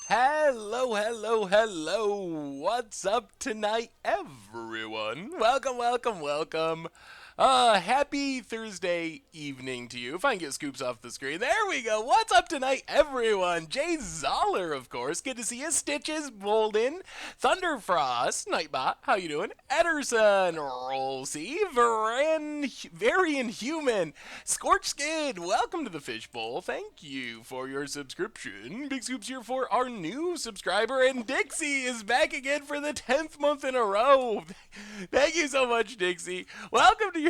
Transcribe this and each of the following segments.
Hello, hello, hello. What's up tonight, everyone? Welcome, welcome, welcome. Happy Thursday evening to you. If I can get scoops off the screen. There we go. What's up tonight, everyone? Jay Zoller, of course. Good to see you. Stitches, Bolden, Thunderfrost, Nightbot, how you doing? Ederson, Rollsy, Varian Human, Scorch Skid, welcome to the Fishbowl. Thank you for your subscription. Big scoops here for our new subscriber, and Dixie is back again for the 10th month in a row. Thank you so much, Dixie. Welcome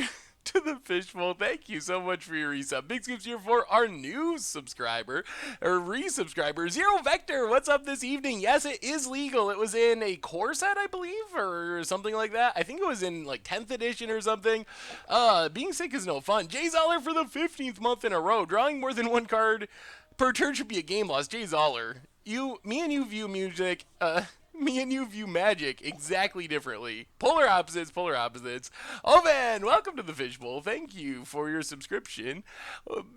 to the Fishbowl. Thank you so much for your resub. Big scoops here for our new subscriber, or resubscriber, Zero Vector. What's up this evening? Yes, it is legal. It was in a core set, I believe, or something like that. I think it was in like 10th edition or something. Being sick is no fun. Jay Zoller for the 15th month in a row. Drawing more than one card per turn should be a game loss. Jay Zoller, me and you view music, me and you view magic exactly differently. Polar opposites, polar opposites. Oh man, welcome to the Fishbowl. Thank you for your subscription.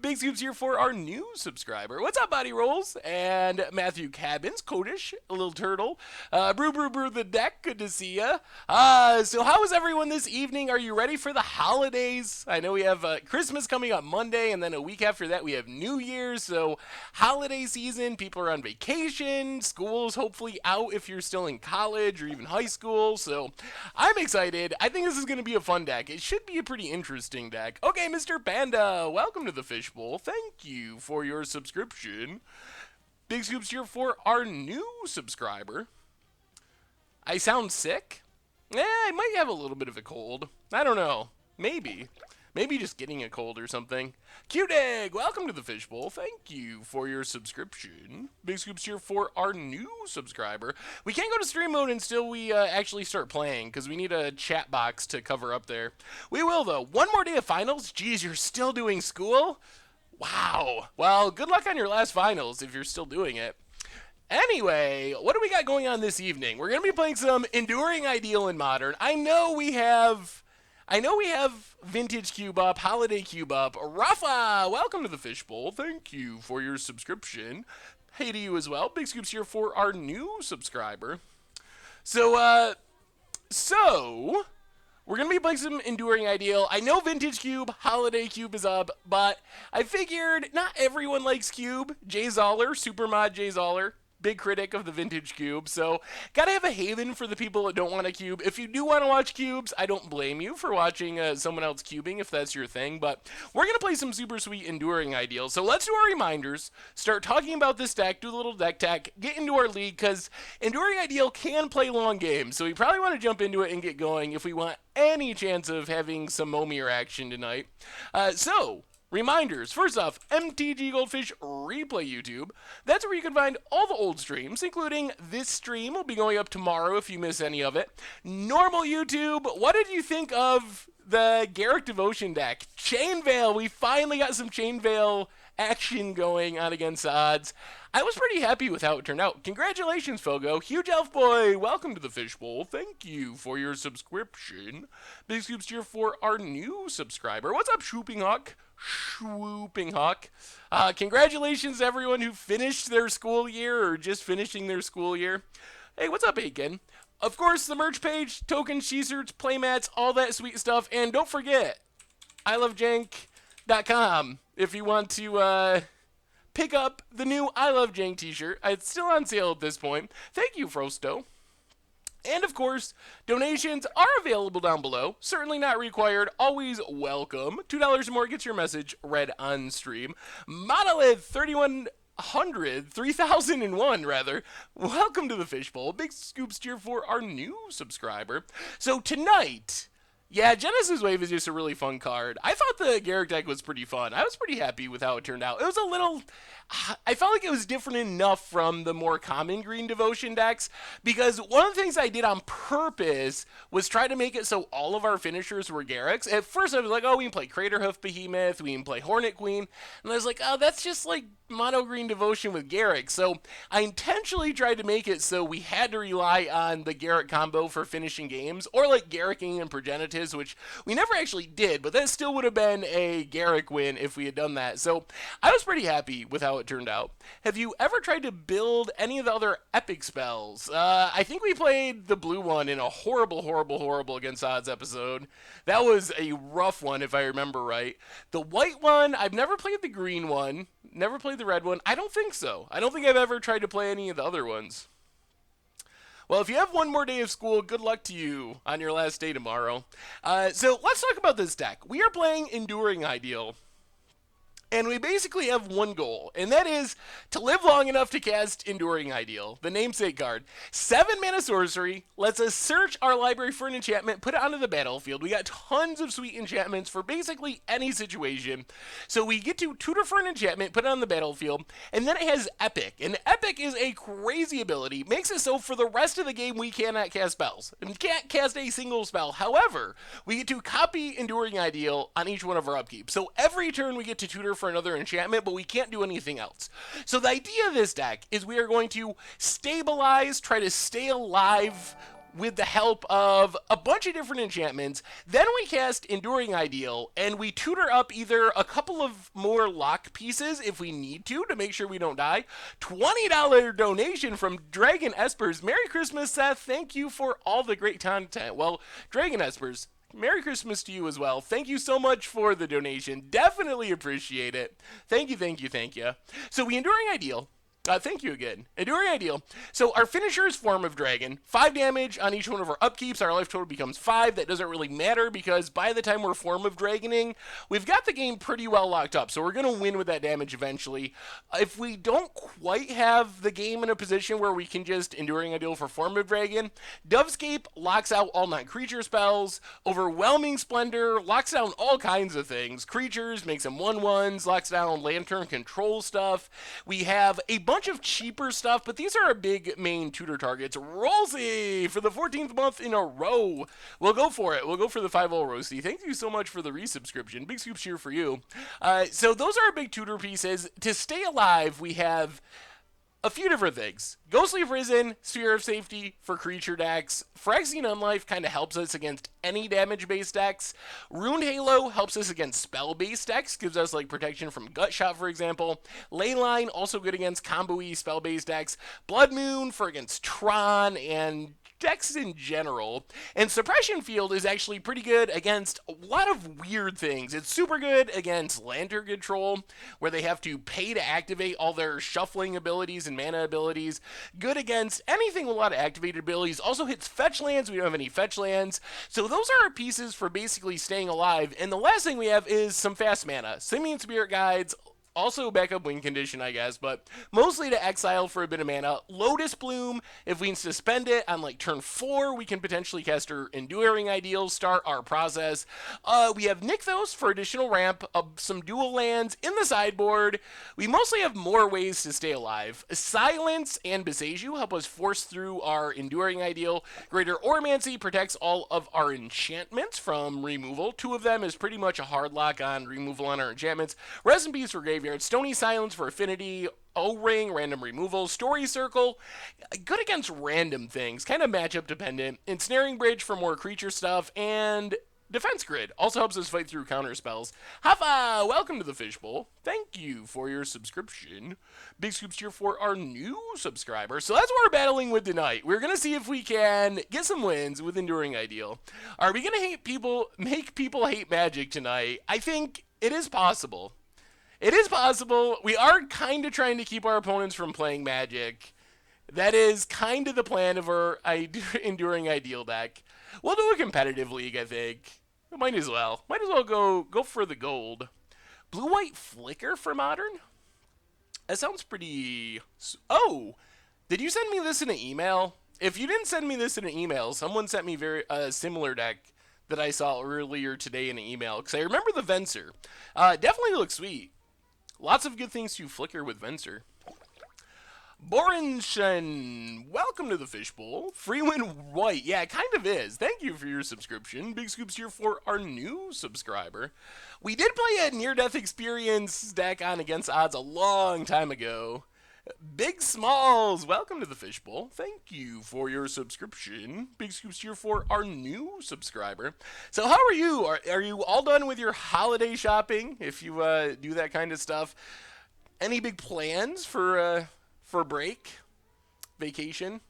Big scoops here for our new subscriber. What's up, Body Rolls? And Matthew Cabins, Codish, a little turtle. Brew the deck, good to see ya. So how is everyone this evening? Are you ready for the holidays? I know we have Christmas coming up Monday, and then a week after that we have New Year's. So holiday season, people are on vacation, school's hopefully out if you're still in college or even high school, so I'm excited. I think this is going to be a fun deck. It should be a pretty interesting deck. Okay, Mr. Panda, welcome to the Fishbowl. Thank you for your subscription. Big scoops here for our new subscriber. I sound sick? I might have a little bit of a cold. I don't know. Maybe. Maybe just getting a cold or something. Q-Dig, welcome to the Fishbowl. Thank you for your subscription. Big scoops here for our new subscriber. We can't go to stream mode until we actually start playing, because we need a chat box to cover up there. We will, though. One more day of finals? Geez, you're still doing school? Wow. Well, good luck on your last finals if you're still doing it. Anyway, what do we got going on this evening? We're going to be playing some Enduring Ideal in Modern. I know we have Vintage Cube up, Holiday Cube up. Rafa, welcome to the Fishbowl. Thank you for your subscription. Hey to you as well. Big scoops here for our new subscriber. So we're going to be playing some Enduring Ideal. I know Vintage Cube, Holiday Cube is up, but I figured not everyone likes Cube. Jay Zoller, Supermod Jay Zoller, big critic of the Vintage Cube, so gotta have a haven for the people that don't want a cube. If you do want to watch cubes, I don't blame you for watching someone else cubing if that's your thing, but we're gonna play some super sweet Enduring Ideals. So let's do our reminders, start talking about this deck, do a little deck tech, get into our league, because Enduring Ideal can play long games, so we probably want to jump into it and get going if we want any chance of having some Momi action tonight. Reminders. First off, MTG Goldfish Replay YouTube. That's where you can find all the old streams, including this stream will be going up tomorrow if you miss any of it. Normal YouTube. What did you think of the Garrick Devotion deck? Chain Veil. We finally got some Chain Veil action going on against odds. I was pretty happy with how it turned out. Congratulations, Fogo. Huge Elf Boy, welcome to the Fishbowl. Thank you for your subscription. Big scoops here for our new subscriber. What's up, Swooping Hawk? Swooping Hawk. Congratulations to everyone who finished their school year or just finishing their school year. Hey, what's up, Aiken? Of course, the merch page, tokens, t-shirts, playmats, all that sweet stuff. And don't forget, ilovejank.com if you want to pick up the new I Love Jank t-shirt. It's still on sale at this point. Thank you, Frosto. And of course, donations are available down below. Certainly not required. Always welcome. $2 or more gets your message read on stream. Monolith 3001 rather. Welcome to the Fishbowl. Big scoops cheer for our new subscriber. So tonight, yeah, Genesis Wave is just a really fun card. I thought the Garrick deck was pretty fun. I was pretty happy with how it turned out. It was a little... I felt like it was different enough from the more common Green Devotion decks, because one of the things I did on purpose was try to make it so all of our finishers were Garricks. At first I was like, oh, we can play Craterhoof Behemoth, we can play Hornet Queen, and I was like, oh, that's just like mono Green Devotion with Garrick. So I intentionally tried to make it so we had to rely on the Garrick combo for finishing games, or like Garricking and Progenitate scientist, which we never actually did, but that still would have been a Garrick win if we had done that. So I was pretty happy with how it turned out. Have you ever tried to build any of the other epic spells? I think we played the blue one in a horrible against odds episode. That was a rough one if I remember right. The white one, I've never played the green one. Never played the red one. I don't think so. I don't think I've ever tried to play any of the other ones. Well, if you have one more day of school, good luck to you on your last day tomorrow. So let's talk about this deck. We are playing Enduring Ideal. And we basically have one goal, and that is to live long enough to cast Enduring Ideal, the namesake card. 7 mana sorcery lets us search our library for an enchantment, put it onto the battlefield. We got tons of sweet enchantments for basically any situation. So we get to tutor for an enchantment, put it on the battlefield, and then it has Epic. And Epic is a crazy ability. Makes it so for the rest of the game we cannot cast spells. We can't cast a single spell. However, we get to copy Enduring Ideal on each one of our upkeep. So every turn we get to tutor for another enchantment, but we can't do anything else. So the idea of this deck is we are going to stabilize, try to stay alive with the help of a bunch of different enchantments. Then we cast Enduring Ideal, and we tutor up either a couple of more lock pieces if we need to make sure we don't die. $20 donation from Dragon Espers. Merry Christmas, Seth. Thank you for all the great content. Well, Dragon Espers, Merry Christmas to you as well. Thank you so much for the donation. Definitely appreciate it. Thank you. So we Enduring Ideal. Thank you again. Enduring Ideal. So our finisher is Form of Dragon. 5 damage on each one of our upkeeps. Our life total becomes 5. That doesn't really matter because by the time we're Form of Dragoning, we've got the game pretty well locked up. So we're going to win with that damage eventually. If we don't quite have the game in a position where we can just Enduring Ideal for Form of Dragon, Dovescape locks out all non-creature spells. Overwhelming Splendor locks down all kinds of things. Creatures, makes them 1/1s, locks down Lantern control stuff. We have a bunch of cheaper stuff, but these are our big main tutor targets. Rosie for the 14th month in a row. We'll go for it. We'll go for the 5-0 Rosie. Thank you so much for the resubscription. Big scoops here for you. So those are our big tutor pieces. To stay alive, we have a few different things. Ghostly Prison, Sphere of Safety for creature decks. Phyrexian Unlife kind of helps us against any damage-based decks. Ruined Halo helps us against spell-based decks, gives us like protection from Gut Shot, for example. Leyline, also good against combo-y spell-based decks. Blood Moon for against Tron and decks in general. And Suppression Field is actually pretty good against a lot of weird things. It's super good against Lantern Control, where they have to pay to activate all their shuffling abilities and mana abilities. Good against anything with a lot of activated abilities. Also hits fetch lands. We don't have any fetch lands. So those are our pieces for basically staying alive. And the last thing we have is some fast mana. Simian Spirit Guides, also backup win condition, I guess, but mostly to exile for a bit of mana. Lotus Bloom, if we can suspend it on like turn 4, we can potentially cast our Enduring Ideal, start our process. We have Nykthos for additional ramp, some dual lands in the sideboard. We mostly have more ways to stay alive. Silence and Beseju help us force through our Enduring Ideal. Greater Ormancy protects all of our enchantments from removal. 2 of them is pretty much a hard lock on removal on our enchantments. Rest in Peace for Graveyard. Stony Silence for Affinity. O-Ring, random removal. Story Circle, good against random things, kind of matchup dependent. Ensnaring Bridge for more creature stuff. And Defense Grid also helps us fight through counter spells. Hafa, welcome to the Fishbowl. Thank you for your subscription. Big scoops here for our new subscriber. So that's what we're battling with tonight. We're going to see if we can get some wins with Enduring Ideal. Are we going to make people hate Magic tonight? I think it is possible. It is possible. We are kind of trying to keep our opponents from playing Magic. That is kind of the plan of our Enduring Ideal deck. We'll do a competitive league, I think. Might as well. Might as well go for the gold. Blue-White Flicker for Modern? That sounds pretty... Oh! Did you send me this in an email? If you didn't send me this in an email, someone sent me a similar deck that I saw earlier today in an email. Because I remember the Venser. Definitely looks sweet. Lots of good things to flicker with Venser. Borenshen, welcome to the Fishbowl. Freewind White, yeah, it kind of is. Thank you for your subscription. Big scoops here for our new subscriber. We did play a near-death experience deck on Against Odds a long time ago. Big Smalls, welcome to the Fishbowl. Thank you for your subscription. Big Scoops here for our new subscriber. So, how are you? Are you all done with your holiday shopping? If you do that kind of stuff, any big plans for break, vacation?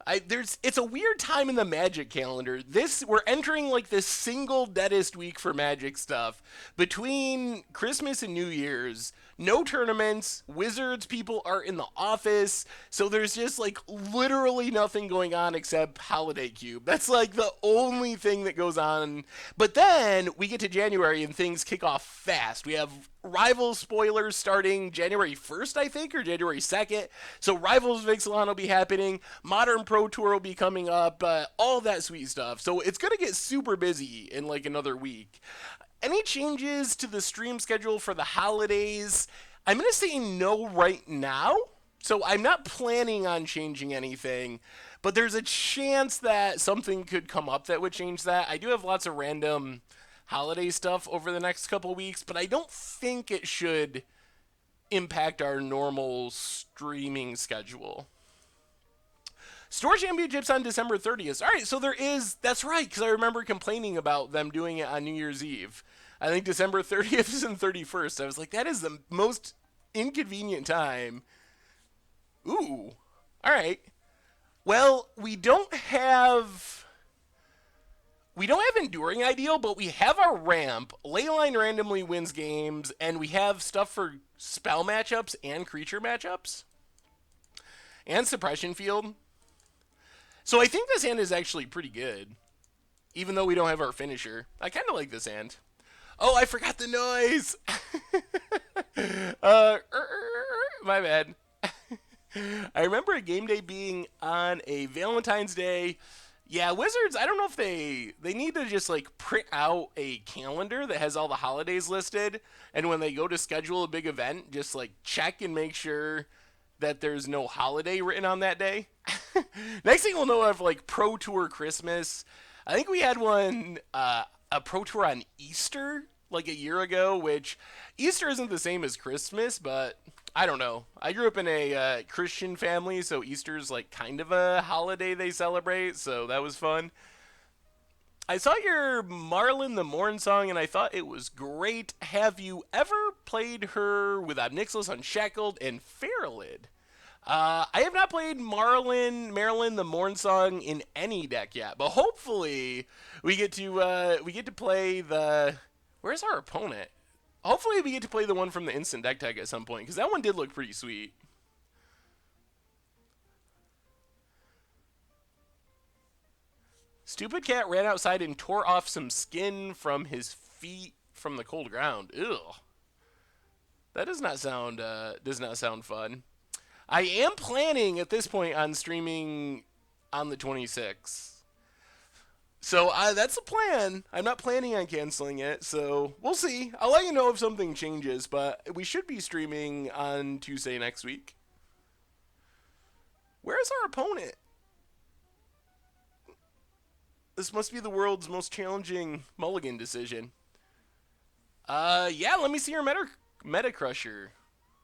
It's a weird time in the Magic calendar. We're entering like this single deadest week for Magic stuff between Christmas and New Year's. No tournaments, Wizards people are in the office, so there's just like literally nothing going on except Holiday Cube. That's like the only thing that goes on. But then we get to January and things kick off fast. We have Rivals spoilers starting January 1st, I think, or January 2nd. So Rivals Vixalan will be happening. Modern Pro Tour will be coming up. All that sweet stuff. So it's going to get super busy in like another week. Any changes to the stream schedule for the holidays? I'm going to say no right now. So I'm not planning on changing anything, but there's a chance that something could come up that would change that. I do have lots of random holiday stuff over the next couple weeks, but I don't think it should impact our normal streaming schedule. Store Championships on December 30th. All right, so that's right, because I remember complaining about them doing it on New Year's Eve. I think December 30th is and 31st. I was like, that is the most inconvenient time. Ooh, all right. Well, we don't have Enduring Ideal, but we have our ramp. Leyline randomly wins games, and we have stuff for spell matchups and creature matchups. And Suppression Field. So I think this hand is actually pretty good, even though we don't have our finisher. I kind of like this hand. Oh, I forgot the noise! My bad. I remember a game day being on a Valentine's Day. Yeah, Wizards, I don't know if they need to just like print out a calendar that has all the holidays listed, and when they go to schedule a big event, just like check and make sure that there's no holiday written on that day. Next thing we'll know, of like Pro Tour Christmas. I think we had one a Pro Tour on Easter like a year ago, which Easter isn't the same as Christmas, but I don't know. I grew up in a Christian family, so Easter's like kind of a holiday they celebrate, so that was fun. I saw your Marlin the Morn song, and I thought it was great. Have you ever played her with Obnixilus Unshackled and Fairlid? I have not played Marilyn the Morn song in any deck yet, but hopefully we get to play the. Where's our opponent? Hopefully we get to play the one from the instant deck tag at some point, because that one did look pretty sweet. Stupid cat ran outside and tore off some skin from his feet from the cold ground. Ew. That does not sound fun. I am planning at this point on streaming on the 26th. So that's the plan. I'm not planning on canceling it, so we'll see. I'll let you know if something changes, but we should be streaming on Tuesday next week. Where's our opponent? This must be the world's most challenging mulligan decision. Yeah, let me see your Meta Crusher.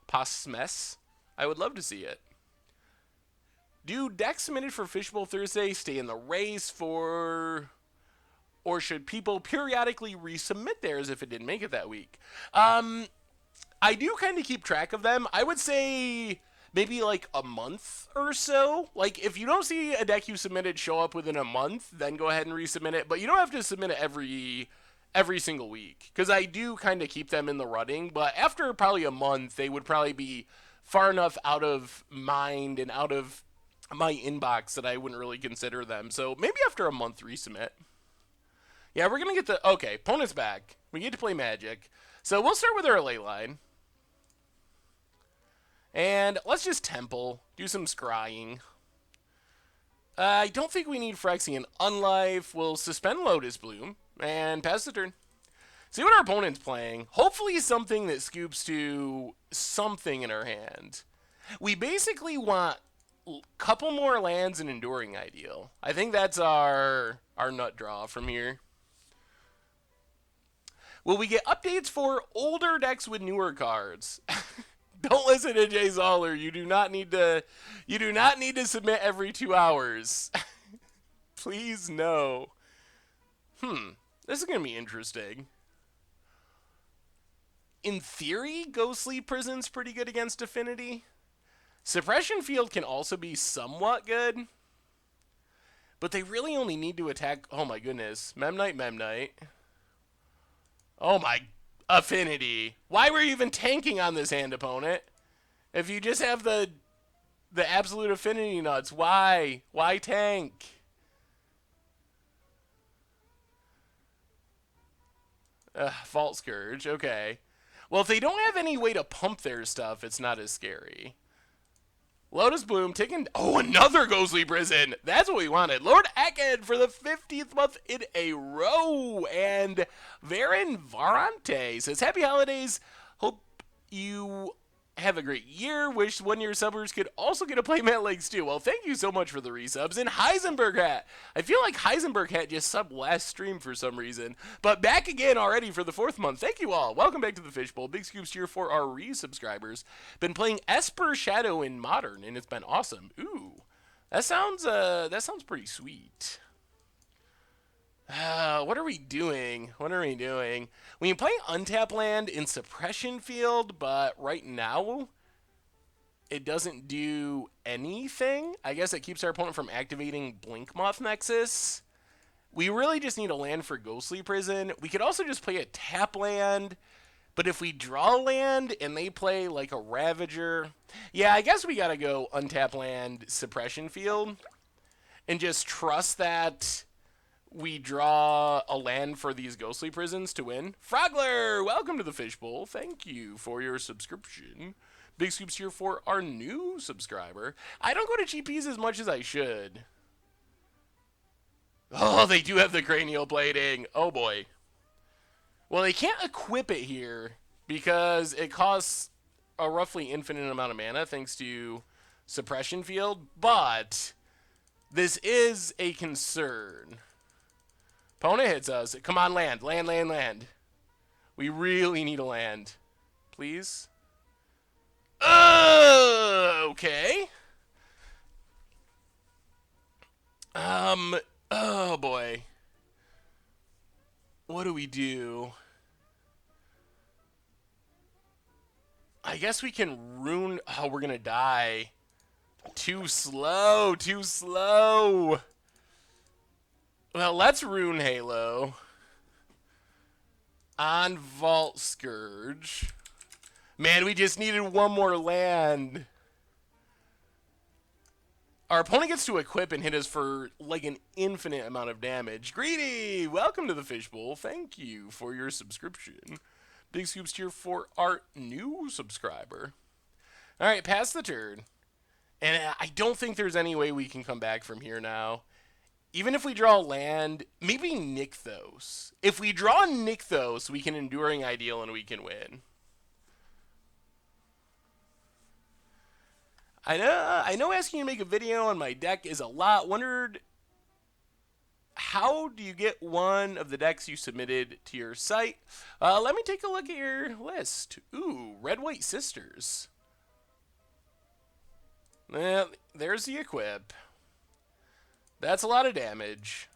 Posmess. I would love to see it. Do decks submitted for Fishbowl Thursday stay in the race for, or should people periodically resubmit theirs if it didn't make it that week? I do kind of keep track of them. I would say maybe like a month or so. Like if you don't see a deck you submitted show up within a month, then go ahead and resubmit it. But you don't have to submit it every single week, because I do kind of keep them in the running. But after probably a month, they would probably be far enough out of mind and out of my inbox that I wouldn't really consider them. So maybe after a month resubmit. Yeah, we're going to get the... Okay, opponent's back. We get to play Magic. So we'll start with our ley line. And let's just Temple. Do some scrying. I don't think we need Phyrexian Unlife. We'll suspend Lotus Bloom and pass the turn. See what our opponent's playing. Hopefully something that scoops to something in our hand. We basically want a couple more lands and Enduring Ideal. I think that's our nut draw from here. Will we get updates for older decks with newer cards? Don't listen to Jay Zoller. You do not need to. You do not need to submit every 2 hours. Please no. This is gonna be interesting. In theory, Ghostly Prison's pretty good against Affinity. Suppression Field can also be somewhat good. But they really only need to attack... Oh my goodness. Memnite, Memnite. Oh my... Affinity. Why were you even tanking on this hand, opponent? If you just have the absolute Affinity nuts, why? Why tank? Vault Scourge, okay. Well, if they don't have any way to pump their stuff, it's not as scary. Lotus Bloom taking... Oh, another Ghostly Prison! That's what we wanted. Lord Eked for the 50th month in a row! And Varen Varante says, Happy Holidays. Hope you have a great year. Wish one-year subbers could also get a playmat legs too. Well, thank you so much for the resubs. And Heisenberg Hat. I feel like Heisenberg Hat just subbed last stream for some reason. But back again already for the 4th month. Thank you all. Welcome back to the Fishbowl. Big scoops here for our resubscribers. Been playing Esper Shadow in Modern, and it's been awesome. Ooh, that sounds pretty sweet. What are we doing? What are we doing? We can play Untap Land in Suppression Field, but right now it doesn't do anything. I guess it keeps our opponent from activating Blinkmoth Nexus. We really just need a land for Ghostly Prison. We could also just play a tap land, but if we draw land and they play like a Ravager... Yeah, I guess we gotta go Untap Land Suppression Field and just trust that we draw a land for these Ghostly Prisons to win. Frogler, welcome to the Fishbowl. Thank you for your subscription. Big scoops here for our new subscriber. I don't go to GPs as much as I should. Oh, they do have the cranial plating. Oh, boy. Well, they can't equip it here because it costs a roughly infinite amount of mana thanks to Suppression Field, but this is a concern. Opponent hits us. Come on, land. Land, land, land. We really need a land. Please? Okay. Oh, boy. What do we do? I guess we can rune... Oh, we're gonna die. Too slow. Too slow. Well, let's rune Halo on Vault Scourge. Man, we just needed one more land. Our opponent gets to equip and hit us for like an infinite amount of damage. Greedy, welcome to the Fishbowl. Thank you for your subscription. Big scoops here for our new subscriber. All right, pass the turn. And I don't think there's any way we can come back from here now. Even if we draw land, maybe Nykthos. If we draw Nykthos, we can Enduring Ideal and we can win. I know asking you to make a video on my deck is a lot. Wondered, how do you get one of the decks you submitted to your site? Let me take a look at your list. Ooh, Red White Sisters. There's the equip. That's a lot of damage.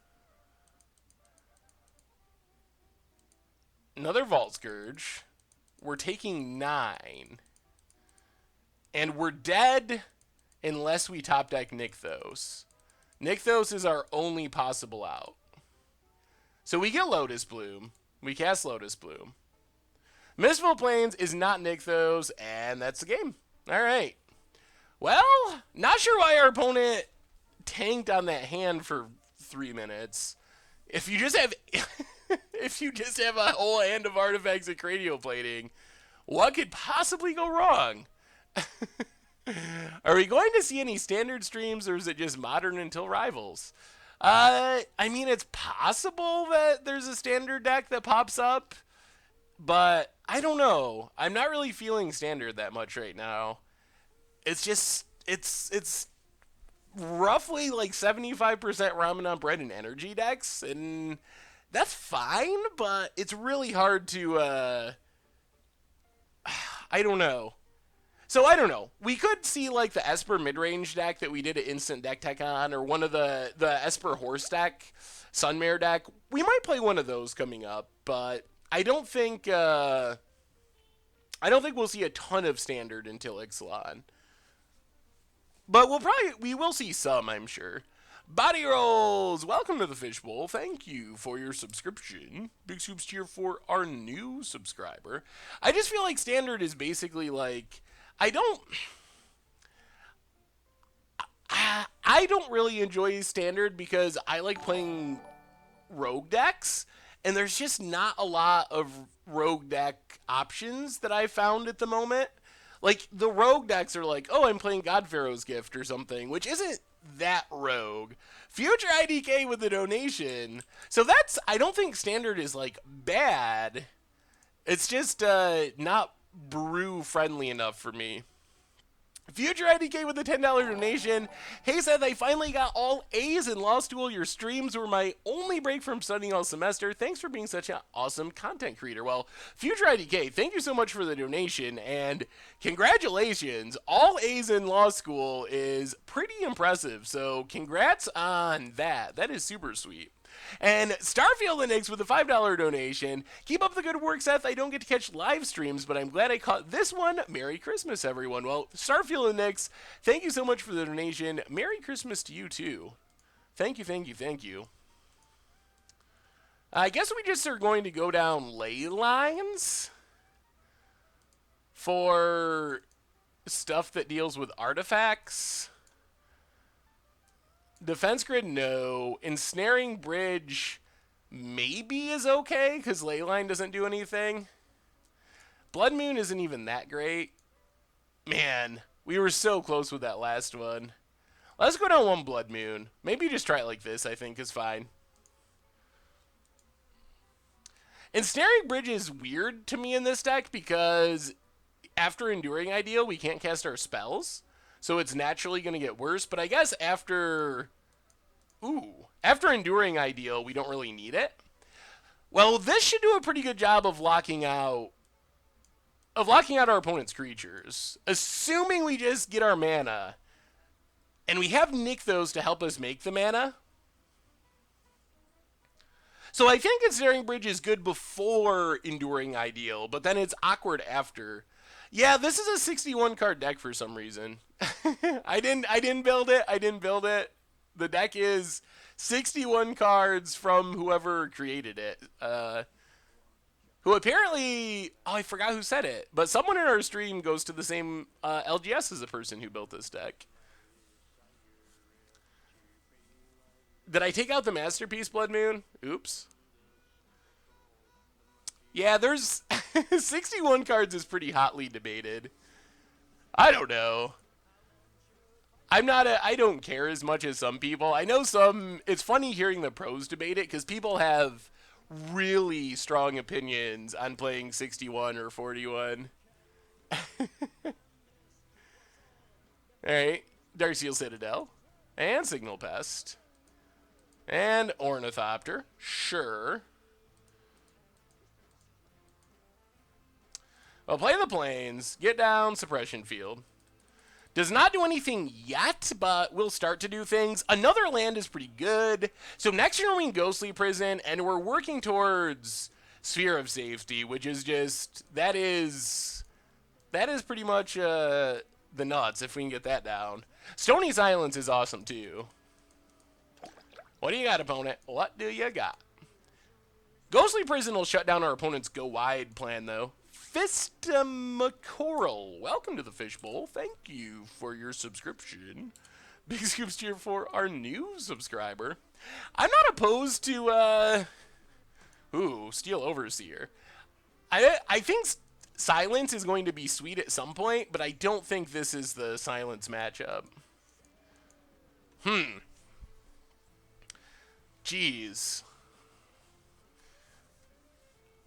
Another Vault Scourge. We're taking 9. And we're dead unless we top deck Nykthos. Nykthos is our only possible out. So we get Lotus Bloom. We cast Lotus Bloom. Mistful Plains is not Nykthos, and that's the game. All right. Well, not sure why our opponent tanked on that hand for 3 minutes. If you just have if you just have a whole hand of artifacts and cranial plating, what could possibly go wrong? Are we going to see any standard streams, or is it just Modern until Rivals? I mean, it's possible that there's a standard deck that pops up, but I don't know. I'm not really feeling standard that much right now. It's just it's roughly like 75% ramen on bread and energy decks, and that's fine, but it's really hard to I don't know. So I don't know. We could see like the Esper mid-range deck that we did at Instant Deck Tech on, or one of the Esper Horse deck, Sunmare deck. We might play one of those coming up, but I don't think we'll see a ton of Standard until Ixalan. But we will see some, I'm sure. Body Rolls, welcome to the Fishbowl. Thank you for your subscription. Big soups cheer for our new subscriber. I just feel like Standard is basically like I don't really enjoy Standard because I like playing rogue decks, and there's just not a lot of rogue deck options that I found at the moment. Like, the rogue decks are like, oh, I'm playing God Pharaoh's Gift or something, which isn't that rogue. Future IDK with the donation. So I don't think Standard is, like, bad. It's just not brew friendly enough for me. Future IDK with a $10 donation. Hey, Seth, I finally got all A's in law school. Your streams were my only break from studying all semester. Thanks for being such an awesome content creator. Well, Future IDK, thank you so much for the donation, and congratulations. All A's in law school is pretty impressive, so congrats on that. That is super sweet. And Starfield Linux with a $5 donation. Keep up the good work, Seth. I don't get to catch live streams, but I'm glad I caught this one. Merry Christmas, everyone. Well, Starfield Linux, thank you so much for the donation. Merry Christmas to you, too. Thank you, thank you, thank you. I guess we just are going to go down ley lines for stuff that deals with artifacts. Defense Grid, no. Ensnaring Bridge, maybe is okay, because Leyline doesn't do anything. Blood Moon isn't even that great. Man, we were so close with that last one. Let's go down one Blood Moon. Maybe just try it like this, I think, is fine. Ensnaring Bridge is weird to me in this deck, because after Enduring Ideal, we can't cast our spells. So it's naturally going to get worse. But I guess after Enduring Ideal, we don't really need it. Well, this should do a pretty good job of locking out our opponent's creatures. Assuming we just get our mana. And we have Nykthos to help us make the mana. So I think Ensnaring Bridge is good before Enduring Ideal, but then it's awkward after. Yeah, this is a 61 card deck for some reason. I didn't build it. The deck is 61 cards from whoever created it. Who apparently, I forgot who said it, but someone in our stream goes to the same LGS as the person who built this deck. Did I take out the Masterpiece Blood Moon? Oops. Yeah, there's 61 cards is pretty hotly debated. I don't know. I don't care as much as some people. I know it's funny hearing the pros debate it because people have really strong opinions on playing 61 or 41. Alright, Darkseal Citadel. And Signal Pest. And Ornithopter. Sure. Well, play the Plains. Get down Suppression Field. Does not do anything yet, but will start to do things. Another land is pretty good. So next year we can Ghostly Prison, and we're working towards Sphere of Safety, which is just, that is pretty much the nuts, if we can get that down. Stony Silence is awesome, too. What do you got, opponent? What do you got? Ghostly Prison will shut down our opponent's go wide plan, though. Fistimacoral, welcome to the Fishbowl. Thank you for your subscription. Big scoops cheer for our new subscriber. I'm not opposed to, Steel Overseer. I think Silence is going to be sweet at some point, but I don't think this is the Silence matchup. Jeez.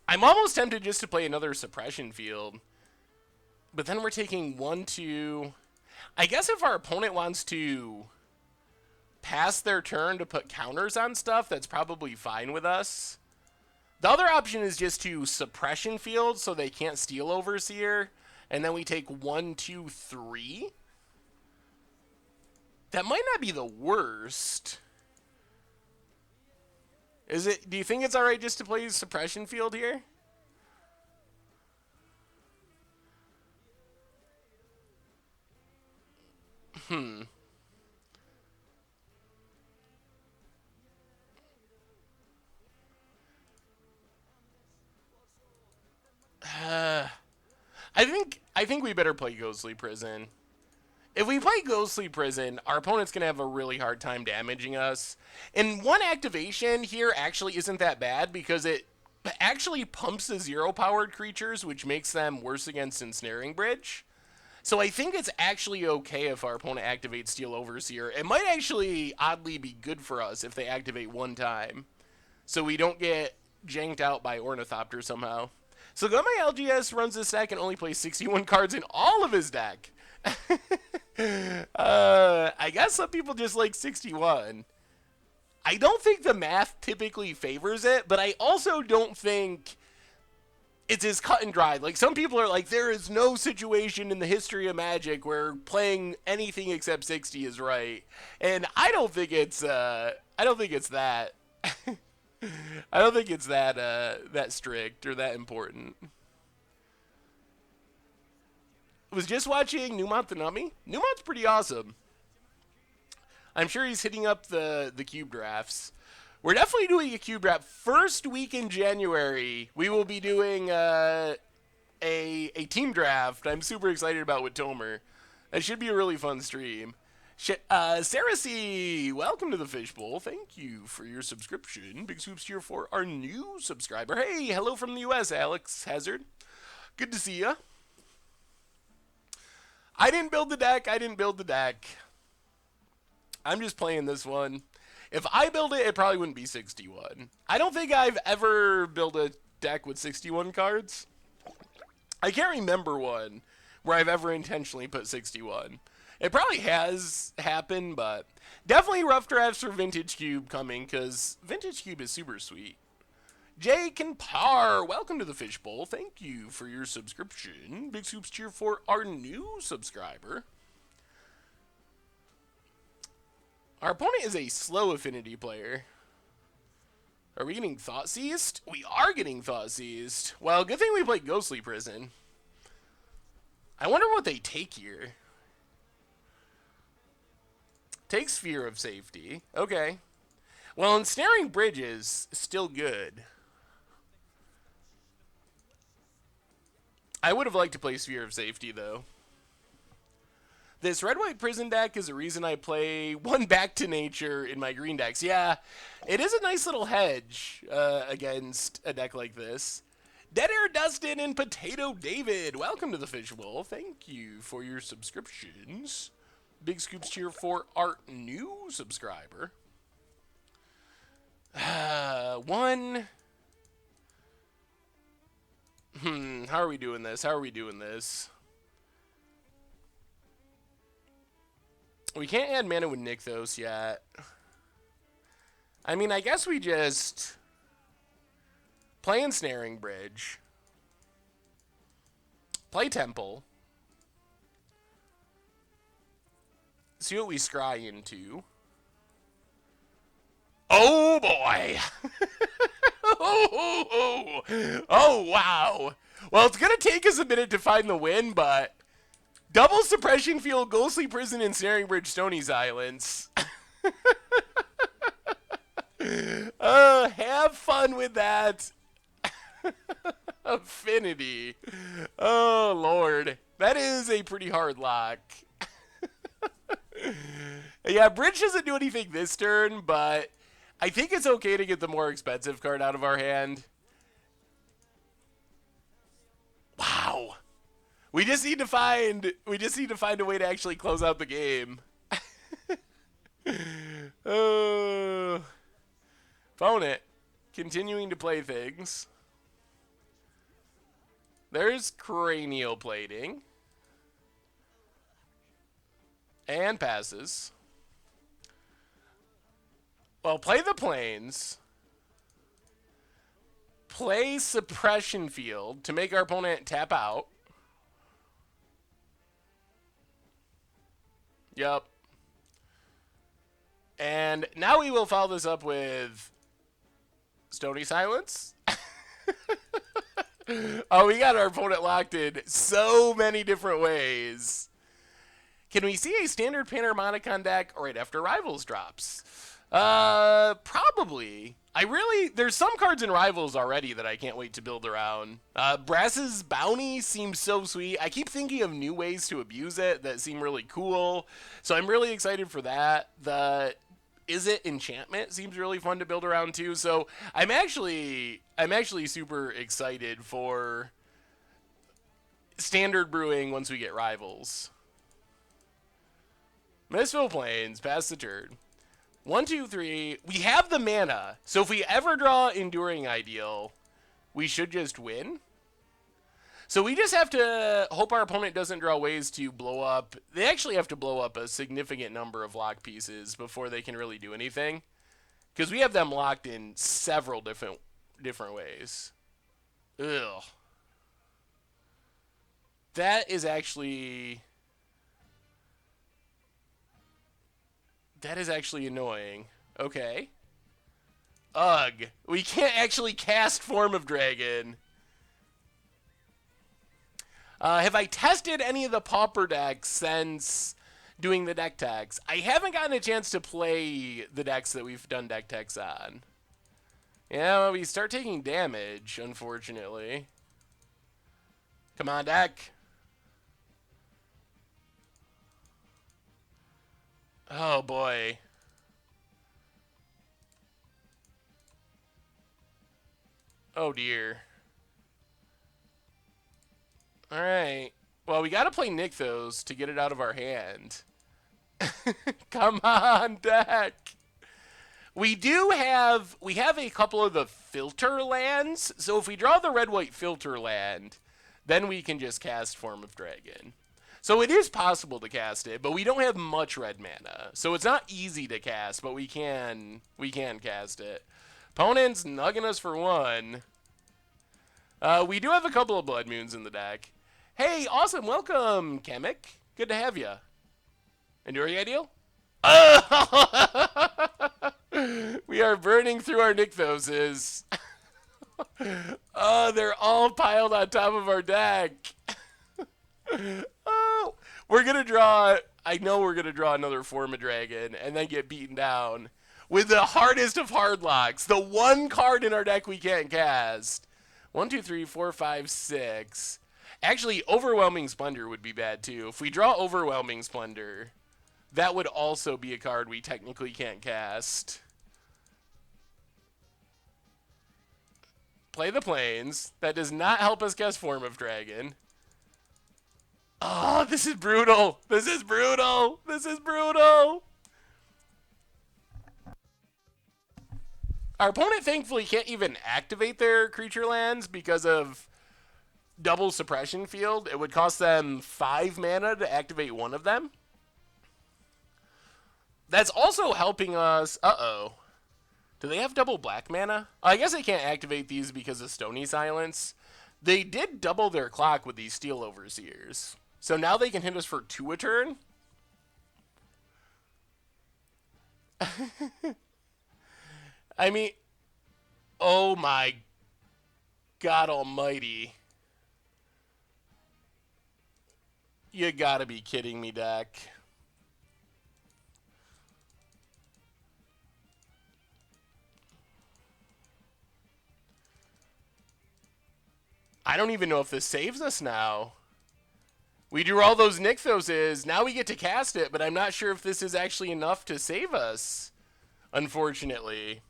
I'm almost tempted just to play another Suppression Field. But then we're taking 1, 2... I guess if our opponent wants to pass their turn to put counters on stuff, that's probably fine with us. The other option is just to Suppression Field so they can't Steel Overseer. and then we take 1, 2, 3. That might not be the worst. Is it? Do you think it's all right just to play suppression field here? I think we better play Ghostly Prison. If we play Ghostly Prison, our opponent's going to have a really hard time damaging us. And one activation here actually isn't that bad because it actually pumps the zero-powered creatures, which makes them worse against Ensnaring Bridge. So I think it's actually okay if our opponent activates Steel Overseer. It might actually oddly be good for us if they activate one time, so we don't get janked out by Ornithopter somehow. So my LGS runs this deck and only plays 61 cards in all of his deck. I guess some people just like 61. I don't think the math typically favors it, but I also don't think it's as cut and dried. Like, some people are like, there is no situation in the history of Magic where playing anything except 60 is right. And I don't think it's that. I don't think it's that that strict or that important. I was just watching Numont the Nummy. Numont's pretty awesome. I'm sure he's hitting up the cube drafts. We're definitely doing a cube draft. First week in January, we will be doing a team draft. I'm super excited about with Tomer. That should be a really fun stream. Sarah C., welcome to the Fishbowl. Thank you for your subscription. Big swoops here for our new subscriber. Hey, hello from the U.S., Alex Hazard. Good to see ya. I didn't build the deck. I'm just playing this one. If I build it, it probably wouldn't be 61. I don't think I've ever built a deck with 61 cards. I can't remember one where I've ever intentionally put 61. It probably has happened, but definitely rough drafts for Vintage Cube coming, because Vintage Cube is super sweet. Jake and Par, welcome to the Fishbowl. Thank you for your subscription. Big soups cheer for our new subscriber. Our opponent is a slow affinity player. Are we getting Thought Seized? We are getting Thought Seized. Well, good thing we played Ghostly Prison. I wonder what they take here. Take Sphere of Safety. Okay. Well, Ensnaring Bridge is still good. I would have liked to play Sphere of Safety, though. This red-white prison deck is a reason I play one Back to Nature in my green decks. Yeah, it is a nice little hedge against a deck like this. Dead Air Dustin and Potato David, welcome to the Fishbowl. Thank you for your subscriptions. Big scoops cheer for our new subscriber. How are we doing this? We can't add mana with Nykthos yet. I mean, I guess we just play Ensnaring Bridge. Play Temple. See what we scry into. Oh, boy! Oh, wow! Well, it's going to take us a minute to find the win, but double Suppression Field, Ghostly Prison, and Ensnaring Bridge, Stony Silence. Have fun with that. Affinity. Oh, Lord. That is a pretty hard lock. Yeah, Bridge doesn't do anything this turn, but I think it's okay to get the more expensive card out of our hand. Wow. We just need to find a way to actually close out the game. Opponent continuing to play things. There's Cranial Plating. And passes. Well, play the Plains. Play Suppression Field to make our opponent tap out. Yep. And now we will follow this up with Stony Silence. Oh, we got our opponent locked in so many different ways. Can we see a standard Panharmonicon deck right after Rivals drops? Probably. There's some cards in Rivals already that I can't wait to build around. Brass's Bounty seems so sweet. I keep thinking of new ways to abuse it that seem really cool. So I'm really excited for that. The Is It Enchantment seems really fun to build around too. So I'm actually super excited for standard brewing once we get Rivals. Mistful Plains, pass the turn. 1, 2, 3. We have the mana, so if we ever draw Enduring Ideal, we should just win. So we just have to hope our opponent doesn't draw ways to blow up. They actually have to blow up a significant number of lock pieces before they can really do anything, because we have them locked in several different ways. Ugh. That is actually annoying. Okay. Ugh. We can't actually cast Form of Dragon. Have I tested any of the Pauper decks since doing the deck techs? I haven't gotten a chance to play the decks that we've done deck techs on. Yeah, well, we start taking damage, unfortunately. Come on, deck. Oh, boy. Oh, dear. Alright. Well, we gotta play Nykthos to get it out of our hand. Come on, deck. We have a couple of the filter lands, so if we draw the red-white filter land, then we can just cast Form of Dragon. So it is possible to cast it, but we don't have much red mana. So it's not easy to cast, but we can cast it. Opponent's nugging us for 1. We do have a couple of Blood Moons in the deck. Hey, awesome. Welcome, Kamek. Good to have you. Enduring Ideal? We are burning through our Nykthoses. Oh, they're all piled on top of our deck. Oh, we're going to draw... I know we're going to draw another Form of Dragon and then get beaten down with the hardest of hard locks. The one card in our deck we can't cast. 1, 2, 3, 4, 5, 6. Actually, Overwhelming Splendor would be bad, too. If we draw Overwhelming Splendor, that would also be a card we technically can't cast. Play the Plains. That does not help us cast Form of Dragon. Oh, this is brutal. This is brutal. This is brutal. Our opponent, thankfully, can't even activate their creature lands because of double suppression field. It would cost them 5 mana to activate one of them. That's also helping us... Uh-oh. Do they have double black mana? I guess they can't activate these because of Stony Silence. They did double their clock with these Steel Overseers. So now they can hit us for 2 a turn. I mean... Oh my God almighty. You gotta be kidding me, deck. I don't even know if this saves us now. We drew all those Nykthoses. Now we get to cast it, but I'm not sure if this is actually enough to save us, unfortunately.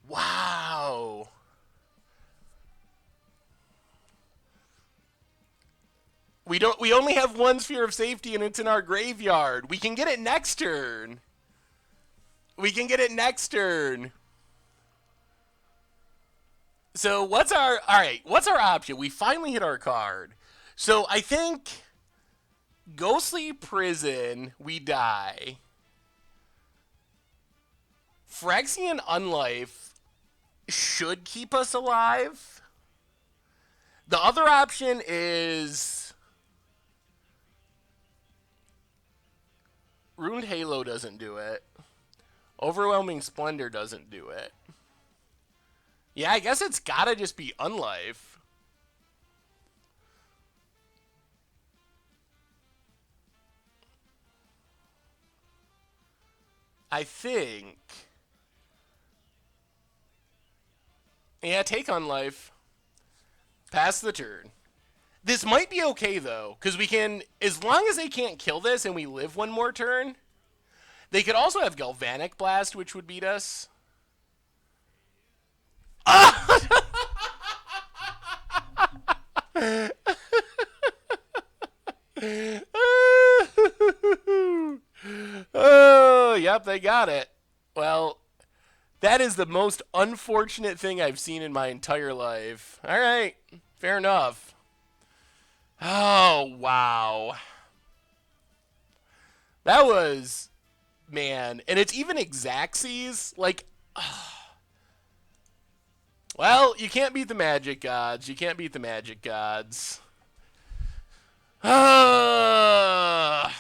Wow. We only have 1 Sphere of Safety, and it's in our graveyard. We can get it next turn. We can get it next turn. So what's our... Alright, what's our option? We finally hit our card. So I think... Ghostly Prison, we die. Phyrexian Unlife should keep us alive. The other option is Ruined Halo doesn't do it. Overwhelming Splendor doesn't do it. Yeah, I guess it's gotta just be Unlife. I think. Yeah, take Unlife. Pass the turn. This might be okay, though, because we can, as long as they can't kill this and we live one more turn, they could also have Galvanic Blast, which would beat us. Oh, yep, they got it. Well, that is the most unfortunate thing I've seen in my entire life. All right, fair enough. Oh, wow. That was, man. And it's even Exaxes. Like, well, you can't beat the magic gods. You can't beat the magic gods. How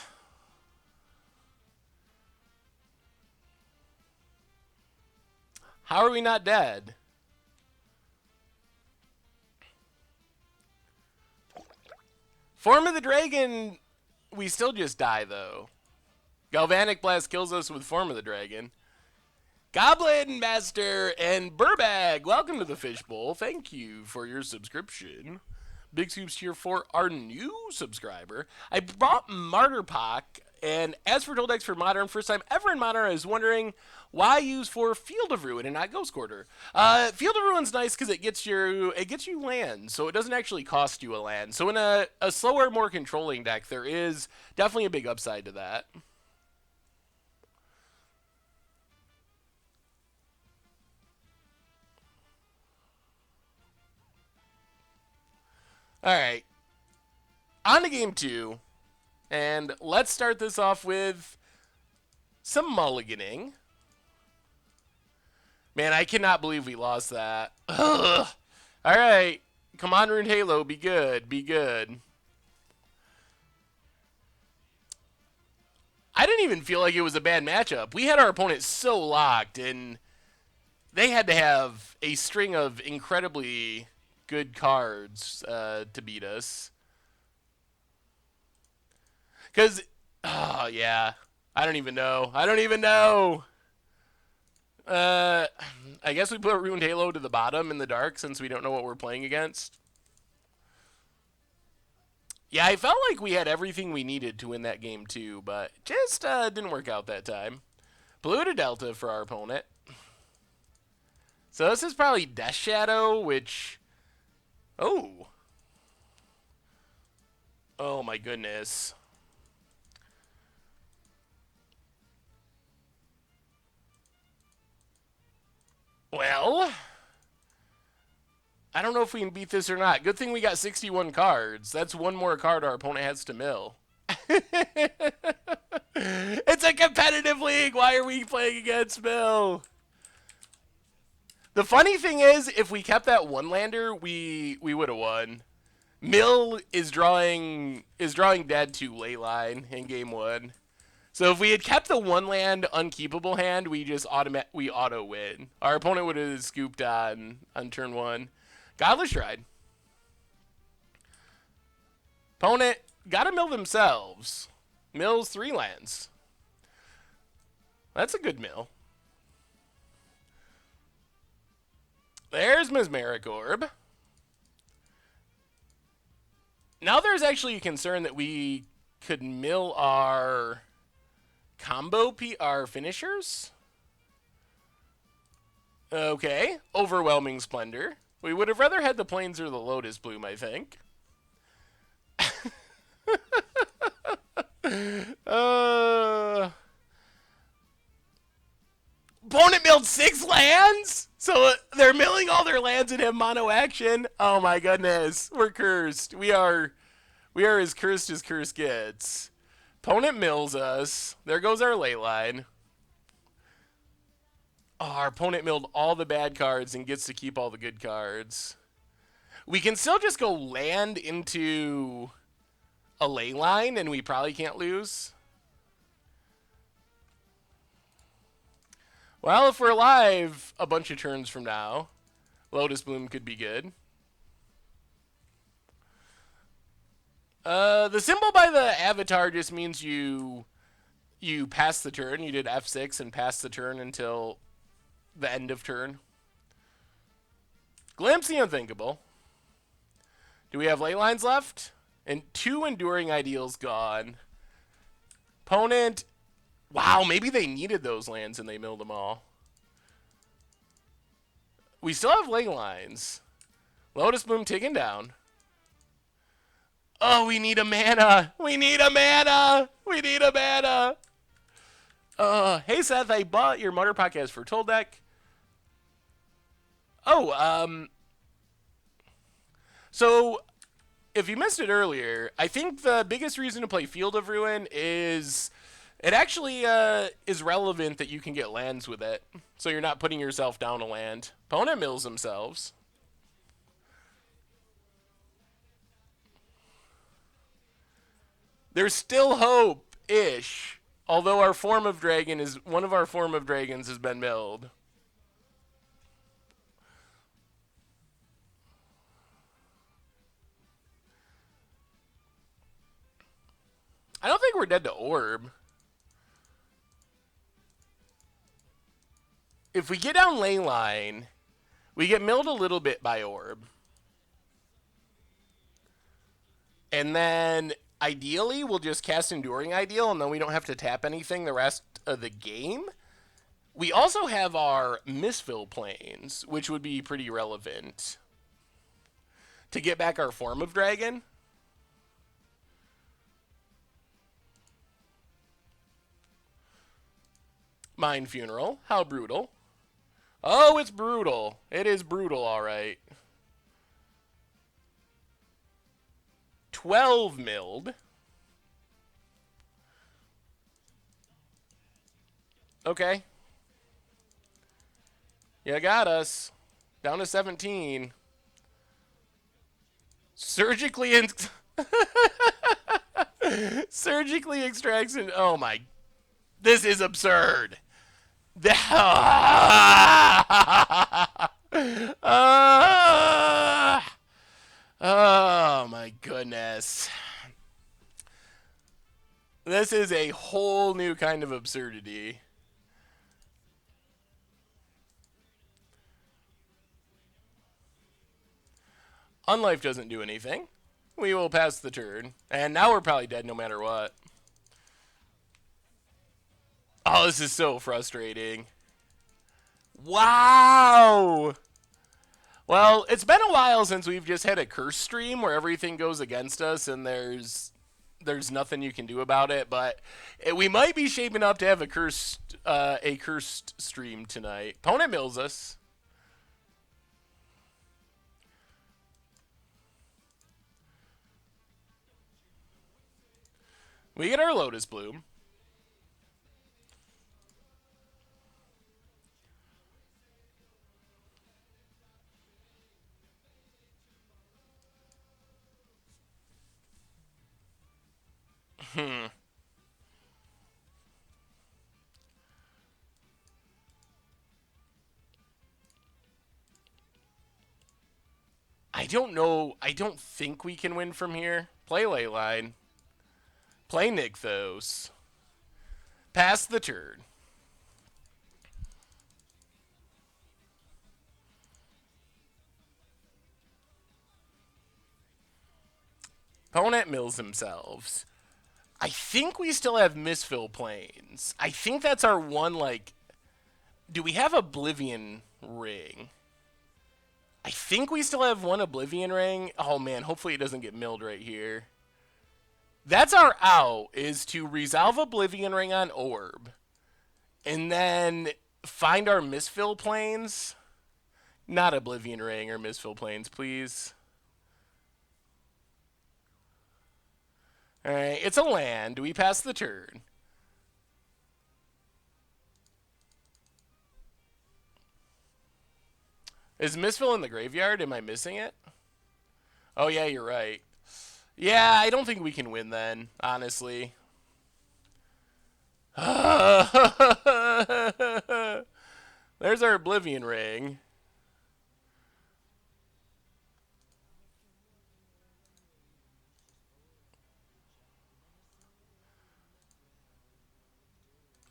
are we not dead? Form of the Dragon, we still just die, though. Galvanic Blast kills us with Form of the Dragon. Goblin Master and Burbag, welcome to the Fishbowl. Thank you for your subscription. Big Scoops here for our new subscriber. I brought Martyr Pock, and as for Tooldex for Modern, first time ever in Modern, I was wondering why use for Field of Ruin and not Ghost Quarter. Field of Ruin's nice because it gets you land, so it doesn't actually cost you a land. So in a slower, more controlling deck, there is definitely a big upside to that. All right, on to game 2, and let's start this off with some mulliganing. Man, I cannot believe we lost that. Ugh. All right, come on, Ruined Halo, be good, be good. I didn't even feel like it was a bad matchup. We had our opponent so locked, and they had to have a string of incredibly good cards to beat us. Because, oh, yeah. I don't even know. I don't even know. I guess we put Ruined Halo to the bottom in the dark since we don't know what we're playing against. Yeah, I felt like we had everything we needed to win that game too, but just didn't work out that time. Blue to Delta for our opponent. So this is probably Death Shadow, which... Oh. Oh my goodness. Well, I don't know if we can beat this or not. Good thing we got 61 cards. That's one more card our opponent has to mill. It's a competitive league. Why are we playing against Mill? The funny thing is, if we kept that one lander, we would have won. Mill is drawing dead to Leyline in game 1. So if we had kept the one land unkeepable hand, we just auto win. Our opponent would have scooped on turn 1. Godless Shrine. Opponent gotta mill themselves. Mills 3 lands. That's a good mill. There's Mesmeric Orb. Now there's actually a concern that we could mill our our finishers. Okay. Overwhelming Splendor. We would have rather had the Plains or the Lotus Bloom, I think. Opponent milled 6 lands? So they're milling all their lands and have mono action? Oh my goodness. We're cursed. We are as curse gets. Opponent mills us. There goes our ley line. Oh, our opponent milled all the bad cards and gets to keep all the good cards. We can still just go land into a ley line, and we probably can't lose. Well, if we're alive a bunch of turns from now, Lotus Bloom could be good. The symbol by the avatar just means you pass the turn. You did F6 and pass the turn until the end of turn. Glimpse the unthinkable. Do we have ley lines left? And 2 enduring ideals gone. Opponent. Wow, maybe they needed those lands and they milled them all. We still have ley lines. Lotus Bloom taken down. Oh, we need a mana. We need a mana. We need a mana. Hey, Seth, I bought your Mutter Podcast for Toll Deck. Oh, so if you missed it earlier, I think the biggest reason to play Field of Ruin is it actually is relevant that you can get lands with it. So you're not putting yourself down a land. Opponent mills themselves. There's still hope-ish. Although our form of dragon is one of our form of dragons has been milled. I don't think we're dead to orb. If we get down ley line, we get milled a little bit by orb. And then ideally we'll just cast Enduring Ideal and then we don't have to tap anything the rest of the game. We also have our Misfill Plains, which would be pretty relevant to get back our form of dragon. Mind Funeral, how brutal. Oh, it's brutal. It is brutal, all right. 12 milled. Okay. You got us. Down to 17. Surgically surgically extracts and oh my. This is absurd. Oh my goodness. This is a whole new kind of absurdity. Unlife doesn't do anything. We will pass the turn. And now we're probably dead no matter what. Oh, this is so frustrating. Wow! Well, it's been a while since we've just had a curse stream where everything goes against us and there's nothing you can do about it, but we might be shaping up to have a cursed stream tonight. Opponent mills us. We get our Lotus Bloom. I don't know. I don't think we can win from here. Play Leyline. Play Nykthos. Pass the turn. Opponent mills themselves. I think we still have Misfill Plains. I think that's our one, like... Do we have Oblivion Ring? I think we still have one Oblivion Ring. Oh, man, hopefully it doesn't get milled right here. That's our out, is to resolve Oblivion Ring on Orb. And then find our Misfill Plains. Not Oblivion Ring or Misfill Plains, please. Alright, it's a land. Do we pass the turn? Is Misfill in the graveyard? Am I missing it? Oh, yeah, you're right. Yeah, I don't think we can win then, honestly. There's our Oblivion Ring.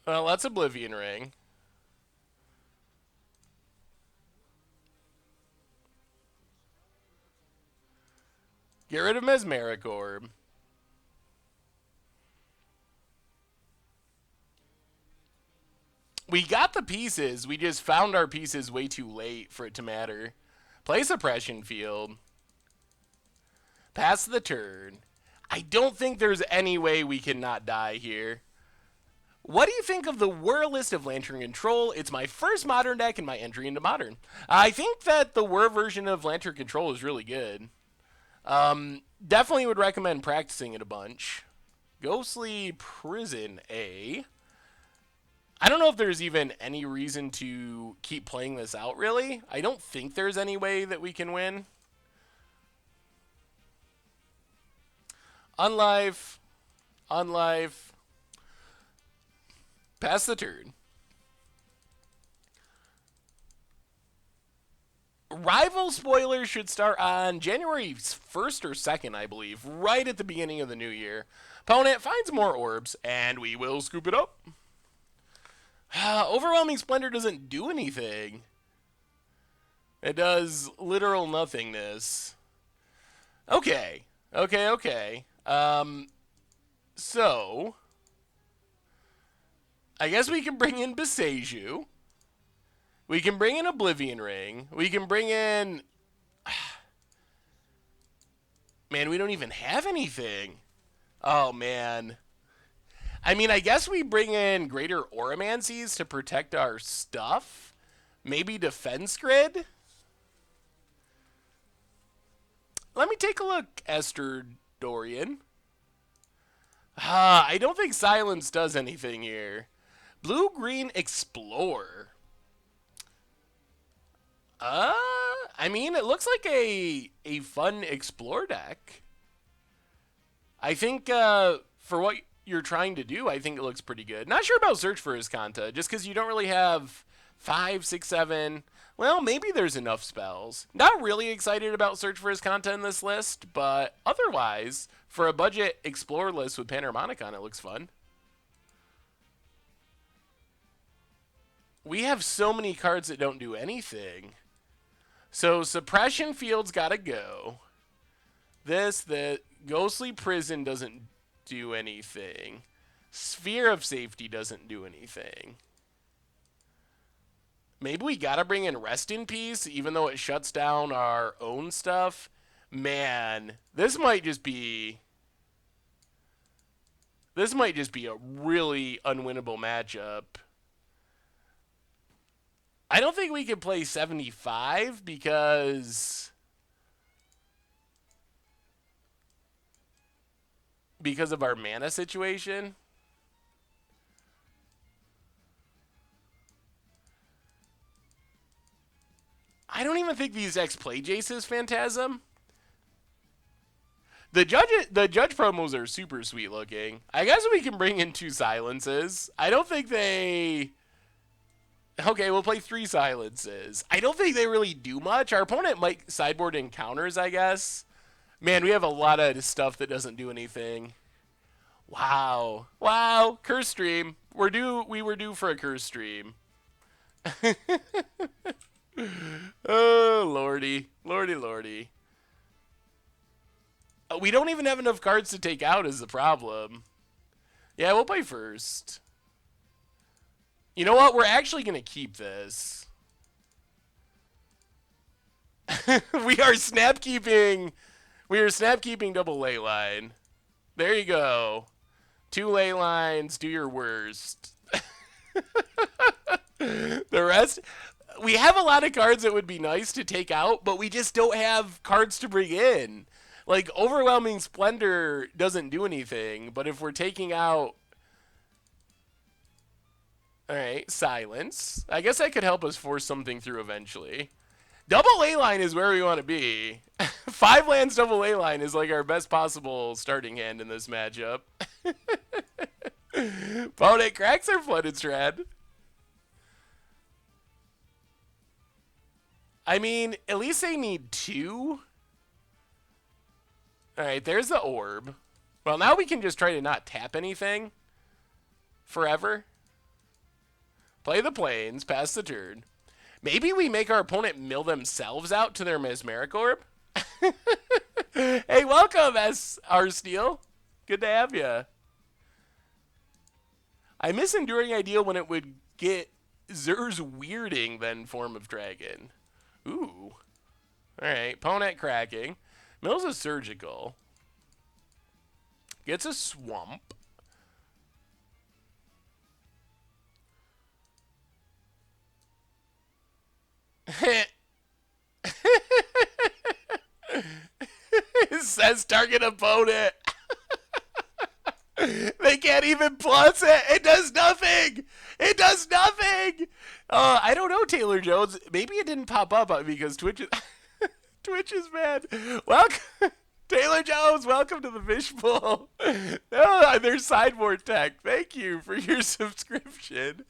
Well, that's Oblivion Ring. Get rid of Mesmeric Orb. We got the pieces. We just found our pieces way too late for it to matter. Play Suppression Field. Pass the turn. I don't think there's any way we can not die here. What do you think of the Whir list of Lantern Control? It's my first Modern deck and my entry into Modern. I think that the Whir version of Lantern Control is really good. Definitely would recommend practicing it a bunch. Ghostly Prison A. I don't know if there's even any reason to keep playing this out, really. I don't think there's any way that we can win. Unlife. Unlife. Pass the turn. Rival spoilers should start on January 1st or 2nd, I believe, right at the beginning of the new year. Opponent finds more orbs, and we will scoop it up. Overwhelming Splendor doesn't do anything. It does literal nothingness. Okay. Okay. So, I guess we can bring in Beseju. We can bring in Oblivion Ring. We can bring in... Man, we don't even have anything. Oh, man. I mean, I guess we bring in Greater Oromancies to protect our stuff. Maybe Defense Grid? Let me take a look, Esther Dorian. I don't think Silence does anything here. Blue-Green Explorer. I mean, it looks like a fun Explore deck. I think for what you're trying to do, I think it looks pretty good. Not sure about Search for Iskanta, just because you don't really have 5, 6, 7. Well, maybe there's enough spells. Not really excited about Search for Iskanta in this list, but otherwise, for a budget Explore list with Panharmonicon, it looks fun. We have so many cards that don't do anything. So Suppression Field's got to go. The Ghostly Prison doesn't do anything. Sphere of Safety doesn't do anything. Maybe we got to bring in Rest in Peace, even though it shuts down our own stuff. Man, this might just be a really unwinnable matchup. I don't think we can play 75 because of our mana situation. I don't even think these X play Jace's Phantasm. The judge promos are super sweet looking. I guess we can bring in 2 silences. I don't think they... Okay, we'll play 3 silences. I don't think they really do much. Our opponent might sideboard encounters, I guess. Man, we have a lot of stuff that doesn't do anything. Wow. Wow. Curse stream. We were due for a curse stream. Oh, lordy. Lordy. We don't even have enough cards to take out is the problem. Yeah, we'll play first. You know what? We're actually going to keep this. We are snap keeping double ley line. There you go. 2 ley lines, do your worst. The rest, we have a lot of cards that would be nice to take out, but we just don't have cards to bring in. Like, Overwhelming Splendor doesn't do anything, but if we're taking out... Alright, Silence. I guess that could help us force something through eventually. Double A line is where we want to be. 5 lands double A line is like our best possible starting hand in this matchup. Opponent cracks their flooded strat. I mean, at least they need 2. Alright, there's the orb. Well, now we can just try to not tap anything forever. Play the plains, pass the turn. Maybe we make our opponent mill themselves out to their Mesmeric Orb? Hey, welcome, S.R. Steel. Good to have you. I miss Enduring Ideal when it would get Zer's Weirding, then Form of Dragon. Ooh. Alright, opponent cracking. Mills a Surgical. Gets a Swamp. It says target opponent. They can't even plus it. It does nothing. It does nothing. I don't know, Taylor Jones. Maybe it didn't pop up because Twitch is Twitch is bad. Welcome, Taylor Jones. Welcome to the fishbowl. Oh, there's sideboard tech. Thank you for your subscription.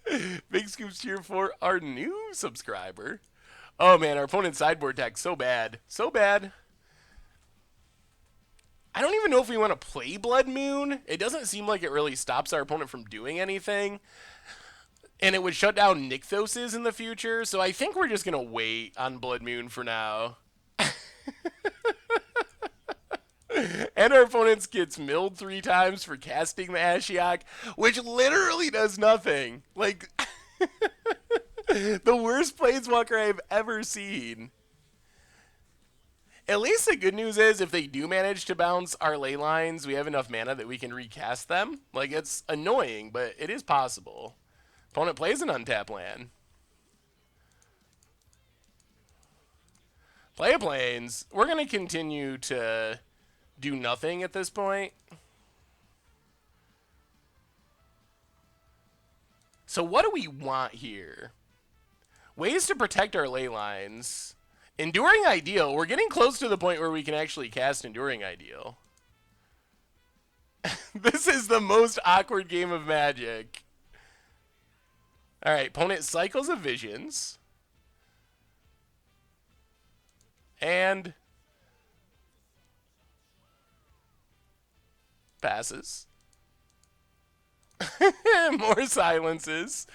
Big scoops here for our new subscriber. Oh man, our opponent's sideboard tech so bad, so bad. I don't even know if we want to play Blood Moon. It doesn't seem like it really stops our opponent from doing anything. And it would shut down Nykthoses in the future. So I think we're just going to wait on Blood Moon for now. And our opponent gets milled 3 times for casting the Ashiok, which literally does nothing. Like, the worst Planeswalker I've ever seen. At least the good news is if they do manage to bounce our ley lines, we have enough mana that we can recast them. Like, it's annoying, but it is possible. Opponent plays an untap land. Play a plains. We're going to continue to do nothing at this point. So what do we want here? Ways to protect our ley lines. Enduring Ideal. We're getting close to the point where we can actually cast Enduring Ideal. This is the most awkward game of Magic. Alright, opponent cycles of visions. And passes. More silences.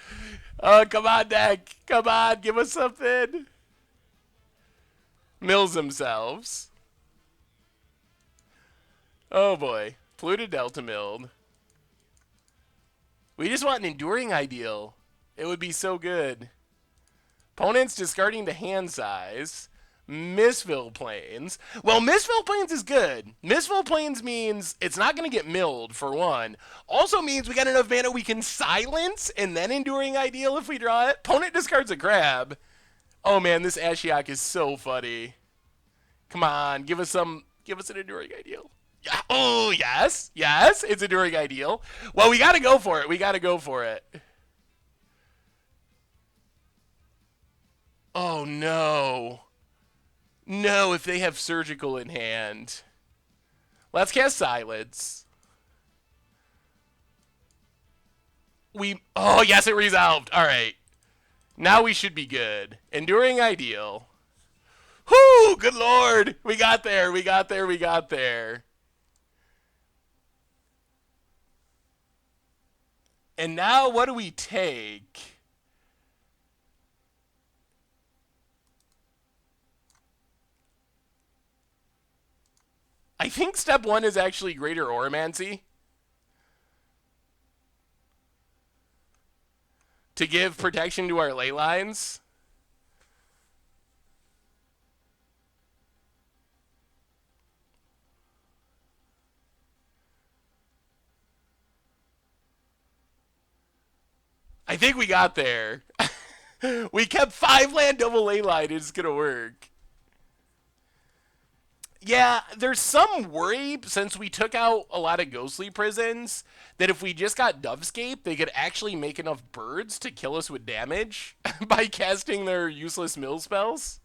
Oh, come on, deck. Come on, give us something. Mills themselves. Oh boy. Polluted Delta milled. We just want an Enduring Ideal. It would be so good. Opponents discarding the hand size. Mistfall Plains. Well, Mistfall Plains is good. Mistfall Plains means it's not going to get milled, for one. Also means we got enough mana we can silence and then Enduring Ideal if we draw it. Opponent discards a crab. Oh man, this Ashiok is so funny. Come on, give us an Enduring Ideal. Yeah. Oh, yes. Yes, it's Enduring Ideal. Well, we got to go for it. We got to go for it. Oh, no. No, if they have Surgical in hand. Let's cast Silence. Oh, yes, it resolved. All right. Now we should be good. Enduring Ideal. Whoo! Good lord! We got there. We got there. We got there. And now what do we take? I think step 1 is actually Greater Oromancy. To give protection to our ley lines. I think we got there. We kept 5 land double ley line. It's going to work. Yeah, there's some worry since we took out a lot of ghostly prisons that if we just got Dovescape, they could actually make enough birds to kill us with damage by casting their useless mill spells.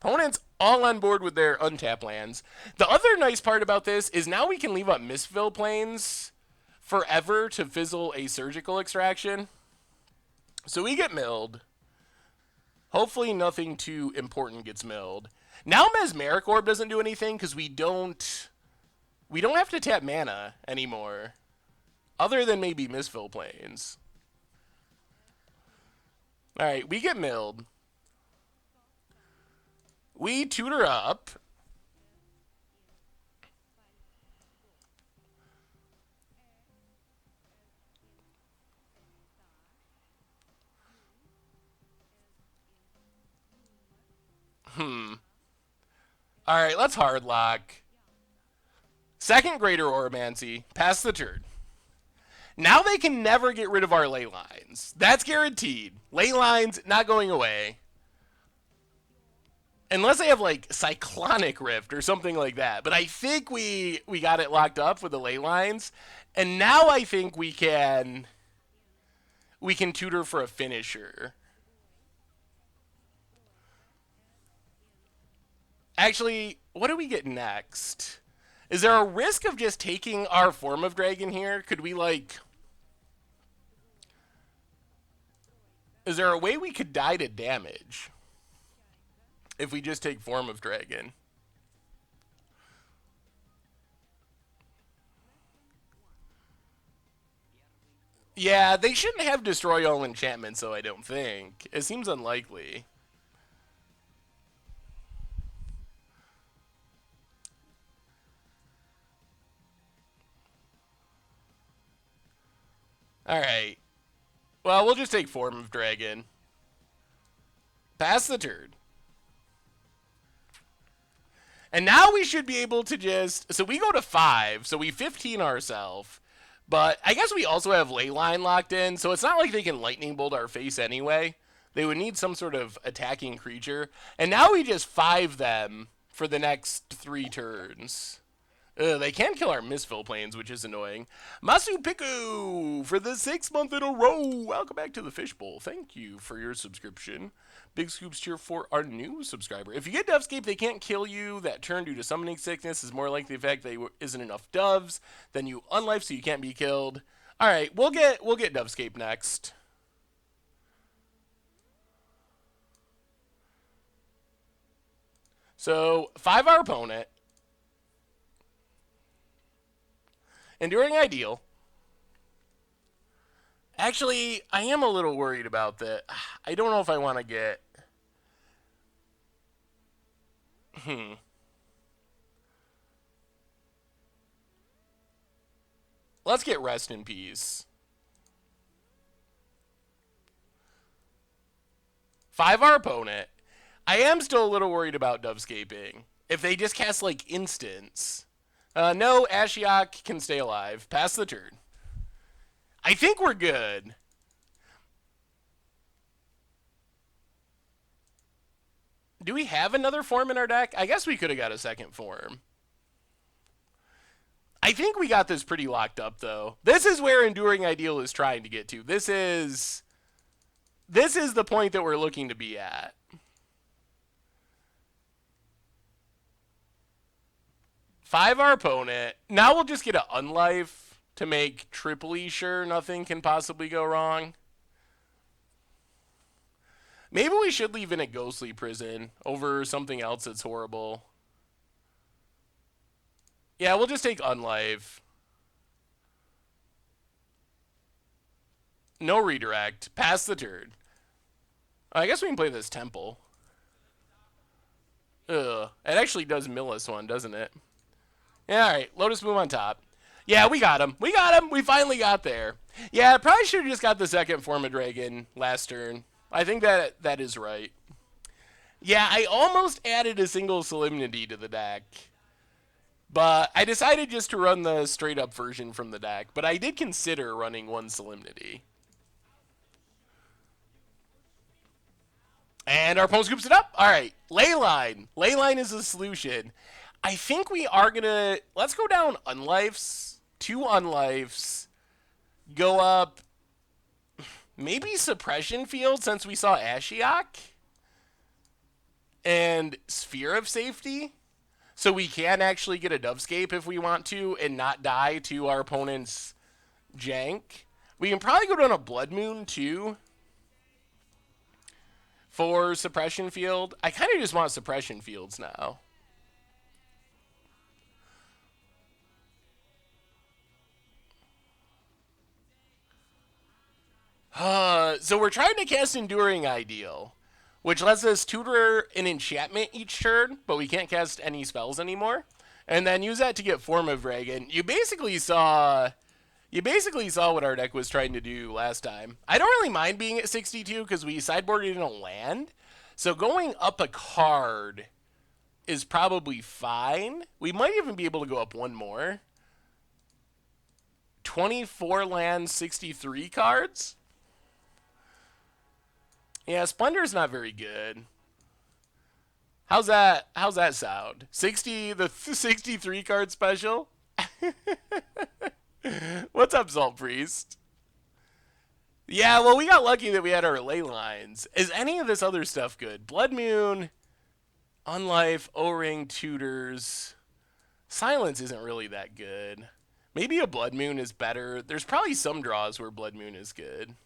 Opponents all on board with their untap lands. The other nice part about this is now we can leave up misfill planes forever to fizzle a surgical extraction. So we get milled. Hopefully nothing too important gets milled. Now Mesmeric Orb doesn't do anything because we don't have to tap mana anymore. Other than maybe misfill planes. Alright, we get milled. We tutor up. Alright, let's hard lock. Second Greater Oromancy. Pass the turn. Now they can never get rid of our ley lines. That's guaranteed. Ley lines not going away. Unless they have like Cyclonic Rift or something like that. But I think we got it locked up with the ley lines. And now I think we can tutor for a finisher. Actually, what do we get next? Is there a risk of just taking our Form of Dragon here? Could we like... Is there a way we could die to damage if we just take Form of Dragon? Yeah, they shouldn't have Destroy All Enchantments, though, I don't think. It seems unlikely. Alright. Well, we'll just take Form of Dragon. Pass the turn. And now we should be able to just... So we go to 5, so we 15 ourselves. But I guess we also have Leyline locked in, so it's not like they can Lightning Bolt our face anyway. They would need some sort of attacking creature. And now we just 5 them for the next 3 turns. They can kill our Misfill planes, which is annoying. Masu Piku for the 6th month in a row. Welcome back to the Fishbowl. Thank you for your subscription. Big scoops cheer for our new subscriber. If you get Dovescape, they can't kill you that turn due to summoning sickness. Is more likely the fact that there isn't enough doves. Then you unlife, so you can't be killed. All right, we'll get Dovescape next. So 5 our opponent. Enduring Ideal. Actually, I am a little worried about that. I don't know if I want to get... Let's get Rest in Peace. 5 our opponent. I am still a little worried about Dovescaping. If they just cast, like, instants. No, Ashiok can stay alive. Pass the turn. I think we're good. Do we have another form in our deck? I guess we could have got a second form. I think we got this pretty locked up, though. This is where Enduring Ideal is trying to get to. This is the point that we're looking to be at. Five our opponent. Now we'll just get an unlife to make triply sure nothing can possibly go wrong. Maybe we should leave in a ghostly prison over something else that's horrible. Yeah, we'll just take unlife. No redirect. Pass the turn. I guess we can play this temple. Ugh. It actually does mill us one, doesn't it? Yeah, alright. Lotus Boom on top. Yeah, we got him. We got him. We finally got there. Yeah, probably should have just got the second Form of Dragon last turn. I think that is right. Yeah, I almost added a single Solemnity to the deck. But I decided just to run the straight-up version from the deck. But I did consider running one Solemnity. And our opponent scoops it up. All right, Leyline. Leyline is the solution. I think we are going to... Let's go down unlifes. 2 unlifes. Go up... Maybe Suppression Field since we saw Ashiok? and Sphere of Safety. So we can actually get a Dovescape if we want to and not die to our opponent's jank. We can probably go down a Blood Moon too for Suppression Field. I kind of just want Suppression Fields now. So we're trying to cast Enduring Ideal, which lets us tutor an enchantment each turn, but we can't cast any spells anymore. And then use that to get Form of Dragon. You basically saw what our deck was trying to do last time. I don't really mind being at 62 because we sideboarded in a land. So going up a card is probably fine. We might even be able to go up one more. 24 lands, 63 cards. Yeah, Splendor's not very good. How's that sound? 63 card special? What's up, Salt Priest? Yeah, well, we got lucky that we had our ley lines. Is any of this other stuff good? Blood Moon, Unlife, O-Ring, Tutors. Silence isn't really that good. Maybe a Blood Moon is better. There's probably some draws where Blood Moon is good.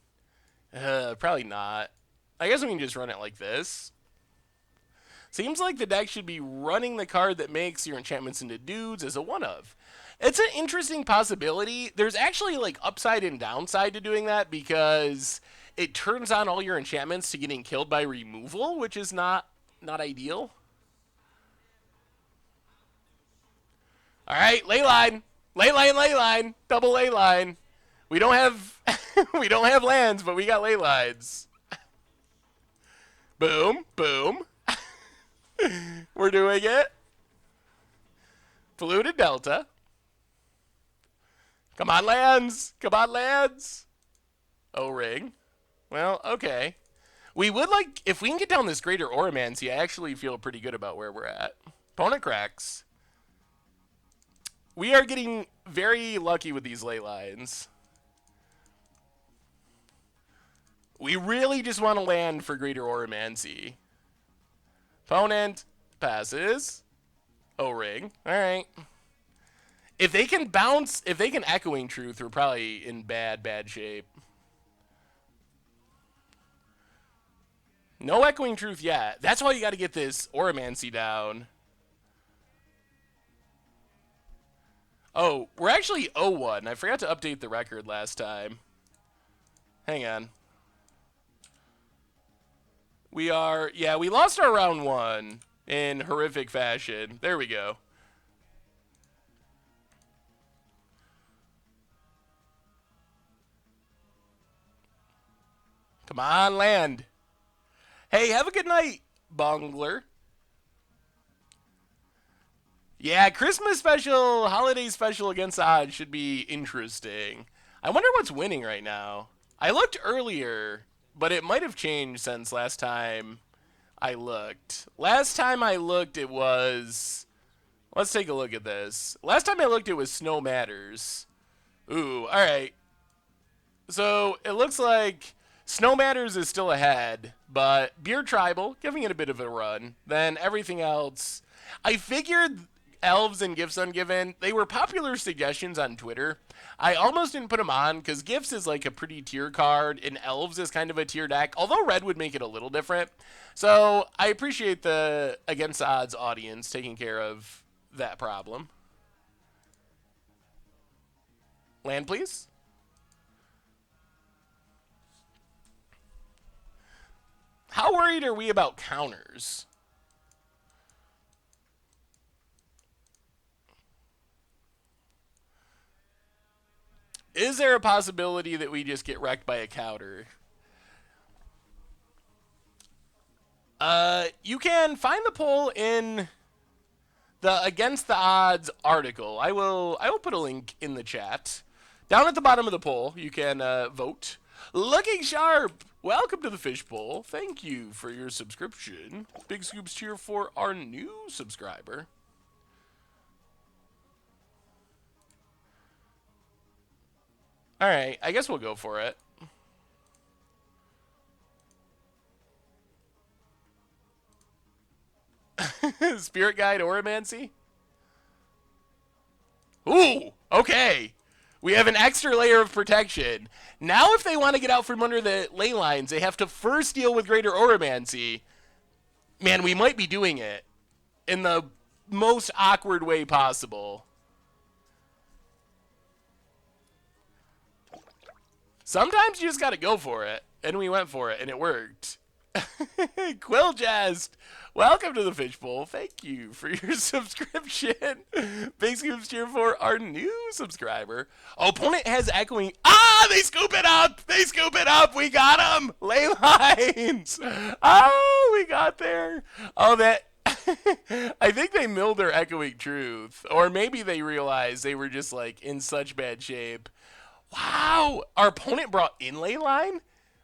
Probably not. I guess we can just run it like this. Seems like the deck should be running the card that makes your enchantments into dudes as a one-of. It's an interesting possibility. There's actually like upside and downside to doing that because it turns on all your enchantments to getting killed by removal, which is not ideal. All right, ley line, ley line, ley line, double ley line. We don't have we don't have lands, but we got ley lines. Boom, boom. We're doing it. Polluted Delta. Come on, lands. Come on, lands. O-Ring. Well, okay. We would like, if we can get down this Greater Oromancy, I actually feel pretty good about where we're at. Opponent cracks. We are getting very lucky with these ley lines. We really just want to land for Greater Oromancy. Opponent passes. O-Ring. All right. If they can bounce, if they can Echoing Truth, we're probably in bad shape. No Echoing Truth yet. That's why you got to get this Oromancy down. Oh, we're actually 0-1. I forgot to update the record last time. Hang on. We are, yeah, we lost our round one in horrific fashion. There we go. Come on, land. Hey, have a good night, Bongler. Yeah, Christmas special, holiday special against odds should be interesting. I wonder what's winning right now. I looked earlier, but it might have changed since last time I looked. Last time I looked, it was... Let's take a look at this. Last time I looked, it was Snow Matters. Ooh, all right. So it looks like Snow Matters is still ahead, but Beer Tribal, giving it a bit of a run. Then everything else... I figured Elves and Gifts Ungiven, they were popular suggestions on Twitter. I almost didn't put them on because Gifts is like a pretty tier card and Elves is kind of a tier deck, although Red would make it a little different. So I appreciate the Against Odds audience taking care of that problem. Land, please. How worried are we about counters? Is there a possibility that we just get wrecked by a counter? You can find the poll in the Against the Odds article. I will put a link in the chat. Down at the bottom of the poll, you can vote. Looking Sharp, welcome to the Fishbowl. Thank you for your subscription. Big Scoops cheer for our new subscriber. All right, I guess we'll go for it. Spirit Guide Oromancy? Ooh, okay. We have an extra layer of protection. Now if they want to get out from under the ley lines, they have to first deal with Greater Oromancy. Man, we might be doing it in the most awkward way possible. Sometimes you just gotta go for it. And we went for it, and it worked. Quilljest, welcome to the Fishbowl. Thank you for your subscription. Big scoops cheer for our new subscriber. Opponent has echoing. Ah, they scoop it up. They scoop it up. We got them. Ley lines. Oh, we got there. Oh, that. I think they milled their echoing truth. Or maybe they realized they were just like in such bad shape. Wow. Our opponent brought in ley line?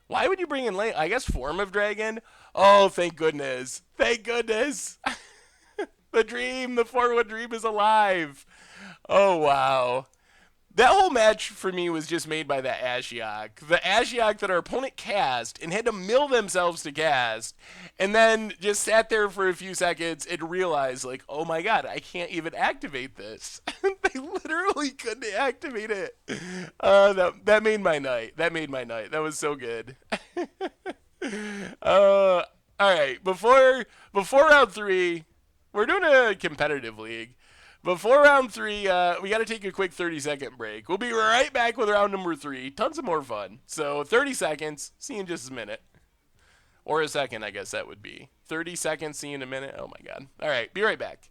Why would you bring in ley? I guess Form of Dragon? Oh, thank goodness. Thank goodness. The dream, the 4-1 dream is alive. Oh, wow. That whole match for me was just made by that Ashiok. The Ashiok that our opponent cast and had to mill themselves to cast, and then just sat there for a few seconds and realized, like, oh my god, I can't even activate this. They literally couldn't activate it. That made my night. That made my night. That was so good. All right, before round 3, we're doing a competitive league. Before round 3, we got to take a quick 30-second break. We'll be right back with round number 3. Tons of more fun. So 30 seconds. See you in just a minute. Or a second, I guess that would be. 30 seconds, see you in a minute. Oh, my God. All right, be right back.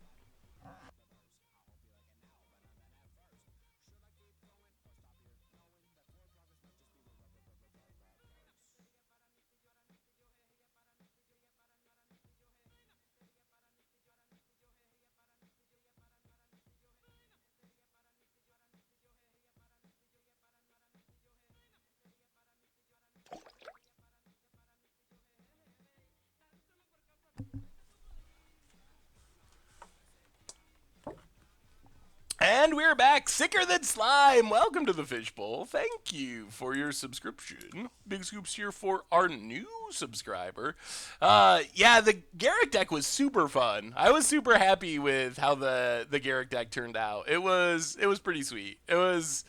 And we're back, sicker than slime. Welcome to the Fishbowl. Thank you for your subscription. Big scoops here for our new subscriber. Yeah, the Garrick deck was super fun. I was super happy with how the Garrick deck turned out. It was pretty sweet. It was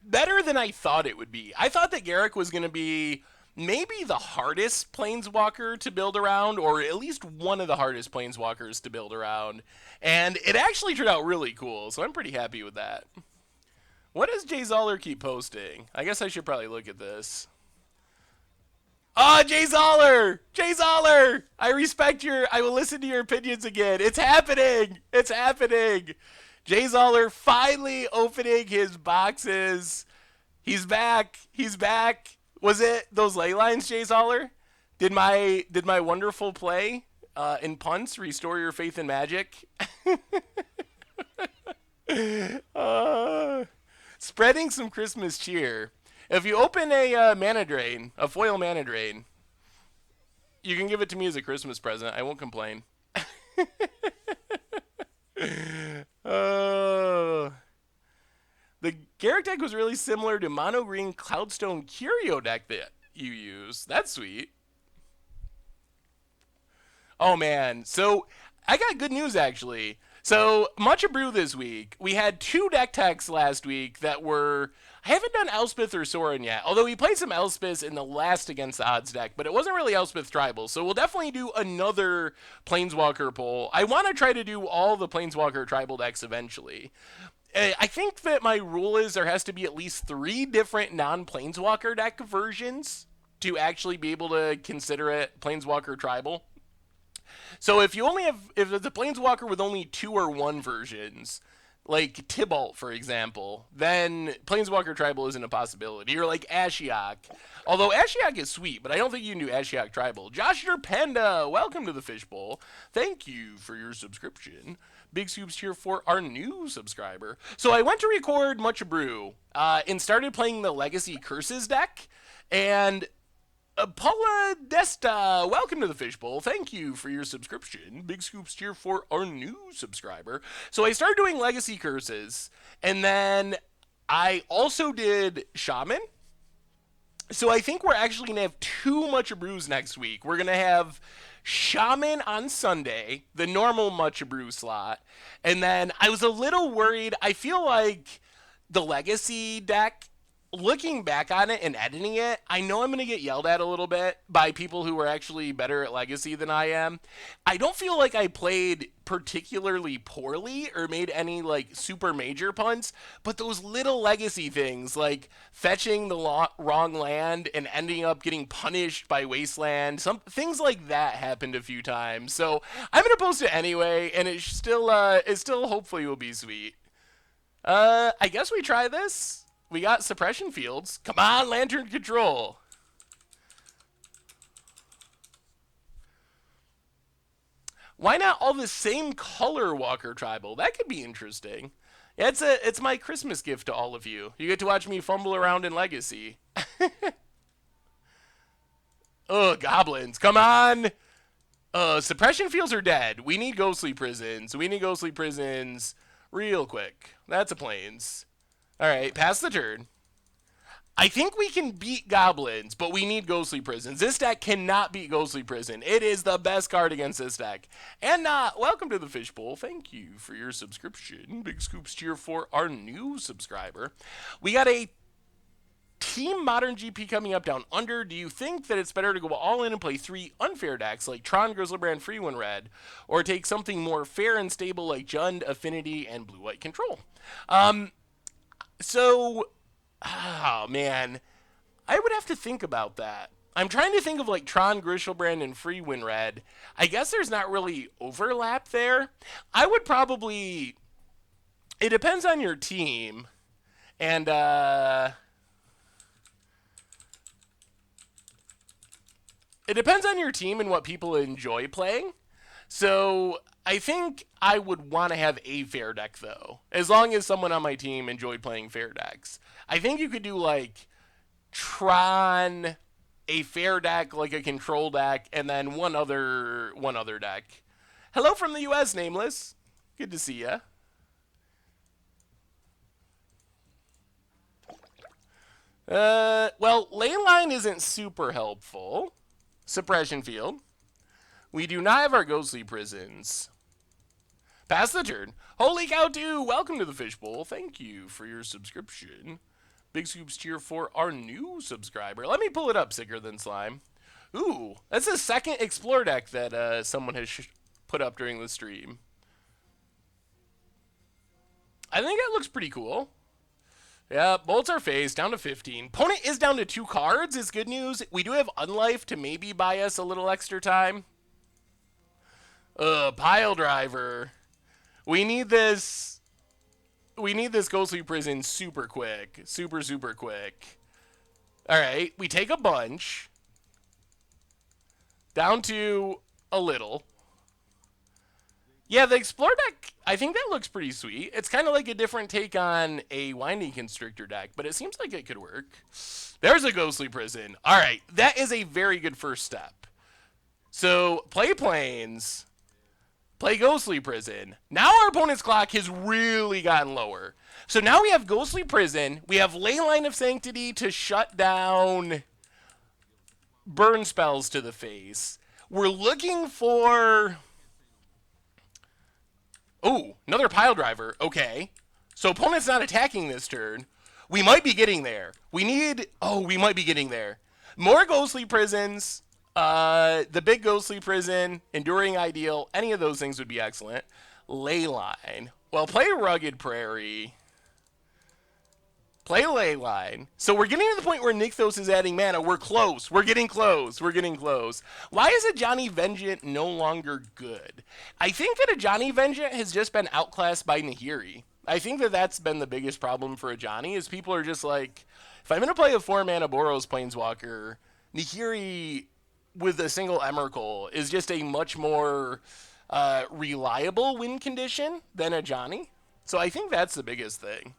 better than I thought it would be. I thought that Garrick was going to be maybe the hardest planeswalker to build around, or at least one of the hardest planeswalkers to build around. And it actually turned out really cool, so I'm pretty happy with that. What does Jay Zoller keep posting? I guess I should probably look at this. Oh, Jay Zoller! Jay Zoller! I will listen to your opinions again. It's happening! It's happening! Jay Zoller finally opening his boxes. He's back. He's back. Was it those ley lines, Jay Zoller? Did my wonderful play in punts restore your faith in magic? Spreading some Christmas cheer. If you open a mana drain, a foil mana drain, you can give it to me as a Christmas present. I won't complain. The Garrick deck was really similar to Mono Green Cloudstone Curio deck that you use. That's sweet. Oh, man. So, I got good news, actually. So, Matcha Brew this week. We had 2 deck techs last week that were... I haven't done Elspeth or Sorin yet, although we played some Elspeth in the last Against the Odds deck, but it wasn't really Elspeth Tribal, so we'll definitely do another Planeswalker poll. I want to try to do all the Planeswalker Tribal decks eventually. I think that my rule is there has to be at least 3 different non-Planeswalker deck versions to actually be able to consider it Planeswalker Tribal. So if it's a Planeswalker with only 2 or 1 versions, like Tybalt, for example, then Planeswalker Tribal isn't a possibility. Or like Ashiok. Although Ashiok is sweet, but I don't think you can do Ashiok Tribal. Joshua Panda, welcome to the Fishbowl. Thank you for your subscription. Big scoops here for our new subscriber. So I went to record Matcha Brew and started playing the Legacy Curses deck. And Paula Desta, welcome to the Fishbowl. Thank you for your subscription. Big scoops here for our new subscriber. So I started doing Legacy Curses, and then I also did Shaman, So I think we're actually going to have too much brews next week. We're going to have Shaman on Sunday, the normal much brew slot. And then I was a little worried. I feel like the Legacy deck, looking back on it and editing it, I know I'm going to get yelled at a little bit by people who are actually better at Legacy than I am. I don't feel like I played particularly poorly or made any like super major punts, but those little Legacy things like fetching the wrong land and ending up getting punished by Wasteland, some things like that happened a few times. So I'm going to post it anyway, and it still hopefully will be sweet. I guess we try this. We got suppression fields. Come on, Lantern Control. Why not all the same color Walker Tribal? That could be interesting. Yeah, it's my Christmas gift to all of you. You get to watch me fumble around in Legacy. Oh, goblins. Come on. Suppression fields are dead. We need ghostly prisons. We need ghostly prisons real quick. That's a plains. All right, pass the turn. I think we can beat goblins, but we need ghostly prisons. This deck cannot beat ghostly prison. It is the best card against this deck. And welcome to the fishbowl. Thank you for your subscription. Big scoops cheer for our new subscriber. We got a Team Modern GP coming up down under. Do you think that it's better to go all in and play 3 unfair decks like Tron, Grizzlebrand, Free One Red, or take something more fair and stable like Jund, Affinity, and Blue White Control? So, oh man, I would have to think about that. I'm trying to think of like Tron, Grizzlebrand, and Free Win Red. I guess there's not really overlap there. I would probably. It depends on your team, and it depends on your team and what people enjoy playing. So I think I would want to have a fair deck though, as long as someone on my team enjoyed playing fair decks. I think you could do like Tron, a fair deck, like a control deck, and then one other deck. Hello from the U.S., Nameless. Good to see ya. Well, Leyline isn't super helpful. Suppression Field. We do not have our ghostly prisons. Pass the turn. Holy cow, dude! Welcome to the fishbowl. Thank you for your subscription. Big scoops cheer for our new subscriber. Let me pull it up, Sicker Than Slime. Ooh, that's the second Explore deck that someone has put up during the stream. I think that looks pretty cool. Yeah, bolts are phased, down to 15. Opponent is down to 2 cards, is good news. We do have Unlife to maybe buy us a little extra time. Pile Driver. We need this. We need this Ghostly Prison super quick. Super, super quick. Alright, we take a bunch. Down to a little. Yeah, the Explore deck, I think that looks pretty sweet. It's kind of like a different take on a Winding Constrictor deck, but it seems like it could work. There's a Ghostly Prison. All right, that is a very good first step. So, play Plains, play Ghostly Prison. Now our opponent's clock has really gotten lower. So now we have Ghostly Prison. We have Leyline of Sanctity to shut down burn spells to the face. We're looking for... Oh, another Pile Driver. Okay. So opponent's not attacking this turn. We might be getting there. We need... Oh, we might be getting there. More Ghostly Prisons. The big Ghostly Prison. Enduring Ideal. Any of those things would be excellent. Leyline. Well, play Rugged Prairie. Play Leyline. So we're getting to the point where Nykthos is adding mana. We're close. We're getting close. We're getting close. Why is a Johnny Vengeant no longer good? I think that a Johnny Vengeant has just been outclassed by Nahiri. I think that that's been the biggest problem for a Johnny, is people are just like, if I'm going to play a 4-mana Boros Planeswalker, Nahiri with a single Emrakul is just a much more reliable win condition than a Johnny. So I think that's the biggest thing.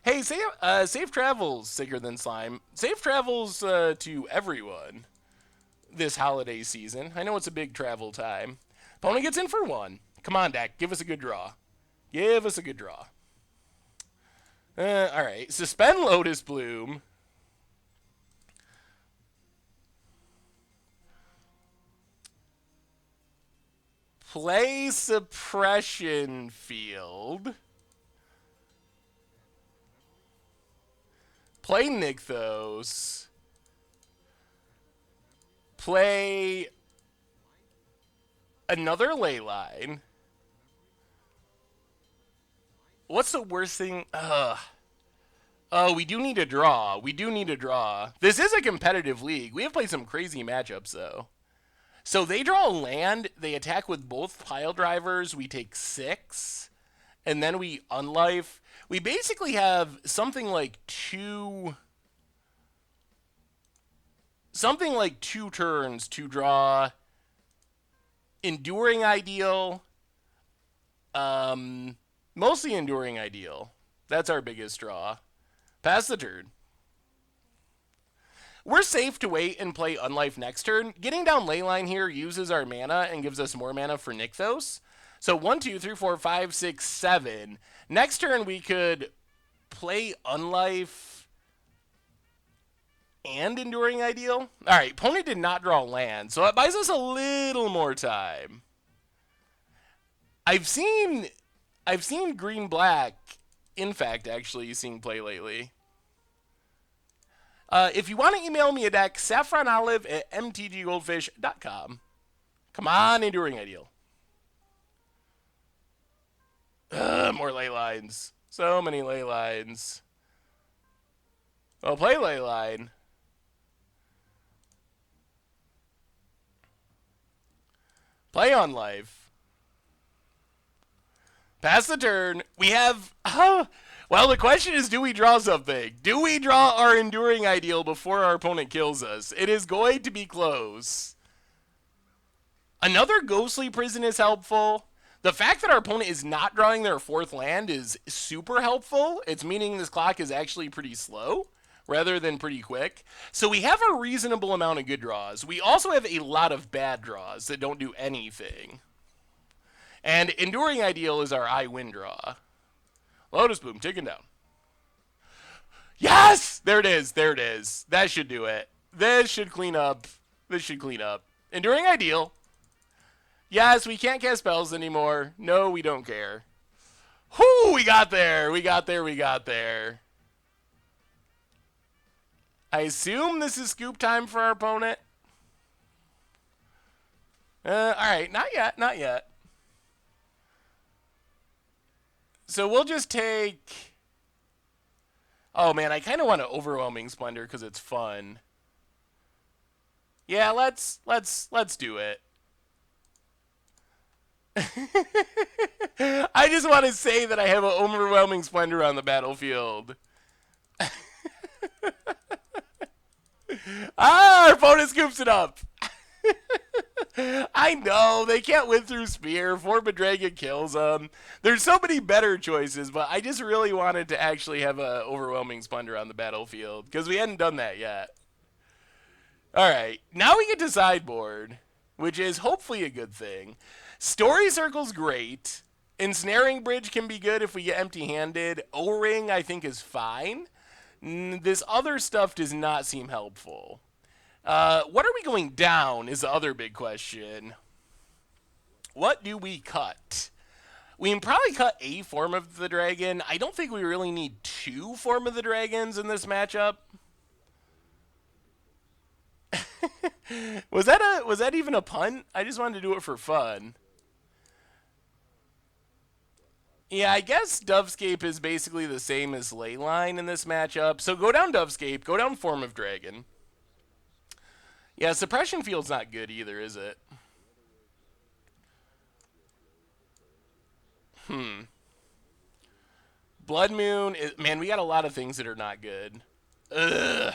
Hey, safe travels, Sicker Than Slime. Safe travels to everyone this holiday season. I know it's a big travel time. Opponent gets in for 1. Come on, deck. Give us a good draw. Give us a good draw. All right. Suspend Lotus Bloom. Play Suppression Field. Play Nykthos. Play another Leyline. What's the worst thing? Oh, we do need a draw. We do need a draw. This is a competitive league. We have played some crazy matchups, though. So they draw a land. They attack with both pile drivers. We take 6. And then we unlife. We basically have something like two turns to draw Enduring Ideal. Mostly Enduring Ideal. That's our biggest draw. Pass the turn. We're safe to wait and play Unlife next turn. Getting down Leyline here uses our mana and gives us more mana for Nykthos. So 1, 2, 3, 4, 5, 6, 7. Next turn we could play Unlife and Enduring Ideal. All right, opponent did not draw land, so that buys us a little more time. I've seen green-black, in fact, actually, seeing play lately. If you want to email me a deck, saffronolive@mtggoldfish.com. Come on, Enduring Ideal. More ley lines. So many ley lines. Well, play Leyline. Play on life. Pass the turn. We have... well, the question is, do we draw something? Do we draw our Enduring Ideal before our opponent kills us? It is going to be close. Another Ghostly Prison is helpful. The fact that our opponent is not drawing their 4th land is super helpful. It's meaning this clock is actually pretty slow rather than pretty quick. So we have a reasonable amount of good draws. We also have a lot of bad draws that don't do anything. And Enduring Ideal is our I win draw. Lotus Boom, ticking down. Yes! There it is. There it is. That should do it. This should clean up. This should clean up. Enduring Ideal. Yes, we can't cast spells anymore. No, we don't care. Whoo, we got there. We got there. We got there. I assume this is scoop time for our opponent. All right, not yet. Not yet. So we'll just take... Oh, man, I kind of want an Overwhelming Splendor because it's fun. Yeah, let's do it. I just want to say that I have an Overwhelming Splendor on the battlefield. Our opponent scoops it up. I know, they can't win through Spear. Forbid Dragon kills them. There's so many better choices, but I just really wanted to actually have an Overwhelming Splendor on the battlefield, because we hadn't done that yet. Alright, now we get to sideboard, which is hopefully a good thing. Story Circle's great. Ensnaring Bridge can be good if we get empty-handed. O-Ring, I think, is fine. This other stuff does not seem helpful. What are we going down is the other big question. What do we cut? We can probably cut a Form of the Dragon. I don't think we really need 2 Form of the Dragons in this matchup. Was that even a pun? I just wanted to do it for fun. Yeah, I guess Dovescape is basically the same as Leyline in this matchup. So go down Dovescape, go down Form of Dragon. Yeah, Suppression Field's not good either, is it? Blood Moon, man, we got a lot of things that are not good. Ugh.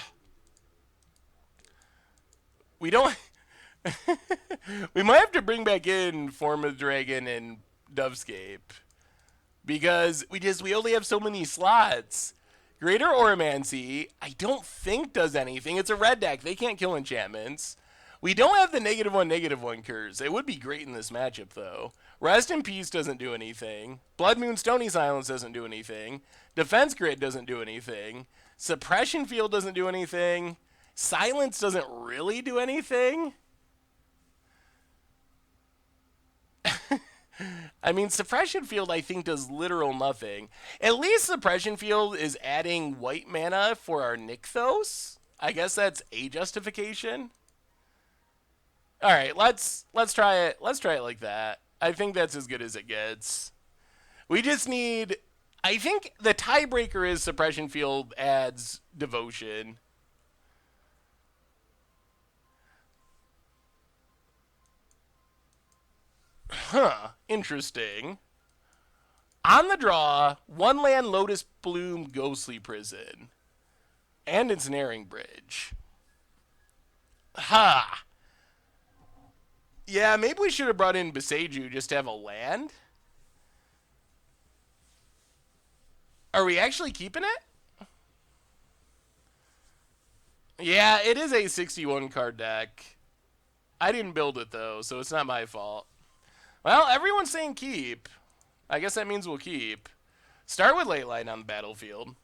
We don't... we might have to bring back in Form of Dragon and Dovescape. Because we only have so many slots. Greater Oromancy, I don't think does anything. It's a red deck. They can't kill enchantments. We don't have the -1/-1 curse. It would be great in this matchup, though. Rest in Peace doesn't do anything. Blood Moon Stony Silence doesn't do anything. Defense Grid doesn't do anything. Suppression Field doesn't do anything. Silence doesn't really do anything. I mean, Suppression Field, I think, does literal nothing. At least Suppression Field is adding white mana for our Nykthos. I guess that's a justification. All right, let's try it. Let's try it like that. I think that's as good as it gets. We just need. I think the tiebreaker is Suppression Field adds Devotion. Huh. Interesting. On the draw, one land Lotus Bloom Ghostly Prison. And Ensnaring Bridge. Ha! Yeah, maybe we should have brought in Beseju just to have a land. Are we actually keeping it? Yeah, it is a 61 card deck. I didn't build it though, so it's not my fault. Well, everyone's saying keep. I guess that means we'll keep. Start with Leyline on the battlefield.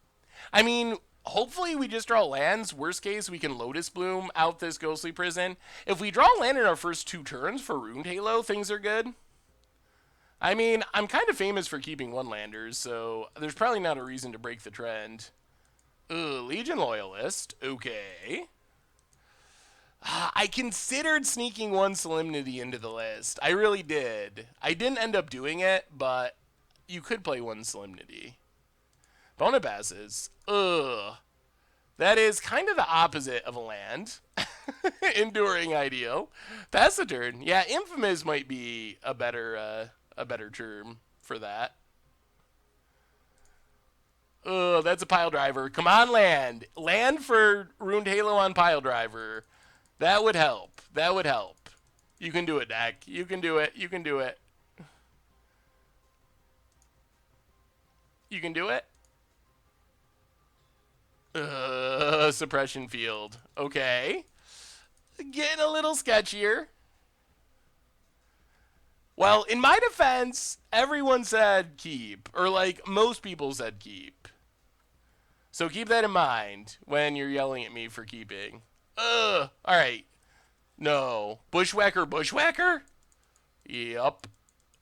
I mean, hopefully we just draw lands. Worst case, we can Lotus Bloom out this Ghostly Prison. If we draw land in our first 2 turns for Ruined Halo, things are good. I mean, I'm kind of famous for keeping one-landers, so there's probably not a reason to break the trend. Legion Loyalist. Okay. I considered sneaking one Solemnity into the list. I really did. I didn't end up doing it, but you could play one Solemnity. Bona passes. Ugh. That is kind of the opposite of a land. Enduring Ideal. Pass the turn. Yeah, Infamous might be a better term for that. Ugh, that's a pile driver. Come on, land. Land for Ruined Halo on pile driver. That would help. That would help. You can do it, deck. You can do it. You can do it. You can do it. Suppression Field. Okay. Getting a little sketchier. Well, in my defense, everyone said keep. Or, like, most people said keep. So keep that in mind when you're yelling at me for keeping. Alright. No. Bushwhacker, Bushwhacker? Yup.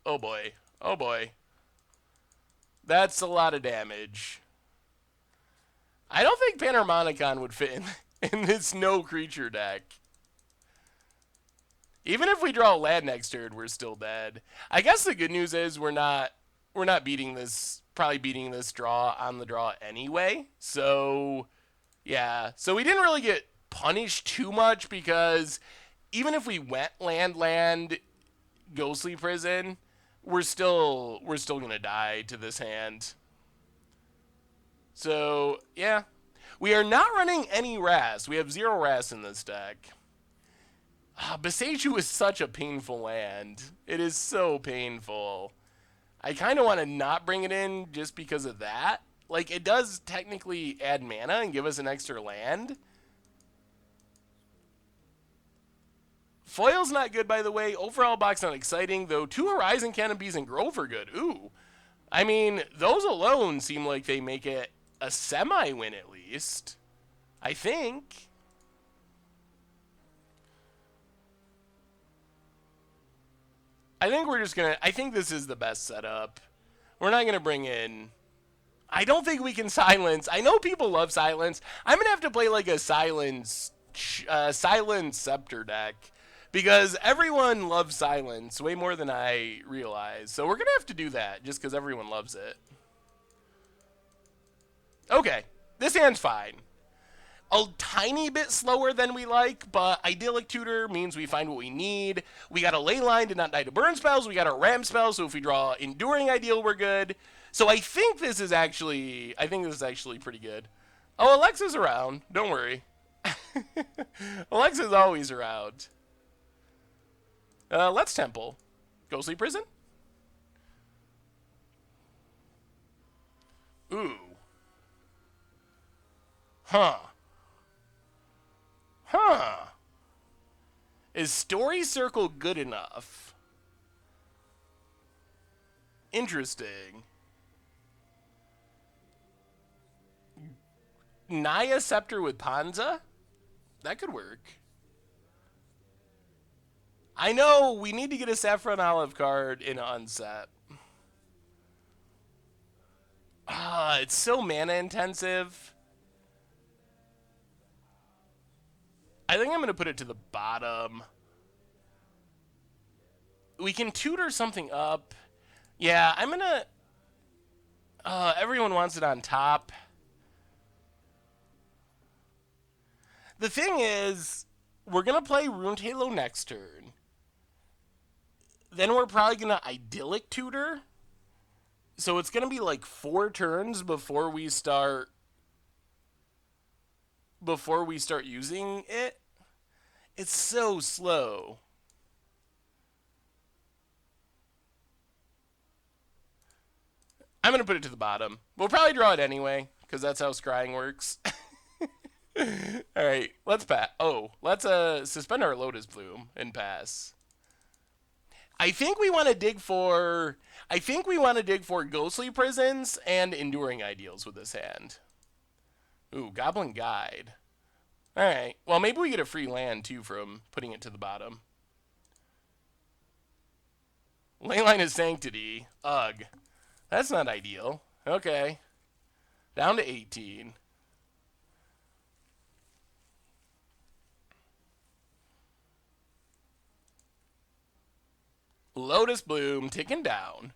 Oh boy. Oh boy. That's a lot of damage. I don't think Panharmonicon would fit in this no creature deck. Even if we draw a land next turn, we're still dead. I guess the good news is we're not beating this, probably beating this draw on the draw anyway. So, yeah. So we didn't really get punished too much because even if we went land, Ghostly Prison, we're still gonna die to this hand. So, yeah. We are not running any Ras. We have 0 Ras in this deck. Beseju is such a painful land. It is so painful. I kind of want to not bring it in just because of that. Like, it does technically add mana and give us an extra land. Foil's not good, by the way. Overall box not exciting, though 2 Horizon Canopies and Grove are good. Ooh. I mean, those alone seem like they make it a semi-win at least. I think. I think we're just going to... I think this is the best setup. We're not going to bring in... I don't think we can silence. I know people love silence. I'm going to have to play like a silence Scepter deck. Because everyone loves silence way more than I realize. So we're going to have to do that just because everyone loves it. Okay, this hand's fine. A tiny bit slower than we like, but Idyllic Tutor means we find what we need. We got a Leyline to not die to burn spells. We got a Ram spell, so if we draw Enduring Ideal, we're good. So I think this is actually pretty good. Oh, Alexa's around. Don't worry. Alexa's always around. Let's Temple. Ghostly Prison? Ooh. Huh. Huh. Is Story Circle good enough? Interesting. Naya Scepter with Panza? That could work. I know we need to get a Saffron Olive card in Unset. It's so mana intensive. I think I'm going to put it to the bottom. We can tutor something up. Yeah, I'm going to... everyone wants it on top. The thing is, we're going to play Ruined Halo next turn. Then we're probably going to Idyllic Tutor. So it's going to be like 4 turns before we start using it. It's so slow. I'm going to put it to the bottom. We'll probably draw it anyway, because that's how scrying works. All right, let's pass. Oh, let's suspend our Lotus Bloom and pass. I think we want to dig for Ghostly Prisons and Enduring Ideals with this hand. Ooh, Goblin Guide. All right. Well, maybe we get a free land too from putting it to the bottom. Leyline of Sanctity. Ugh. That's not ideal. Okay. Down to 18. Lotus Bloom ticking down.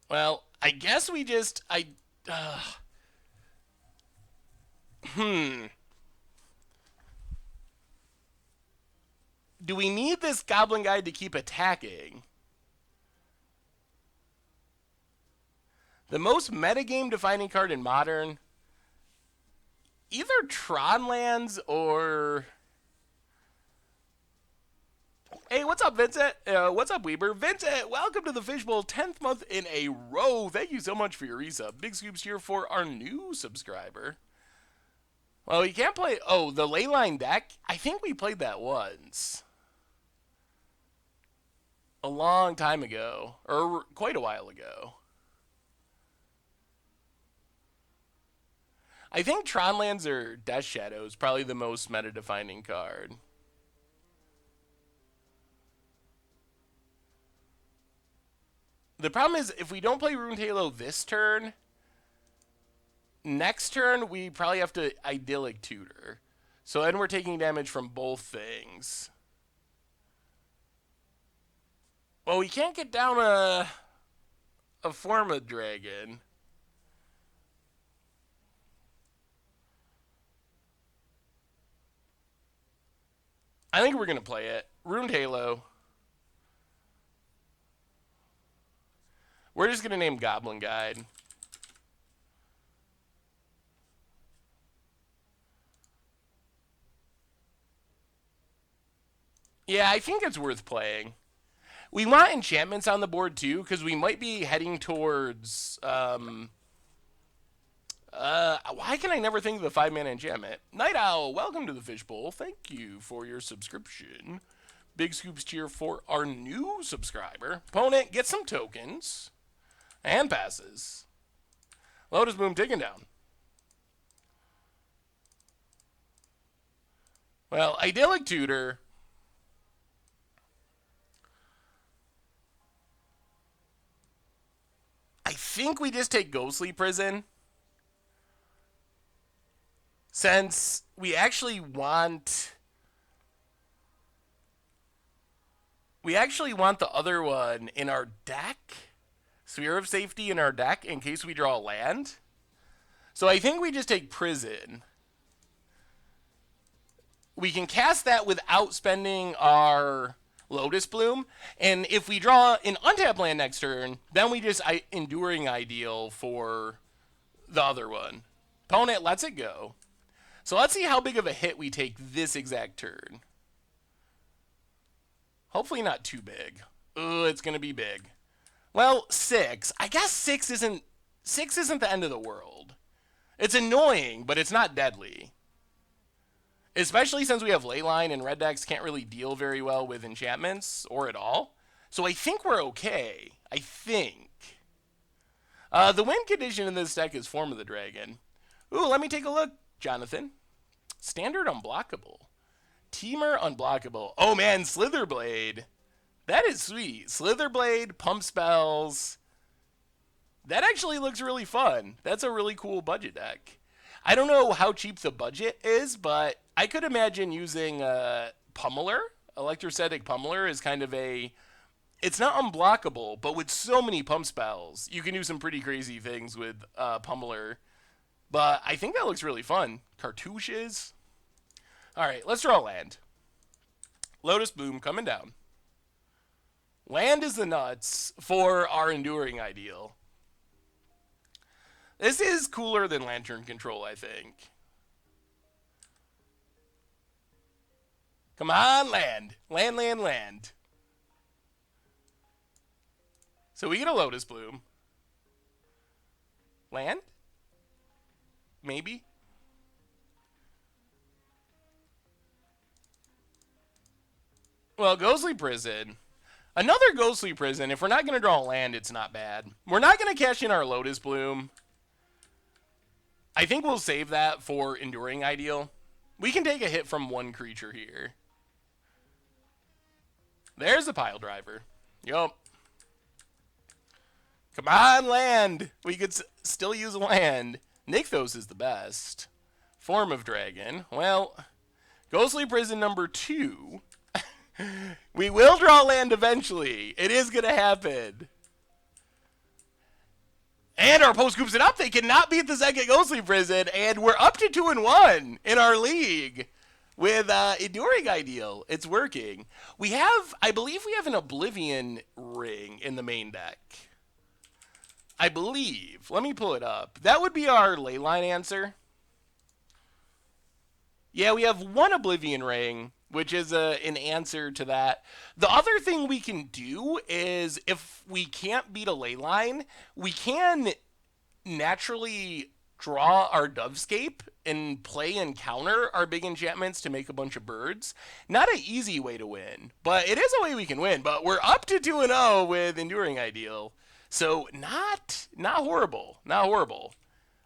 Well, I guess we just... Do we need this Goblin Guide to keep attacking? The most metagame defining card in Modern... Either Tron lands or... Hey, what's up, Vincent? What's up, Weber? Vincent, welcome to the Fishbowl, 10th month in a row. Thank you so much for your resub. Big scoops here for our new subscriber. Well, you can't play... Oh, the Leyline deck? I think we played that once. A long time ago. Or quite a while ago. I think Tron lands or Death Shadow is probably the most meta-defining card. The problem is, if we don't play Ruined Halo this turn, next turn we probably have to Idyllic Tutor. So then we're taking damage from both things. Well, we can't get down a form of dragon. I think we're going to play it. Ruined Halo. We're just going to name Goblin Guide. Yeah, I think it's worth playing. We want enchantments on the board too, because we might be heading towards... why can I never think of the 5-mana enchantment? Night Owl, welcome to the Fishbowl. Thank you for your subscription. Big scoops cheer for our new subscriber. Opponent, get some tokens. And passes. Lotus Bloom taken down. Well, Idyllic Tutor. I think we just take Ghostly Prison. Since we actually want... We actually want the other one in our deck. Sphere of Safety in our deck in case we draw a land. So I think we just take Prison. We can cast that without spending our Lotus Bloom. And if we draw an untapped land next turn, then we just Enduring Ideal for the other one. Opponent lets it go. So let's see how big of a hit we take this exact turn. Hopefully not too big. Ugh, it's going to be big. Well, 6. I guess 6 isn't the end of the world. It's annoying, but it's not deadly. Especially since we have Leyline and red decks can't really deal very well with enchantments, or at all. So I think we're okay. I think. The win condition in this deck is Form of the Dragon. Ooh, let me take a look, Jonathan. Standard unblockable. Teamer unblockable. Oh man, Slitherblade. That is sweet. Slitherblade, pump spells. That actually looks really fun. That's a really cool budget deck. I don't know how cheap the budget is, but I could imagine using Pummeler. Electrostatic Pummeler is kind of a. It's not unblockable, but with so many pump spells, you can do some pretty crazy things with Pummeler. But I think that looks really fun. Cartouches. All right, let's draw land. Lotus Bloom coming down. Land is the nuts for our Enduring Ideal. This is cooler than Lantern Control, I think. Come on, land. Land, land, land. So we get a Lotus Bloom. Land? Maybe? Well, Ghostly Prison. Another Ghostly Prison. If we're not going to draw land, it's not bad. We're not going to cash in our Lotus Bloom. I think we'll save that for Enduring Ideal. We can take a hit from one creature here. There's a Pile Driver. Yup. Come on, land. We could still use land. Nykthos is the best. Form of Dragon. Well, Ghostly Prison number 2. We will draw land eventually. It is going to happen. And our post scoops it up. They cannot beat the second Ghostly Prison. And we're up to 2-1 in our league with Enduring Ideal. It's working. We have, I believe we have an Oblivion Ring in the main deck. I believe. Let me pull it up. That would be our Leyline answer. Yeah, we have one Oblivion Ring, which is an answer to that. The other thing we can do is, if we can't beat a Leyline, we can naturally draw our Dovescape and play and counter our big enchantments to make a bunch of birds. Not an easy way to win, but it is a way we can win. But we're up to 2-0 with Enduring Ideal. So not horrible. Not horrible.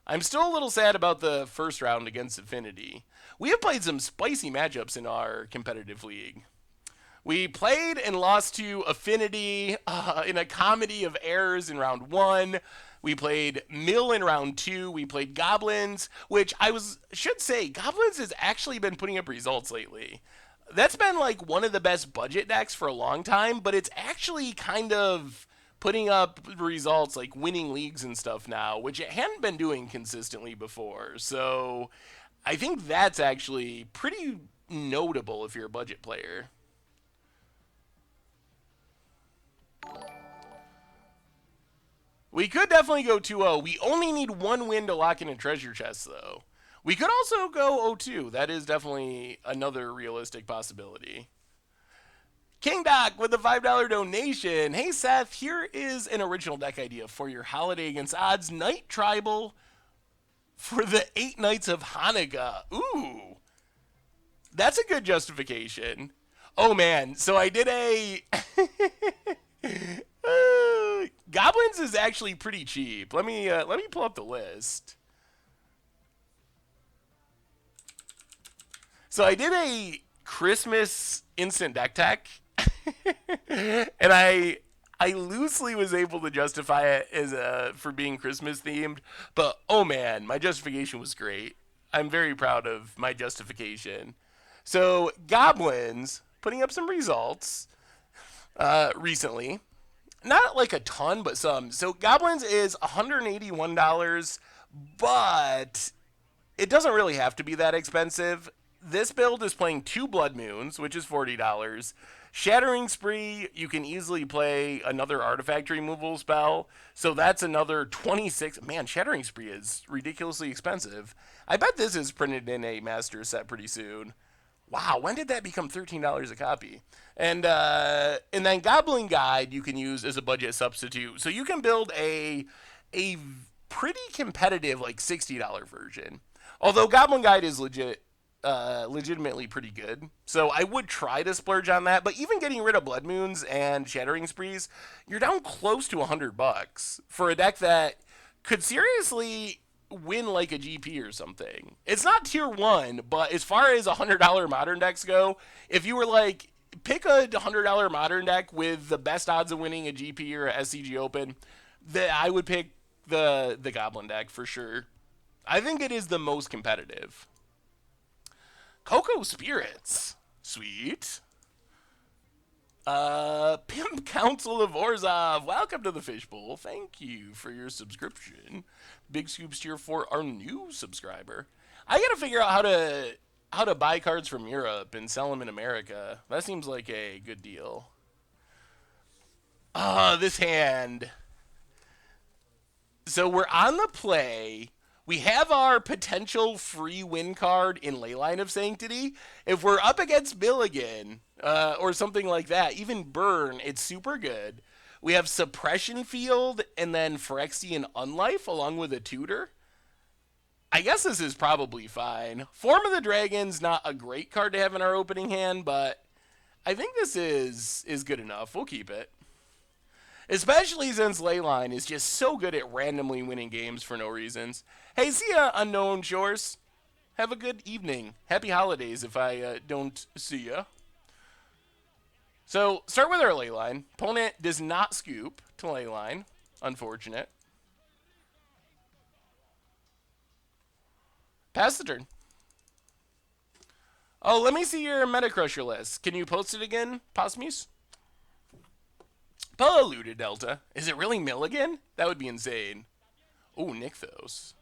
I'm still a little sad about the first round against Affinity. We have played some spicy matchups in our competitive league. We played and lost to Affinity in a comedy of errors in round 1. We played Mill in round 2. We played Goblins, which should say, Goblins has actually been putting up results lately. That's been like one of the best budget decks for a long time, but it's actually kind of putting up results like winning leagues and stuff now, which it hadn't been doing consistently before. So I think that's actually pretty notable if you're a budget player. We could definitely go 2-0. We only need one win to lock in a treasure chest, though. We could also go 0-2. That is definitely another realistic possibility. King Doc with a $5 donation. Hey, Seth, here is an original deck idea for your Holiday Against Odds Night Tribal for the 8 Nights of Hanukkah. Ooh, that's a good justification. Oh, man, so I did a... Goblins is actually pretty cheap. Let me pull up the list. So I did a Christmas instant deck tech, and I loosely was able to justify it as for being Christmas themed. But oh man, my justification was great. I'm very proud of my justification. So Goblins putting up some results recently. Not like a ton, but some. So Goblins is $181, but it doesn't really have to be that expensive. This build is playing 2 Blood Moons, which is $40. Shattering Spree, you can easily play another artifact removal spell. So that's another 26. Man, Shattering Spree is ridiculously expensive. I bet this is printed in a master set pretty soon. Wow, when did that become $13 a copy? And then Goblin Guide you can use as a budget substitute. So you can build a pretty competitive like $60 version. Although Goblin Guide is legitimately pretty good. So I would try to splurge on that. But even getting rid of Blood Moons and Shattering Sprees, you're down close to $100 for a deck that could seriously win like a GP or something. It's not tier 1, but as far as $100 modern decks go, if you were like, pick a $100 modern deck with the best odds of winning a GP or a SCG Open, I would pick the Goblin deck for sure. I think it is the most competitive. Cocoa Spirits. Sweet. Pimp Council of Orzhov. Welcome to the Fishbowl. Thank you for your subscription. Big scoops here for our new subscriber. I gotta figure out how to buy cards from Europe and sell them in America. That seems like a good deal. This hand. So we're on the play. We have our potential free win card in Leyline of Sanctity. If we're up against Milligan, or something like that, even Burn, it's super good. We have Suppression Field and then Phyrexian Unlife along with a tutor. I guess this is probably fine. Form of the Dragon's not a great card to have in our opening hand, but I think this is good enough. We'll keep it. Especially since Leyline is just so good at randomly winning games for no reasons. Hey, see ya, Unknown Shores. Have a good evening. Happy holidays if I don't see ya. So, start with our Leyline. Opponent does not scoop to Leyline. Unfortunate. Pass the turn. Oh, let me see your Meta Crusher list. Can you post it again, Posmuse? Polluted Delta. Is it really Milligan? That would be insane. Oh, Nykthos.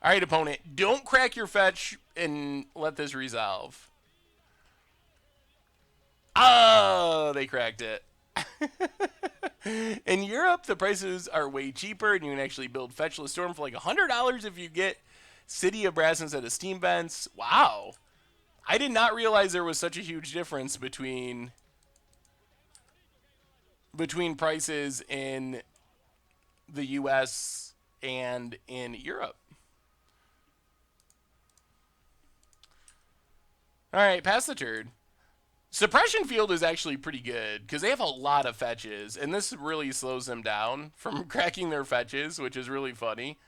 Alright, opponent. Don't crack your fetch and let this resolve. Oh, they cracked it. In Europe, the prices are way cheaper, and you can actually build Fetchless Storm for like $100 if you get City of Brass instead of Steam Vents. Wow. I did not realize there was such a huge difference between prices in the US and in Europe. Alright, pass the turn. Suppression Field is actually pretty good because they have a lot of fetches, and this really slows them down from cracking their fetches, which is really funny.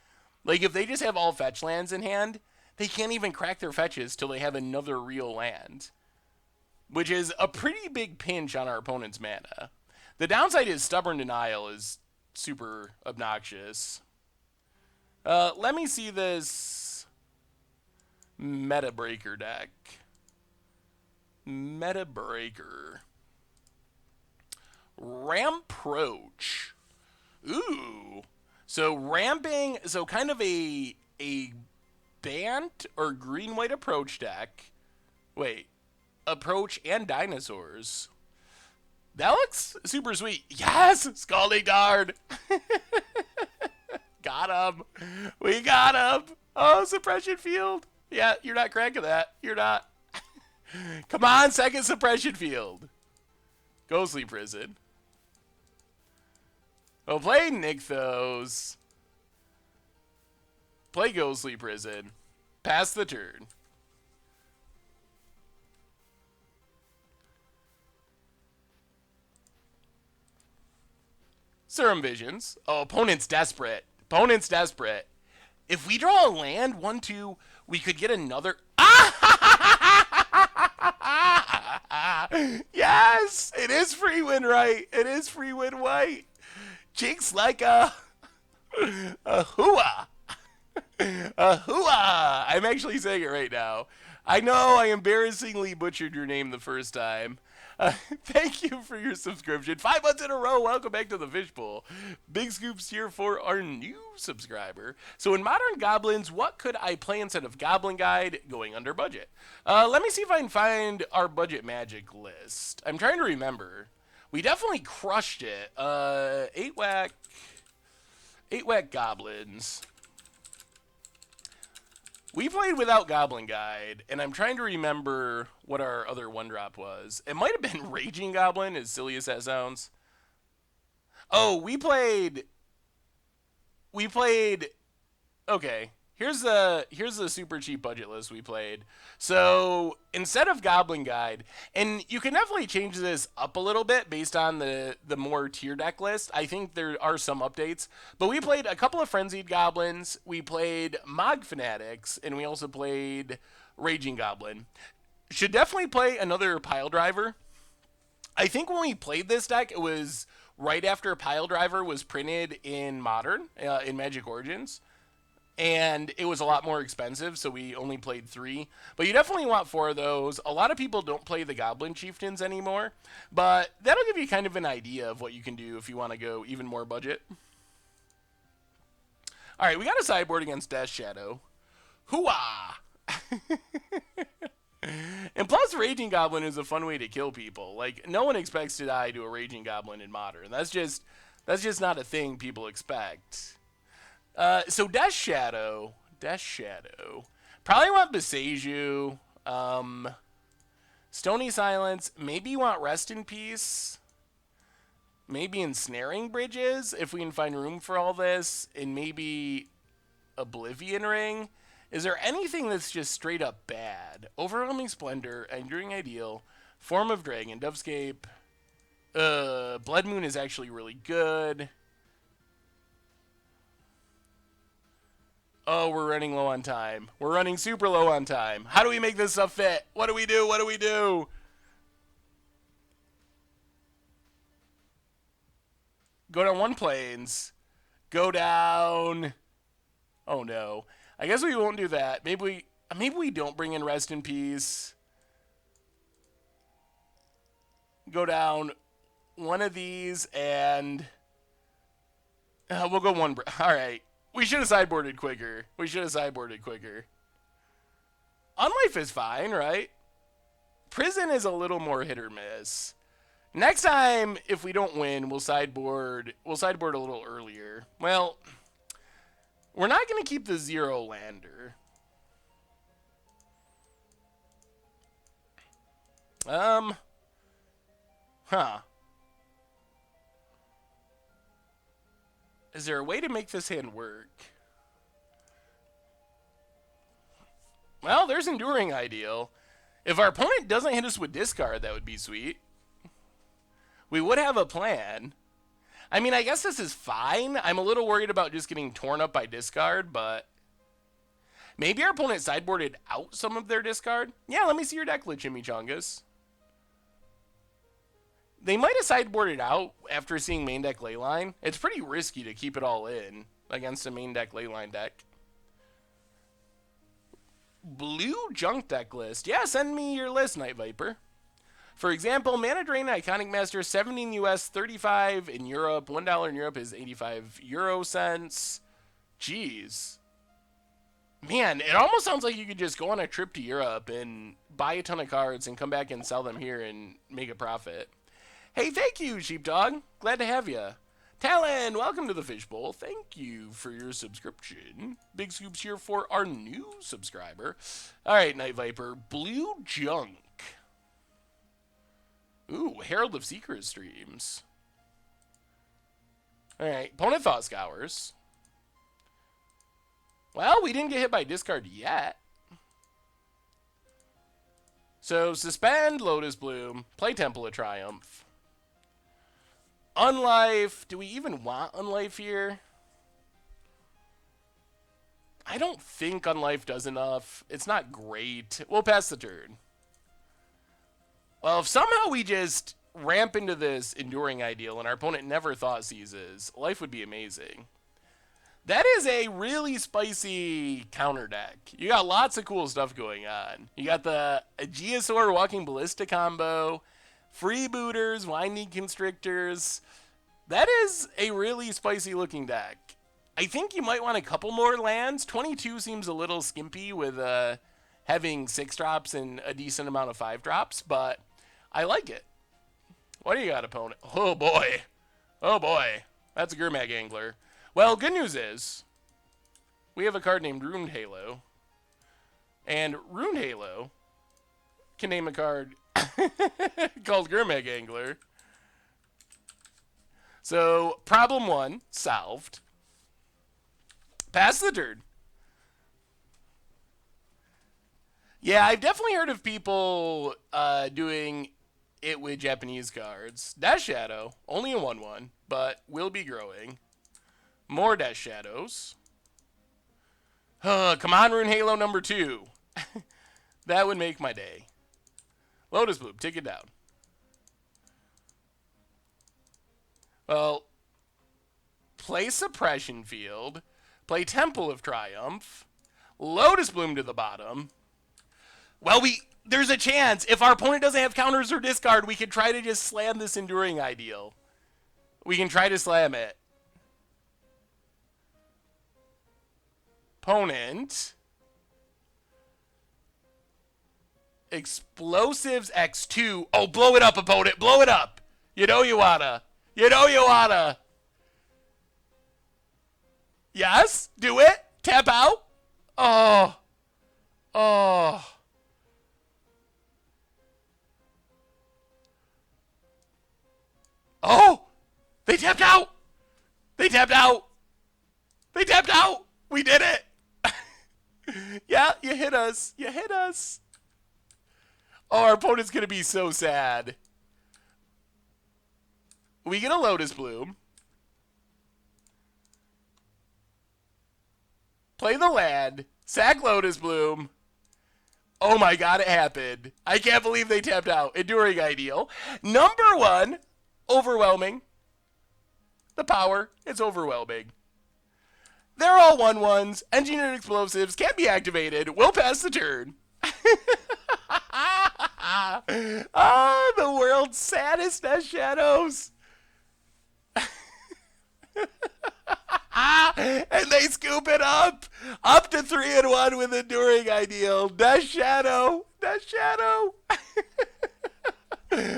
Like, if they just have all fetch lands in hand, they can't even crack their fetches till they have another real land, which is a pretty big pinch on our opponent's mana. The downside is Stubborn Denial is super obnoxious. Let me see this Meta Breaker deck. Meta Breaker. Ramproach. Ooh. So ramping, so kind of a Bant or green-white approach deck. Wait. Approach and dinosaurs. That looks super sweet. Yes! Scalding Guard! Got him. We got him. Oh, Suppression Field. Yeah, you're not cracking that. You're not. Come on, second Suppression Field. Ghostly Prison. Oh, play Nykthos. Play Ghostly Prison. Pass the turn. Serum Visions. Oh, opponent's desperate. Opponent's desperate. If we draw a land, 1-2, we could get another. Yes! It is free win right. It is free win white. Jinx like a hooah. A hooah. I'm actually saying it right now. I know I embarrassingly butchered your name the first time. Thank you for your subscription. 5 months in a row. Welcome back to the Fishbowl. Big scoops here for our new subscriber. So in Modern Goblins, what could I play instead of Goblin Guide going under budget? Let me see if I can find our budget magic list. I'm trying to remember. We definitely crushed it. 8-whack Goblins. We played without Goblin Guide, and I'm trying to remember what our other one-drop was. It might have been Raging Goblin, as silly as that sounds. Oh, we played... Okay. Here's the super cheap budget list we played. So instead of Goblin Guide, and you can definitely change this up a little bit based on the more tier deck list. I think there are some updates, but we played a couple of Frenzied Goblins, we played Mog Fanatics, and we also played Raging Goblin. Should definitely play another Pile Driver. I think when we played this deck, it was right after Pile Driver was printed in Modern, in Magic Origins, and it was a lot more expensive, so we only played three. But you definitely want four of those. A lot of people don't play the Goblin Chieftains anymore, but that'll give you kind of an idea of what you can do if you want to go even more budget. All right, we got a sideboard against Death Shadow. Hooah! And plus, Raging Goblin is a fun way to kill people. Like, no one expects to die to a Raging Goblin in Modern. That's just not a thing people expect. So Death Shadow. Probably want Beseju. Stony Silence. Maybe you want Rest in Peace. Maybe Ensnaring Bridges, if we can find room for all this. And maybe Oblivion Ring. Is there anything that's just straight up bad? Overwhelming Splendor, Enduring Ideal, Form of Dragon, Dovescape. Blood Moon is actually really good. Oh, we're running low on time. We're running super low on time. How do we make this stuff fit? What do we do? What do we do? Go down one planes. Go down. Oh no. I guess we won't do that. Maybe we don't bring in Rest in Peace. Go down one of these and we'll go one. All right. We should have sideboarded quicker. Unlife is fine, right? Prison is a little more hit or miss. Next time, if we don't win, we'll sideboard a little earlier. Well, we're not going to keep the 0 lander. Huh. Is there a way to make this hand work? Well, there's Enduring Ideal. If our opponent doesn't hit us with discard, that would be sweet. We would have a plan. I mean, I guess this is fine. I'm a little worried about just getting torn up by discard, but maybe our opponent sideboarded out some of their discard. Yeah, let me see your deck, Chimichangas. They might have sideboarded out after seeing main deck Leyline. It's pretty risky to keep it all in against a main deck Leyline deck. Blue junk deck list. Yeah, send me your list, Night Viper. For example, Mana Drain, Iconic Master, 70 in the US, 35 in Europe. $1 in Europe is 85 euro cents. Jeez. Man, it almost sounds like you could just go on a trip to Europe and buy a ton of cards and come back and sell them here and make a profit. Hey, thank you, Sheepdog. Glad to have you. Talon, welcome to the Fishbowl. Thank you for your subscription. Big scoops here for our new subscriber. All right, Night Viper. Blue junk. Ooh, Herald of Secret Streams. All right, opponent Thought Scours. Well, we didn't get hit by discard yet. So, suspend Lotus Bloom, play Temple of Triumph. Unlife. Do we even want Unlife here? I don't think Unlife does enough. It's not great. We'll pass the turn. Well, if somehow we just ramp into this Enduring Ideal and our opponent never Thought Seizes, life would be amazing. That is a really spicy counter deck. You got lots of cool stuff going on. You got the Aegiasaur Walking Ballista combo, Freebooters, Winding Constrictors. That is a really spicy looking deck. I think you might want a couple more lands. 22 seems a little skimpy with having 6 drops and a decent amount of 5 drops, but I like it. What do you got, opponent? Oh, boy. Oh, boy. That's a Gurmag Angler. Well, good news is we have a card named Ruined Halo. And Ruined Halo can name a card called Gurmag Angler. So, problem 1 solved. Pass the turn. Yeah, I've definitely heard of people doing it with Japanese cards. Dash Shadow, only a 1/1, but will be growing. More Dash Shadows. Come on, Rune Halo number 2. That would make my day. Lotus Bloom, take it down. Well, play Suppression Field. Play Temple of Triumph. Lotus Bloom to the bottom. Well, there's a chance. If our opponent doesn't have counters or discard, we can try to just slam this Enduring Ideal. We can try to slam it. Opponent. Explosives X2. Oh, blow it up, opponent. Blow it up. You know you wanna. You know you wanna. Yes, do it. Tap out. Oh. Oh. Oh. They tapped out. They tapped out. They tapped out. We did it. Yeah, you hit us. You hit us. Oh, our opponent's going to be so sad. We get a Lotus Bloom. Play the land. Sack Lotus Bloom. Oh my god, it happened. I can't believe they tapped out. Enduring Ideal. Number 1, overwhelming. The power, it's overwhelming. They're all 1/1s. Engineered Explosives can't be activated. We'll pass the turn. The world's saddest Dash Shadows. And they scoop it up to 3-1 with Enduring Ideal. Dash Shadow. Dash Shadow.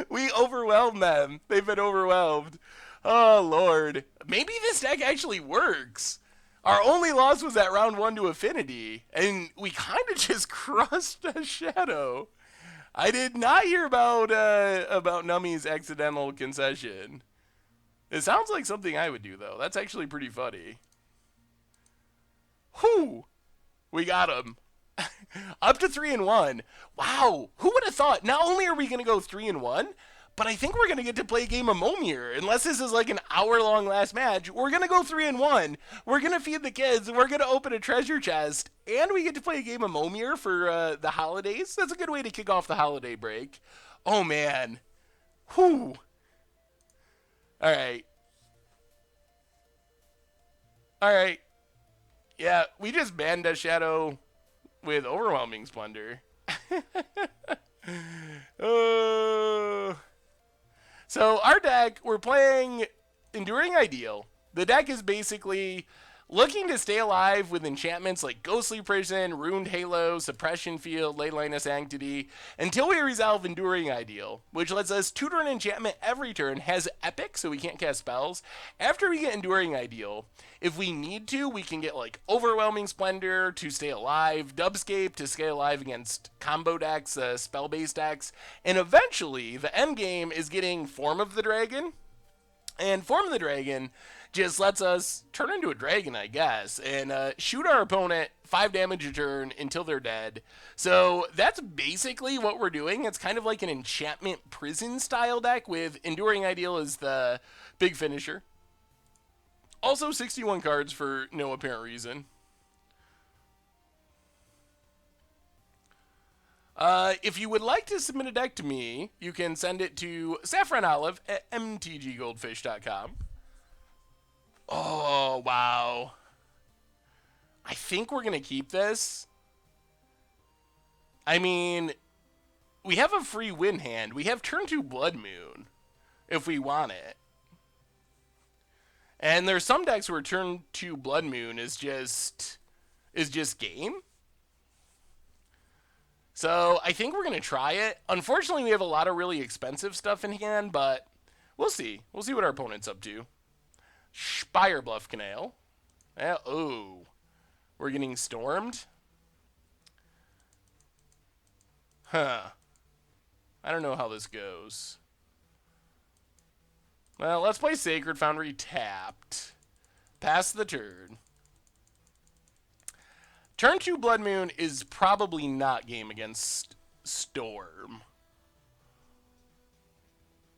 We overwhelmed them. They've been overwhelmed. Oh, Lord. Maybe this deck actually works. Our only loss was at round 1 to Affinity, and we kind of just crushed a Shadow. I did not hear about Nummy's accidental concession. It sounds like something I would do, though. That's actually pretty funny. Whew! We got him. Up to 3-1. Wow! Who would have thought? Not only are we going to go 3-1, but I think we're going to get to play a game of Momi. Unless this is like an hour-long last match, we're going to go 3-1. We're going to feed the kids. We're going to open a treasure chest. And we get to play a game of Momi for the holidays. That's a good way to kick off the holiday break. Oh, man. Whew. All right. All right. Yeah, we just banned a Shadow with Overwhelming Splendor. So our deck, we're playing Enduring Ideal. The deck is basically looking to stay alive with enchantments like Ghostly Prison, Ruined Halo, Suppression Field, Leyline of Sanctity, until we resolve Enduring Ideal, which lets us tutor an enchantment every turn, has Epic, so we can't cast spells. After we get Enduring Ideal, if we need to, we can get like Overwhelming Splendor to stay alive, Dubscape to stay alive against combo decks, spell-based decks, and eventually the end game is getting Form of the Dragon. And Form of the Dragon just lets us turn into a dragon, I guess, and shoot our opponent 5 damage a turn until they're dead. So that's basically what we're doing. It's kind of like an enchantment prison style deck with Enduring Ideal as the big finisher. Also 61 cards for no apparent reason. If you would like to submit a deck to me, you can send it to saffronolive@mtggoldfish.com. Oh, wow. I think we're going to keep this. I mean, we have a free win hand. We have turn 2 Blood Moon if we want it. And there's some decks where turn 2 Blood Moon is just game. So I think we're going to try it. Unfortunately, we have a lot of really expensive stuff in hand, but we'll see. We'll see what our opponent's up to. Spire Bluff Canal. Oh, we're getting stormed? Huh. I don't know how this goes. Well, let's play Sacred Foundry tapped. Pass the turn. Turn 2 Blood Moon is probably not game against Storm.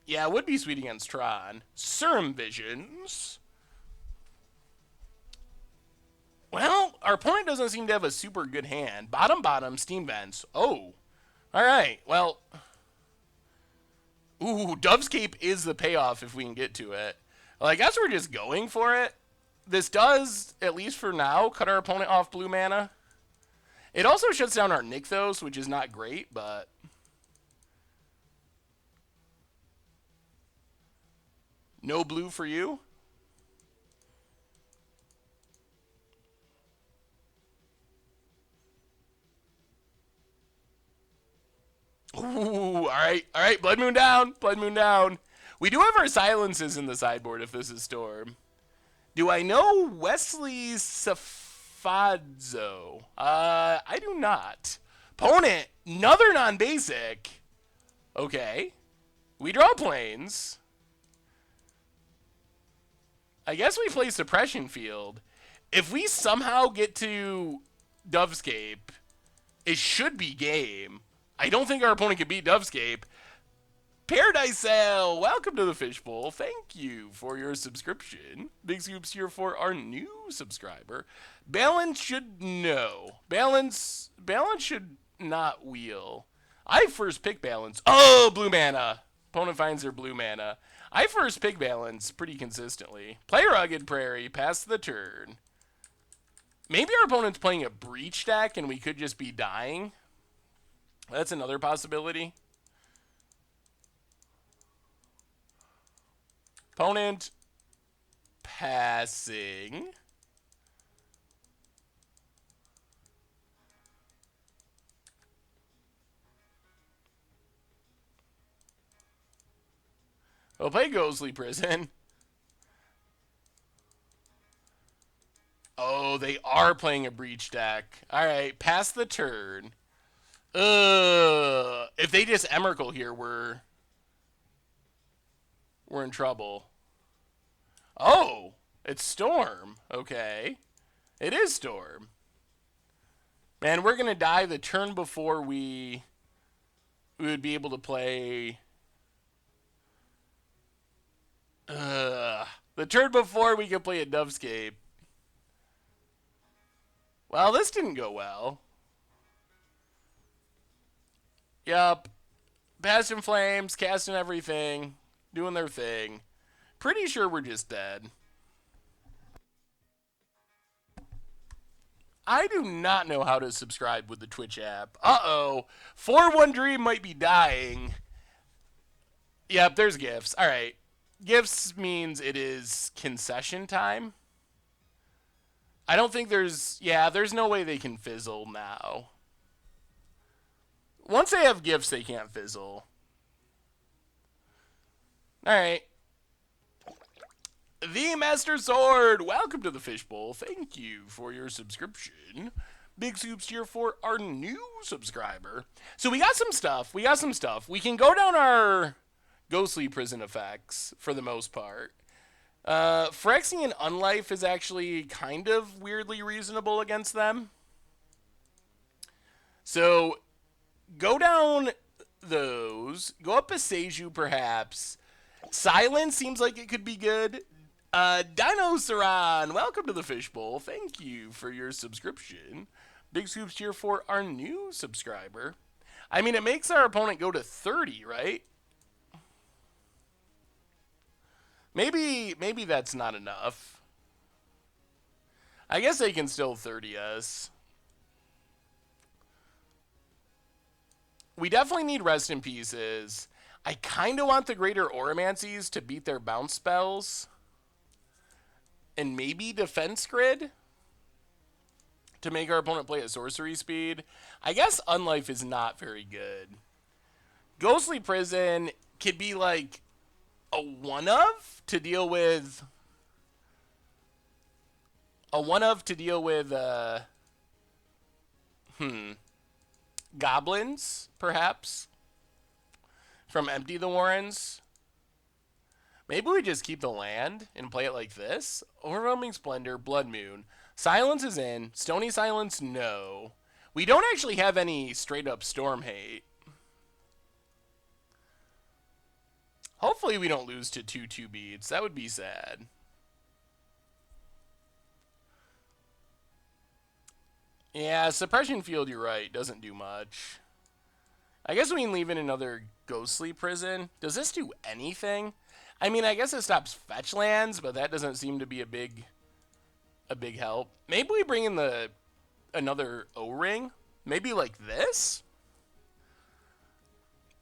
Yeah, it would be sweet against Tron. Serum Visions. Well, our opponent doesn't seem to have a super good hand. Bottom, bottom, Steam Vents. Oh. Alright, well. Ooh, Dove's Cape is the payoff if we can get to it. Well, I guess we're just going for it. This does, at least for now, cut our opponent off blue mana. It also shuts down our Nykthos, which is not great, but... No blue for you? Ooh, alright, Blood Moon down, Blood Moon down. We do have our silences in the sideboard if this is Storm. Do I know Wesley Safadzo? I do not. Opponent, another non-basic. Okay. We draw planes. I guess we play Suppression Field. If we somehow get to Dovescape, it should be game. I don't think our opponent can beat Dovescape. Paradise Sail, welcome to the Fishbowl. Thank you for your subscription. Big scoops here for our new subscriber. Balance should know. Balance should not wheel. I first pick Balance. Oh, blue mana. Opponent finds their blue mana. I first pick Balance pretty consistently. Play Rugged Prairie, pass the turn. Maybe our opponent's playing a Breach deck and we could just be dying. That's another possibility. Opponent passing. We'll play Ghostly Prison. Oh, they are playing a Breach deck. Alright, pass the turn. If they just Emrakul here, we're in trouble. Oh, it's Storm. Okay. It is Storm. Man, we're going to die the turn before we would be able to play... the turn before we could play a Dovescape. Well, this didn't go well. Yup. Passing Flames, casting everything, doing their thing. Pretty sure we're just dead. I do not know how to subscribe with the Twitch app. Uh-oh. 4-1 Dream might be dying. Yep, there's gifts. Alright. Gifts means it is concession time. I don't think there's... Yeah, there's no way they can fizzle now. Once they have gifts, they can't fizzle. Alright. The Master Sword, welcome to the Fishbowl. Thank you for your subscription. Big soups here for our new subscriber. So we got some stuff. We can go down our Ghostly Prison effects for the most part. Phyrexian Unlife is actually kind of weirdly reasonable against them. So go down those. Go up a Seiju perhaps. Silence seems like it could be good. Dinosaron, welcome to the Fishbowl. Thank you for your subscription. Big scoops here for our new subscriber. I mean, it makes our opponent go to 30, right? Maybe that's not enough. I guess they can still 30 us. We definitely need Rest in Pieces. I kind of want the Greater Oromancies to beat their bounce spells. And maybe Defense Grid to make our opponent play at sorcery speed. I guess Unlife is not very good. Ghostly Prison could be like a one-of to deal with... Goblins, perhaps? From Empty the Warrens? Maybe we just keep the land and play it like this. Overwhelming Splendor, Blood Moon. Silence is in. Stony Silence, no. We don't actually have any straight up Storm Hate. Hopefully we don't lose to 2-2 beats. That would be sad. Yeah, Suppression Field, you're right. Doesn't do much. I guess we can leave in another Ghostly Prison. Does this do anything? I mean, I guess it stops fetch lands, but that doesn't seem to be a big help. Maybe we bring in another O-Ring? Maybe like this?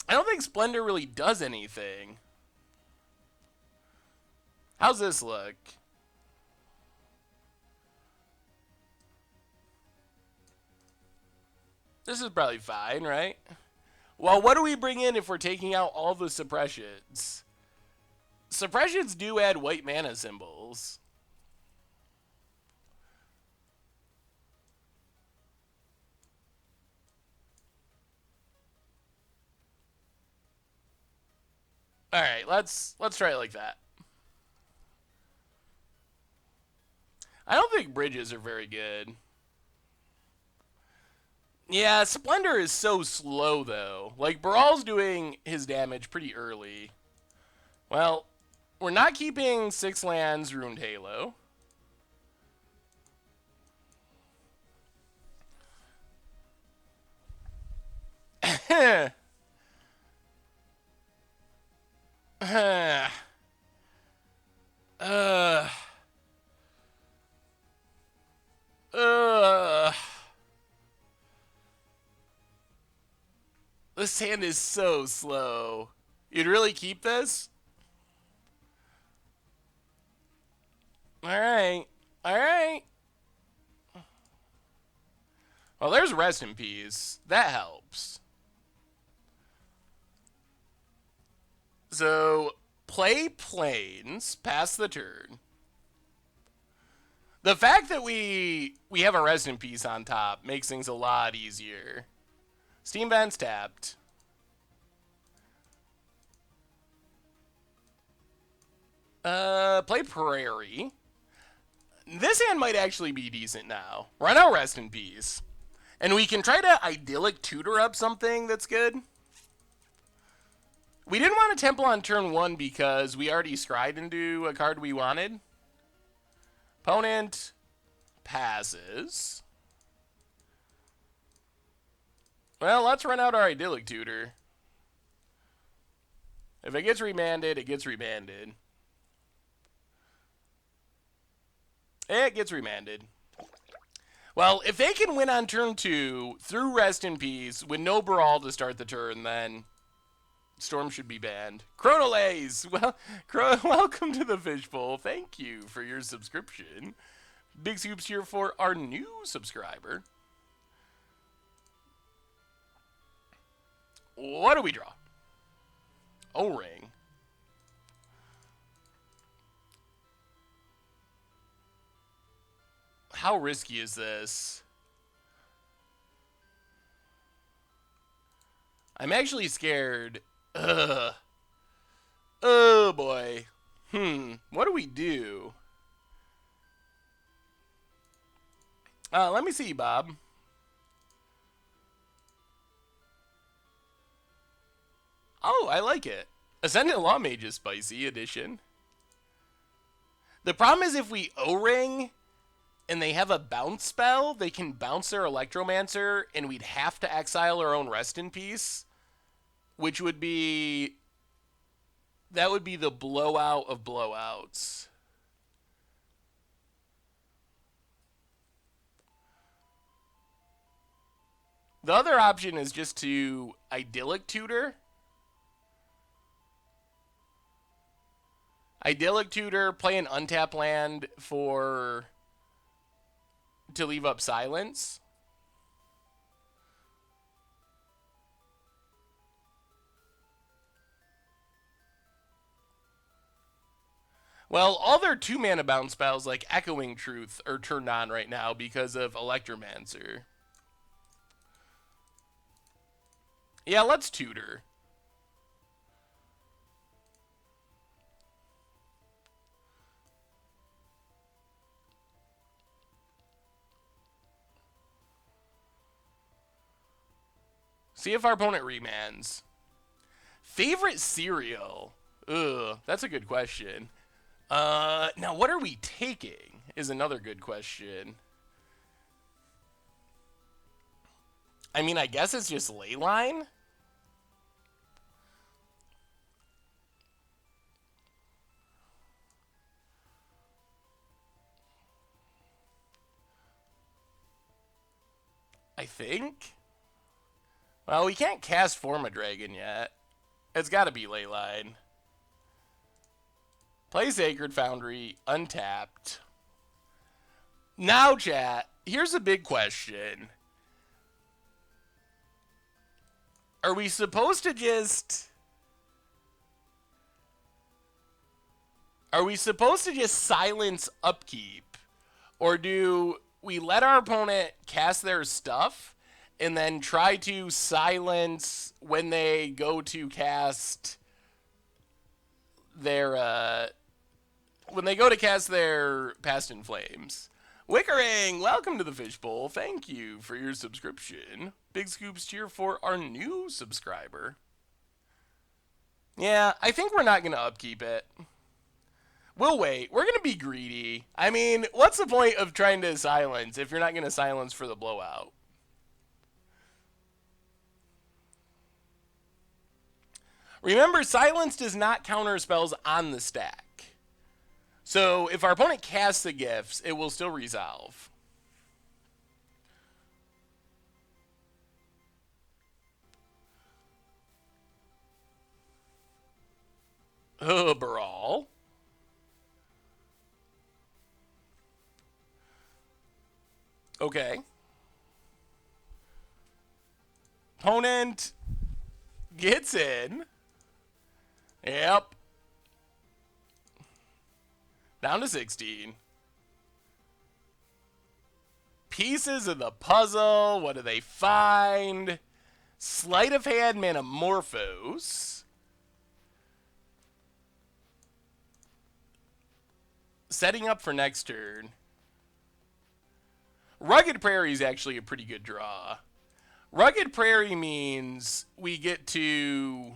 I don't think Splendor really does anything. How's this look? This is probably fine, right? Well, what do we bring in if we're taking out all the suppressions? Suppressions do add white mana symbols. All right, let's try it like that. I don't think bridges are very good. Yeah, Splendor is so slow, though. Like, Baral's doing his damage pretty early. Well, we're not keeping 6 lands Ruined Halo. This hand is so slow. You'd really keep this? Alright. Alright. Well, there's Rest in Peace. That helps. So, play Plains, pass the turn. The fact that we have a Rest in Peace on top makes things a lot easier. Steam Vent's tapped. Play Prairie. This hand might actually be decent now. Run out Rest in Peace. And we can try to Idyllic Tutor up something that's good. We didn't want a Temple on turn 1 because we already scryed into a card we wanted. Opponent passes. Well, let's run out our Idyllic Tutor. If it gets remanded, it gets remanded. It gets remanded. Well, if they can win on turn 2 through Rest in Peace with no Brawl to start the turn, then Storm should be banned. Chronolays! Well, welcome to the Fishbowl. Thank you for your subscription. Big scoops here for our new subscriber. What do we draw? O-Ring. How risky is this? I'm actually scared. Ugh. Oh boy. What do we do? Let me see, Bob. Oh, I like it. Ascendant Law Mage is spicy edition. The problem is if we O-Ring and they have a bounce spell, they can bounce their Electromancer, and we'd have to exile our own Rest in Peace, which would be... that would be the blowout of blowouts. The other option is just to Idyllic Tutor. Idyllic Tutor, play an untap land to leave up Silence. Well, all their 2-mana bounce spells like Echoing Truth are turned on right now because of Electromancer. Yeah, let's Tutor. See if our opponent remands. Favorite cereal? Ugh, that's a good question. Now what are we taking is another good question. I mean, I guess it's just Leyline. I think. Well, we can't cast Form a Dragon yet. It's got to be Leyline. Play Sacred Foundry, untapped. Now, chat, here's a big question. Are we supposed to just... Are we supposed to just silence upkeep? Or do we let our opponent cast their stuff and then try to silence when they go to cast their Past in Flames? Wickering, welcome to the Fishbowl. Thank you for your subscription. Big scoops cheer for our new subscriber. Yeah, I think we're not going to upkeep it. We'll wait. We're going to be greedy. I mean, what's the point of trying to silence if you're not going to silence for the blowout? Remember, silence does not counter spells on the stack. So if our opponent casts the gifts, it will still resolve. Brawl. Okay. Opponent gets in. Yep. Down to 16. Pieces of the puzzle. What do they find? Sleight of Hand Metamorphose. Setting up for next turn. Rugged Prairie is actually a pretty good draw. Rugged Prairie means we get to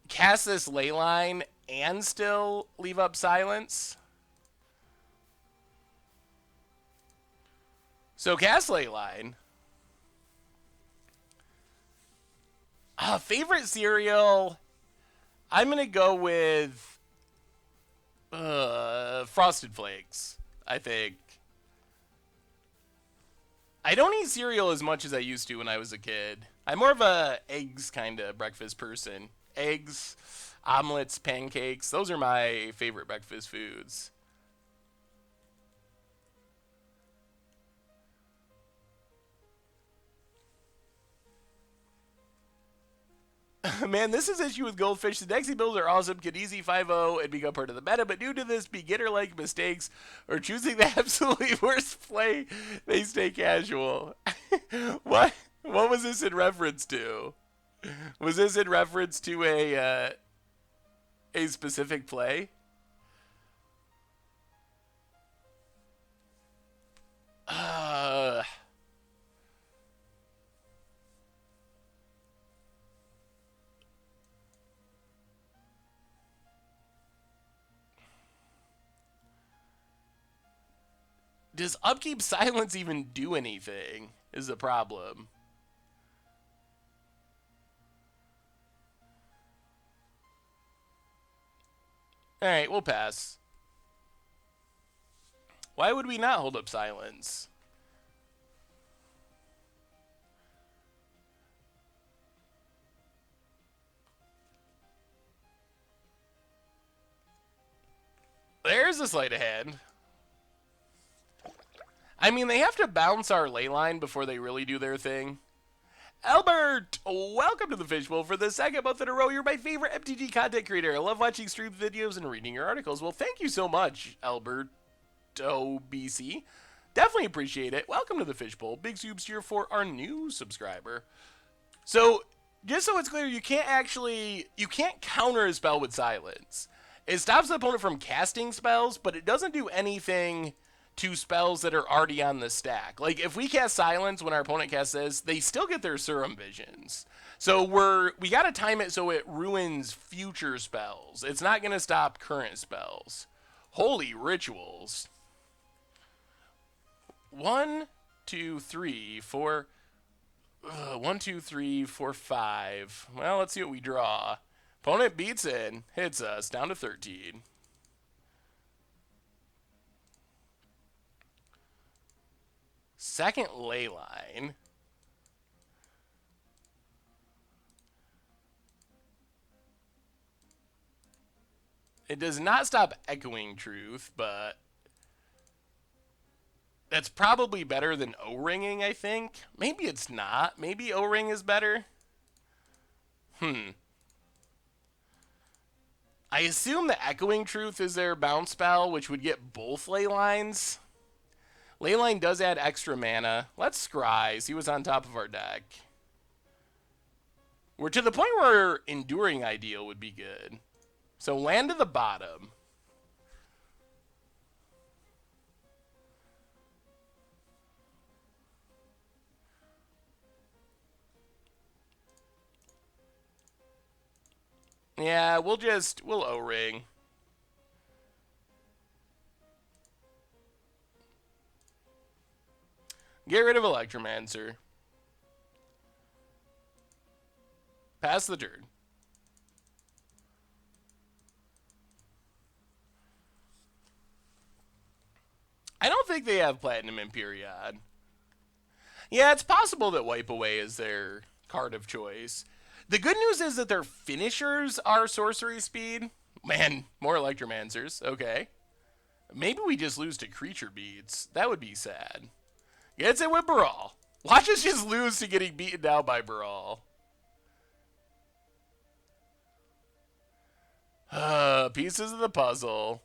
cast this Leyline and still leave up silence. So cast Leyline. Favorite cereal? I'm going to go with Frosted Flakes, I think. I don't eat cereal as much as I used to when I was a kid. I'm more of a eggs kind of breakfast person. Eggs, omelets, pancakes. Those are my favorite breakfast foods. Man, this is issue with Goldfish. The Dexy builds are awesome, could easy 5-0 and become part of the meta, but due to this beginner-like mistakes or choosing the absolutely worst play, they stay casual. What was this in reference to? Was this in reference to a specific play? Does upkeep silence even do anything is the problem. Alright, we'll pass. Why would we not hold up silence? There's a sleight of hand. I mean, they have to bounce our Leyline before they really do their thing. Albert, welcome to the Fishbowl. For the second month in a row, you're my favorite MTG content creator. I love watching stream videos and reading your articles. Well, thank you so much, Albert OBC. Definitely appreciate it. Welcome to the Fishbowl. Big soups here for our new subscriber. So, just so it's clear, you can't counter a spell with silence. It stops the opponent from casting spells, but it doesn't do anything to spells that are already on the stack. Like if we cast Silence when our opponent casts this, they still get their Serum Visions. So we got to time it so it ruins future spells. It's not going to stop current spells. Holy Rituals. 1, 2, 3, 4. 1, 2, 3, 4, 5. Well, let's see what we draw. Opponent beats in, hits us, down to 13. Second Leyline. It does not stop Echoing Truth, but that's probably better than O-Ringing, I think. Maybe it's not. Maybe O-Ring is better. I assume the Echoing Truth is their bounce spell, which would get both Leylines. Leyline does add extra mana. Let's scry. See what's on top of our deck. We're to the point where Enduring Ideal would be good. So land to the bottom. Yeah, we'll O-Ring. Get rid of Electromancer. Pass the turn. I don't think they have Platinum Imperiod. Yeah, it's possible that Wipe Away is their card of choice. The good news is that their finishers are sorcery speed. Man, more Electromancers. Okay. Maybe we just lose to Creature Beats. That would be sad. Gets it with Brawl. Watch us just lose to getting beaten down by Brawl. Pieces of the puzzle.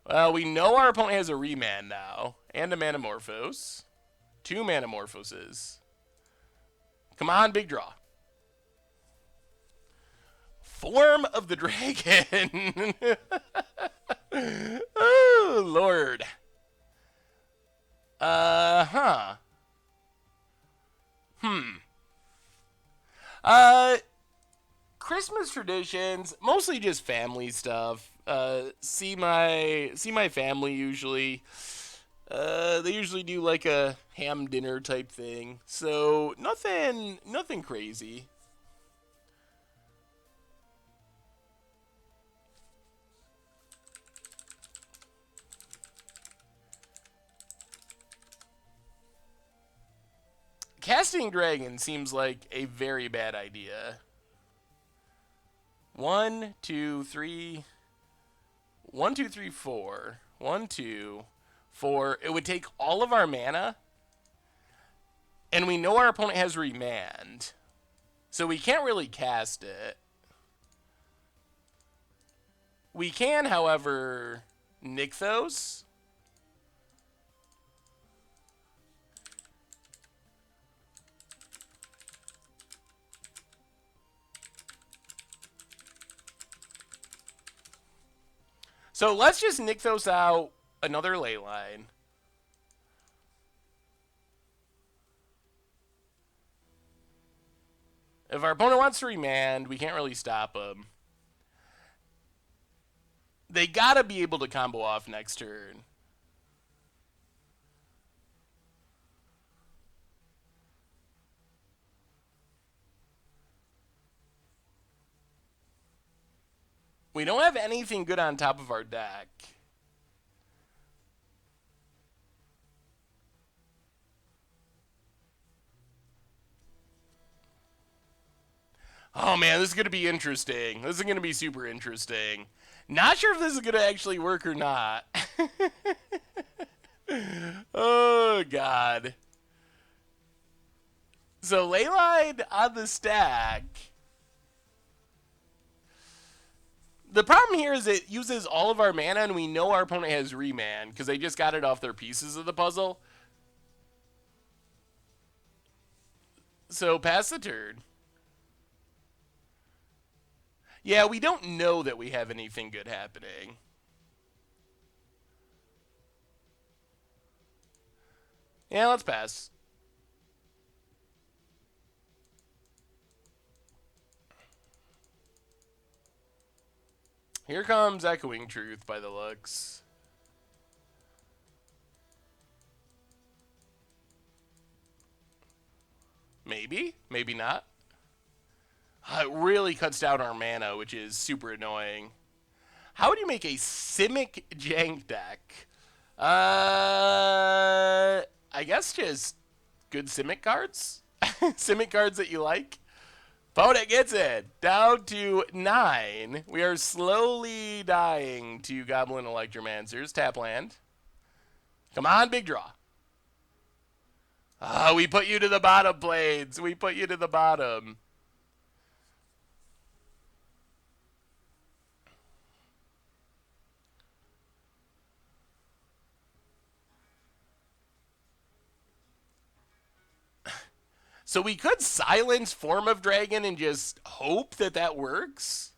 Well, we know our opponent has a Remand now. And a Manamorphose. 2 Manamorphoses. Come on, big draw. Form of the Dragon. Oh, Lord. Christmas traditions, mostly just family stuff. See my family usually. They usually do like a ham dinner type thing. So nothing crazy. Casting Dragon seems like a very bad idea. 1, 2, 3. 1, 2, 3, 4. 1, 2, 4. It would take all of our mana. And we know our opponent has Remand. So we can't really cast it. We can, however, Nykthos. So let's just Nykthos out another Leyline. If our opponent wants to Remand, we can't really stop them. They gotta be able to combo off next turn. We don't have anything good on top of our deck. Oh man, this is going to be interesting. This is going to be super interesting. Not sure if this is going to actually work or not. Oh god. So Leyline on the stack. The problem here is it uses all of our mana, and we know our opponent has Remand because they just got it off their pieces of the puzzle. So pass the turn. Yeah, we don't know that we have anything good happening. Yeah, let's pass. Here comes Echoing Truth by the looks. Maybe, maybe not. It really cuts down our mana, which is super annoying. How would you make a Simic Jank deck? I guess just good Simic cards? Simic cards that you like? Opponent gets it. Down to 9. We are slowly dying to Goblin Electromancers. Tap land. Come on, big draw. Ah, we put you to the bottom, Blades. We put you to the bottom. So we could silence Form of Dragon and just hope that that works.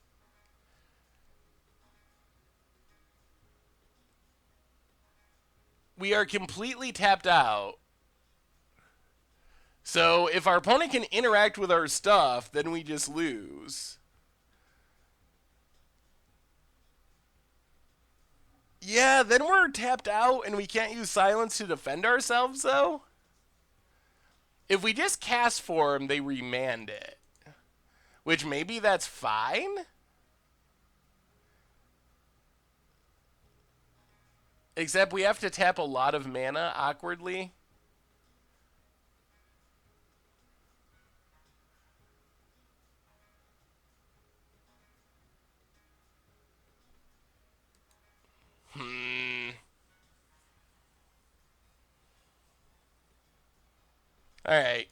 We are completely tapped out. So if our opponent can interact with our stuff, then we just lose. Yeah, then we're tapped out and we can't use silence to defend ourselves, though. If we just cast for them, they remand it. Which maybe that's fine? Except we have to tap a lot of mana awkwardly. Alright.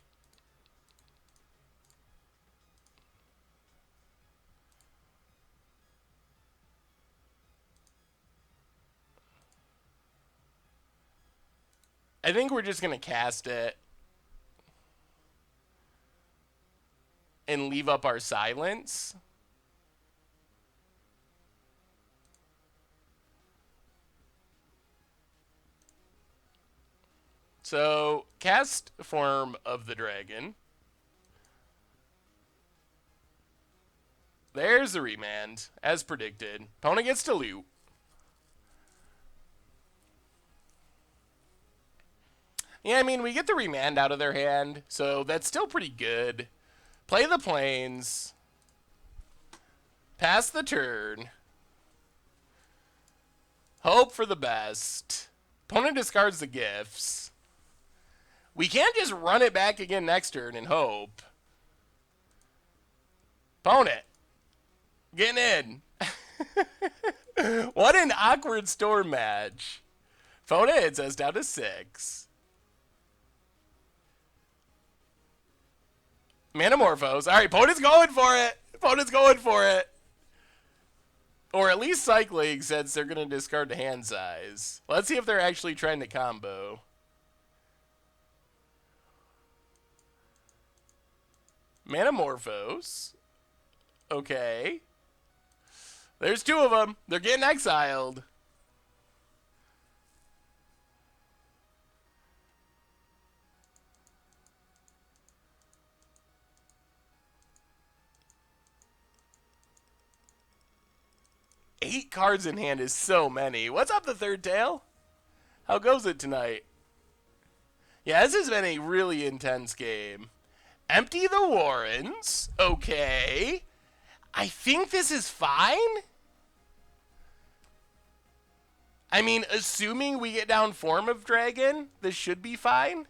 I think we're just going to cast it. And leave up our silence. So, cast Form of the Dragon. There's the remand, as predicted. Opponent gets to loot. Yeah, I mean, we get the remand out of their hand, so that's still pretty good. Play the plains. Pass the turn. Hope for the best. Opponent discards the gifts. We can't just run it back again next turn and hope. Opponent. Getting in. What an awkward storm match. Opponent hits us down to 6. Manamorphose. Alright, opponent's going for it. Opponent's going for it. Or at least cycling, since they're going to discard the hand size. Let's see if they're actually trying to combo. Manamorphose. Okay. There's 2 of them. They're getting exiled. Eight cards in hand is so many. What's up, the third tail? How goes it tonight? Yeah, this has been a really intense game. Empty the Warrens. Okay. I think this is fine. I mean, assuming we get down Form of Dragon, this should be fine.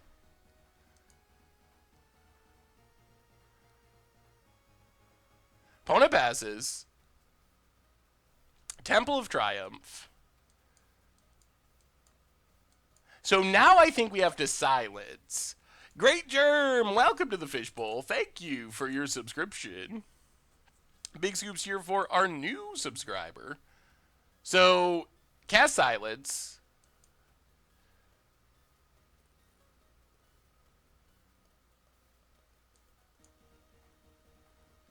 Opponent passes. Temple of Triumph. So now I think we have to silence. Great Germ, welcome to the Fishbowl. Thank you for your subscription. Big scoops here for our new subscriber. So, cast silence.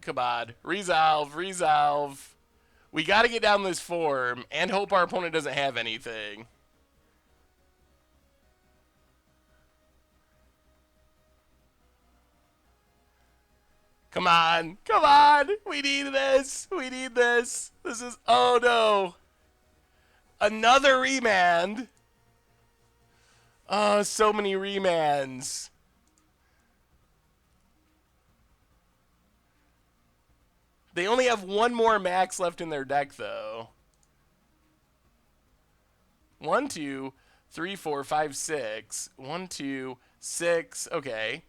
Come on, resolve, resolve. We got to get down this form and hope our opponent doesn't have anything. Come on. Come on. We need this. We need this. This is... Oh, no. Another remand. Oh, so many remands. They only have one more max left in their deck, though. 1, 2, 3, 4, 5, 6. 1, 2, 6. Okay.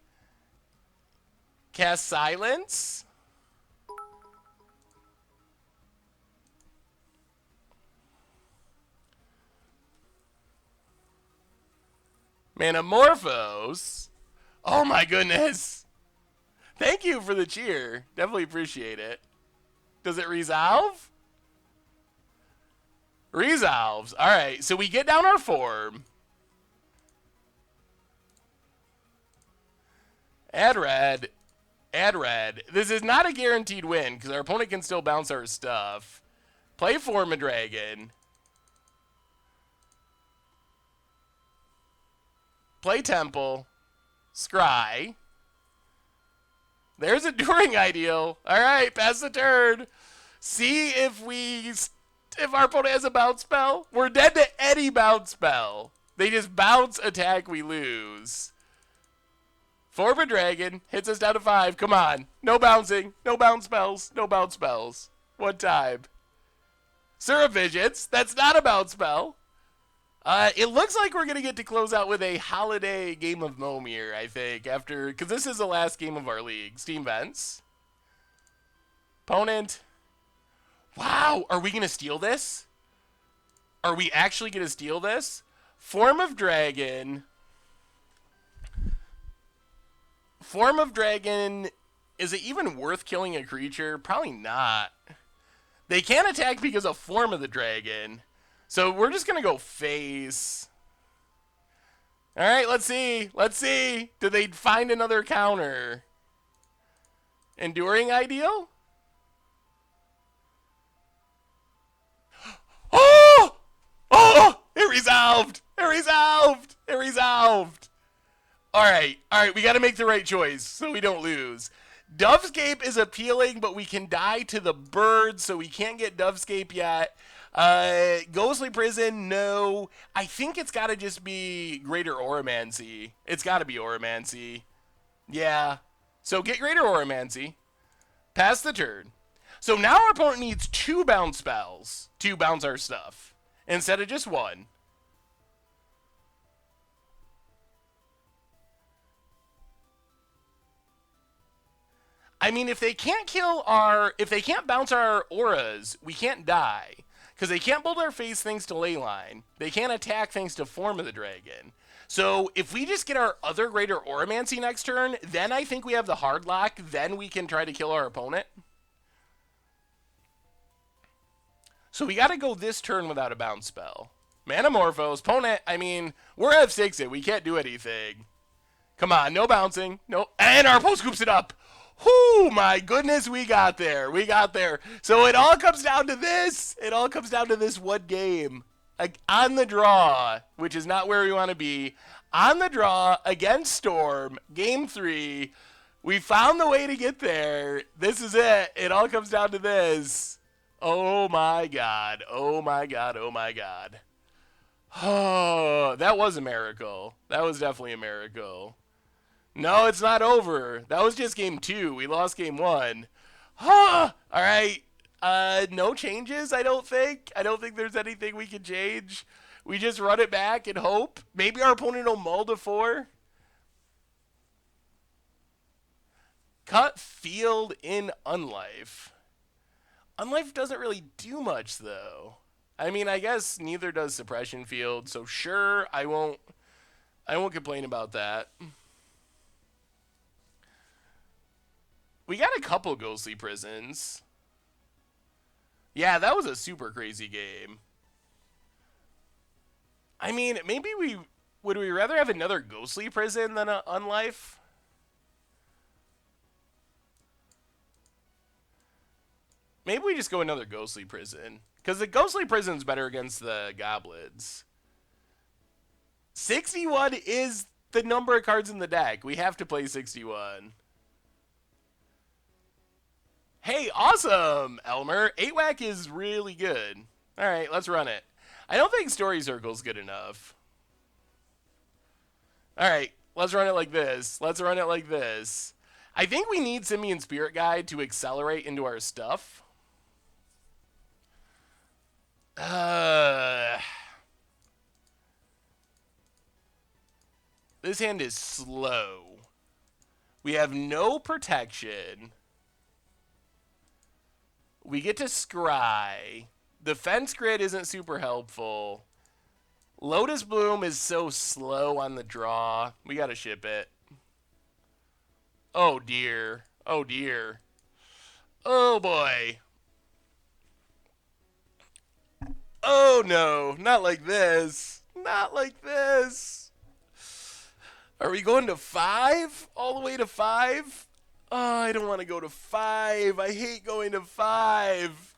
Cast Silence. Manamorphose. Oh my goodness. Thank you for the cheer. Definitely appreciate it. Does it resolve? Resolves. Alright, so we get down our form. Add red. Add red. This is not a guaranteed win because our opponent can still bounce our stuff. Play Form a Dragon. Play Temple. Scry. There's a Enduring Ideal. Alright, pass the turn. See if our opponent has a bounce spell. We're dead to any bounce spell. They just bounce, attack, we lose. Form a Dragon. Hits us down to 5. Come on. No bouncing. No bounce spells. No bounce spells. One time. Survisions. That's not a bounce spell. It looks like we're going to get to close out with a holiday game of Momi, I think, because this is the last game of our league. Steam Vents. Opponent. Wow, are we going to steal this? Are we actually going to steal this? Form of Dragon. Form of Dragon, is it even worth killing a creature? Probably not. They can't attack because of Form of the Dragon. So we're just going to go face. All right, let's see. Let's see. Do they find another counter? Enduring Ideal? Oh! Oh! It resolved! It resolved! It resolved! All right, we got to make the right choice so we don't lose. Dovescape is appealing, but we can die to the bird, so we can't get Dovescape yet. Ghostly Prison, no. I think it's got to just be Greater Oromancy. It's got to be Oromancy. Yeah. So get Greater Oromancy. Pass the turn. So now our opponent needs 2 bounce spells to bounce our stuff instead of just 1. I mean, if they can't bounce our auras, we can't die. Because they can't build our face thanks to Leyline. They can't attack thanks to Form of the Dragon. So if we just get our other Greater Oromancy next turn, then I think we have the hard lock. Then we can try to kill our opponent. So we got to go this turn without a bounce spell. Manamorphose, opponent, I mean, we're F6 we can't do anything. Come on, no bouncing. No, and our opponent scoops it up. Whoo, my goodness, we got there. We got there. So it all comes down to this. It all comes down to this one game. Like, on the draw, which is not where we want to be. On the draw against Storm, Game 3. We found the way to get there. This is it. It all comes down to this. Oh, my God. Oh, my God. Oh, my God. Oh, that was a miracle. That was definitely a miracle. No, it's not over. That was just game 2. We lost game 1. Huh. All right. No changes, I don't think. I don't think there's anything we can change. We just run it back and hope. Maybe our opponent will mull to 4. Cut field in Unlife. Unlife doesn't really do much, though. I mean, I guess neither does Suppression Field, so sure, I won't complain about that. We got a couple Ghostly Prisons. Yeah, that was a super crazy game. I mean, maybe would we rather have another Ghostly Prison than an Unlife? Maybe we just go another Ghostly Prison. Because the Ghostly Prison's better against the Goblins. 61 is the number of cards in the deck. We have to play 61. Hey, awesome, Elmer. 8-Whack is really good. All right, let's run it. I don't think Story Circle's good enough. All right, let's run it like this. Let's run it like this. I think we need Simian Spirit Guide to accelerate into our stuff. This hand is slow. We have no protection. We get to scry. The fence grid isn't super helpful. Lotus Bloom is so slow on the draw. We gotta ship it. Oh dear. Oh dear. Oh boy. Oh no. Not like this. Not like this. Are we going to 5? All the way to 5? Oh, I don't want to go to 5. I hate going to 5.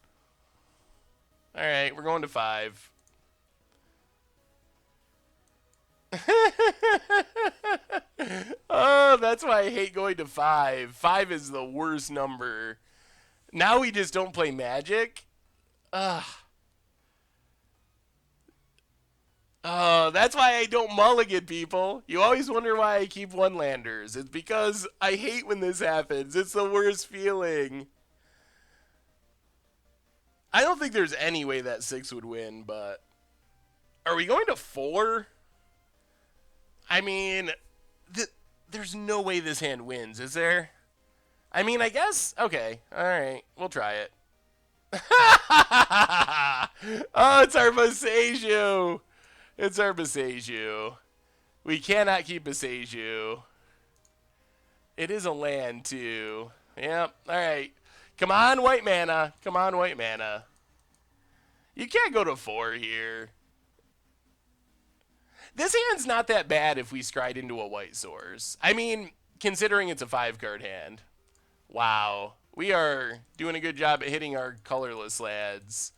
All right, we're going to 5. Oh, that's why I hate going to 5. 5 is the worst number. Now we just don't play Magic. Ugh. Oh, that's why I don't mulligan, people. You always wonder why I keep one-landers. It's because I hate when this happens. It's the worst feeling. I don't think there's any way that 6 would win, but... Are we going to 4? I mean, there's no way this hand wins, is there? I mean, I guess... Okay, alright. We'll try it. Oh, it's our Boseiju. It's our Boseiju. We cannot keep Boseiju. It is a land, too. Yep. Alright. Come on, white mana. Come on, white mana. You can't go to 4 here. This hand's not that bad if we scryed into a white source. I mean, considering it's a 5-card hand. Wow. We are doing a good job at hitting our colorless lads.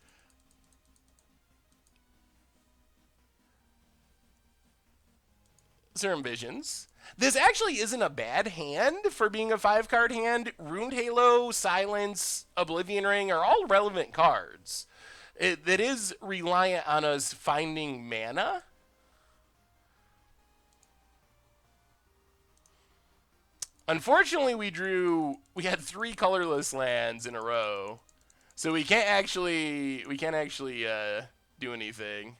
Certain Visions. This actually isn't a bad hand for being a 5-card hand. Ruined Halo, Silence, Oblivion Ring are all relevant cards. That is reliant on us finding mana. Unfortunately, we had 3 colorless lands in a row. So we can't actually do anything.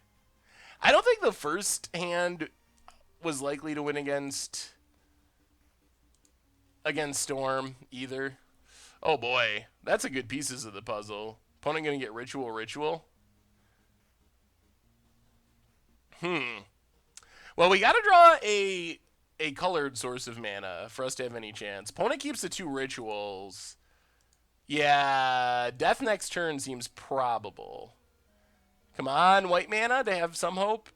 I don't think the first hand was likely to win against Storm either. Oh boy, that's a good pieces of the puzzle. Opponent gonna get Ritual. Well, we gotta draw a colored source of mana for us to have any chance. Opponent keeps the 2 rituals. Yeah, death next turn seems probable. Come on, white mana to have some hope.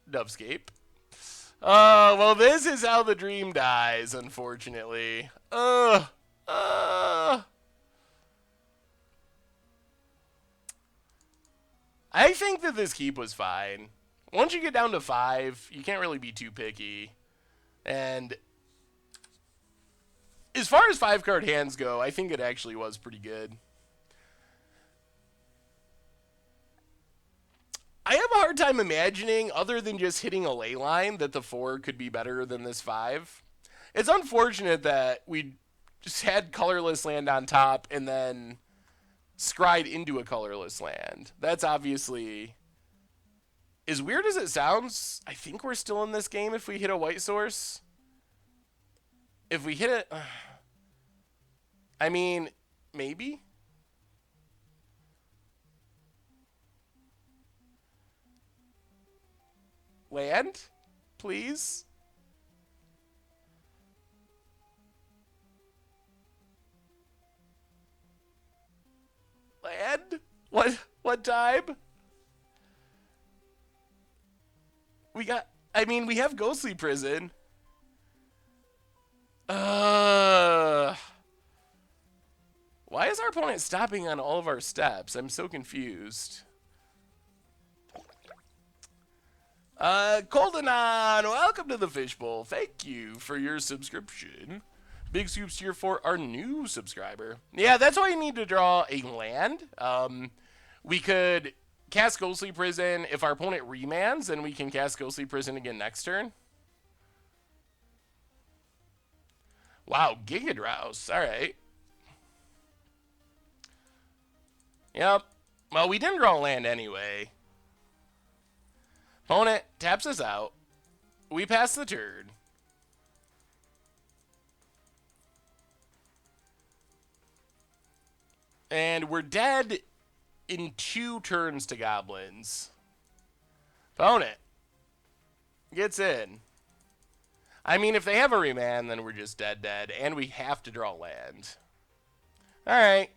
Dovescape. Oh, well, this is how the dream dies, unfortunately. I think that this keep was fine. Once you get down to 5, you can't really be too picky. And as far as 5-card hands go, I think it actually was pretty good. I have a hard time imagining, other than just hitting a ley line, that the 4 could be better than this 5. It's unfortunate that we just had colorless land on top and then scryed into a colorless land. That's obviously... As weird as it sounds, I think we're still in this game if we hit a white source. If we hit it... I mean, maybe? Land, please? Land? What time? We have Ghostly Prison. Why is our opponent stopping on all of our steps? I'm so confused. Coldenon, welcome to the Fishbowl. Thank you for your subscription. Big scoops here for our new subscriber. Yeah, that's why you need to draw a land. We could cast Ghostly Prison. If our opponent remands, then we can cast Ghostly Prison again next turn. Wow, Giga Drouse. All right. Yep. Well, we didn't draw land anyway. Opponent taps us out. We pass the turn. And we're dead in 2 turns to goblins. Opponent gets in. I mean, if they have a remand, then we're just dead. And we have to draw land. Alright.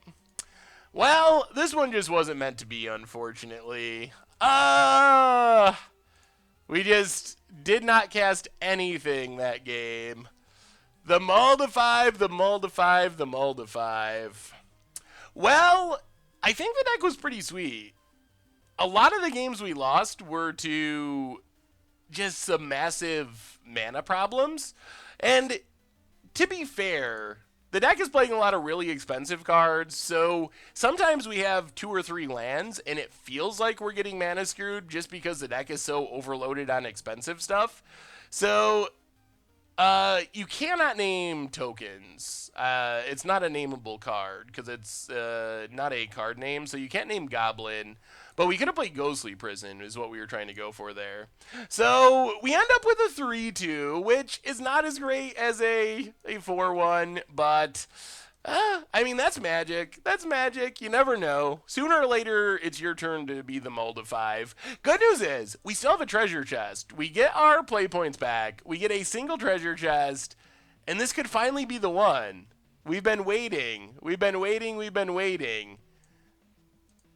Well, this one just wasn't meant to be, unfortunately. We just did not cast anything that game. The Mull to 5, the Mull to 5, the Mull to 5. Well, I think the deck was pretty sweet. A lot of the games we lost were to just some massive mana problems. And to be fair, the deck is playing a lot of really expensive cards, so sometimes we have 2 or 3 lands, and it feels like we're getting mana screwed just because the deck is so overloaded on expensive stuff. So you cannot name tokens. It's not a nameable card because it's not a card name, so you can't name Goblin. But we could have played Ghostly Prison is what we were trying to go for there. So we end up with a 3-2, which is not as great as a 4-1, but I mean, that's magic. That's magic. You never know. Sooner or later, it's your turn to be the Mull to 5. Good news is, we still have a treasure chest. We get our play points back. We get a single treasure chest, and this could finally be the one. We've been waiting. We've been waiting. We've been waiting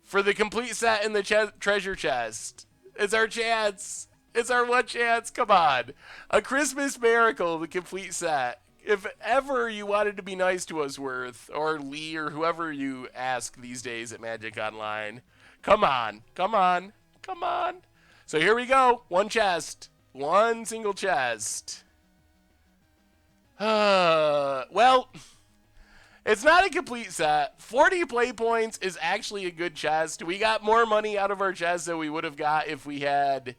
for the complete set in the treasure chest. It's our chance. It's our one chance. Come on. A Christmas miracle, the complete set. If ever you wanted to be nice to us, Worth, or Lee, or whoever you ask these days at Magic Online, come on. Come on. Come on. So here we go. One chest. One single chest. Well, it's not a complete set. 40 play points is actually a good chest. We got more money out of our chest than we would have got if we had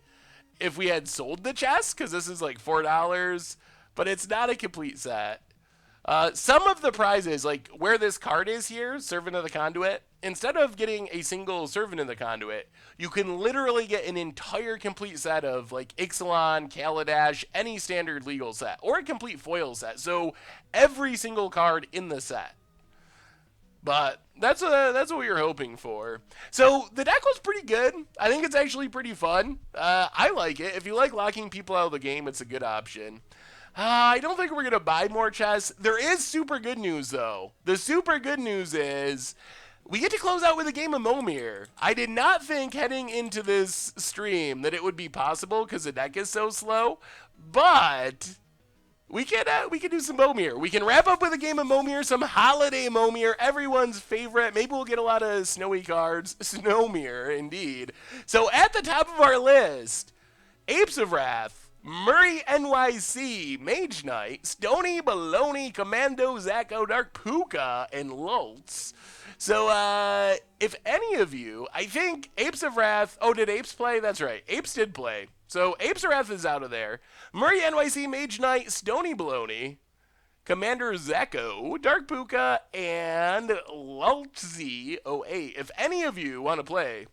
sold the chest, because this is like $4, but it's not a complete set. Some of the prizes, like where this card is here, Servant of the Conduit, instead of getting a single Servant of the Conduit, you can literally get an entire complete set of like Ixalan, Kaladesh, any standard legal set, or a complete foil set. So every single card in the set. But that's what we were hoping for. So the deck was pretty good. I think it's actually pretty fun. I like it. If you like locking people out of the game, it's a good option. I don't think we're going to buy more chests. There is super good news, though. The super good news is we get to close out with a game of Momir. I did not think heading into this stream that it would be possible because the deck is so slow, but we can do some Momir. We can wrap up with a game of Momir, some holiday Momir, everyone's favorite. Maybe we'll get a lot of snowy cards. Snowmere, indeed. So at the top of our list, Apes of Wrath, Murray NYC, Mage Knight, Stony Baloney, Commando, Zacho, Dark Puka, and Lultz. So, if any of you, I think Apes of Wrath, oh, did Apes play? That's right, Apes did play. So, Apes of Wrath is out of there. Murray NYC, Mage Knight, Stony Baloney, Commander Zacho, Dark Puka, and Lultz08. If any of you want to play,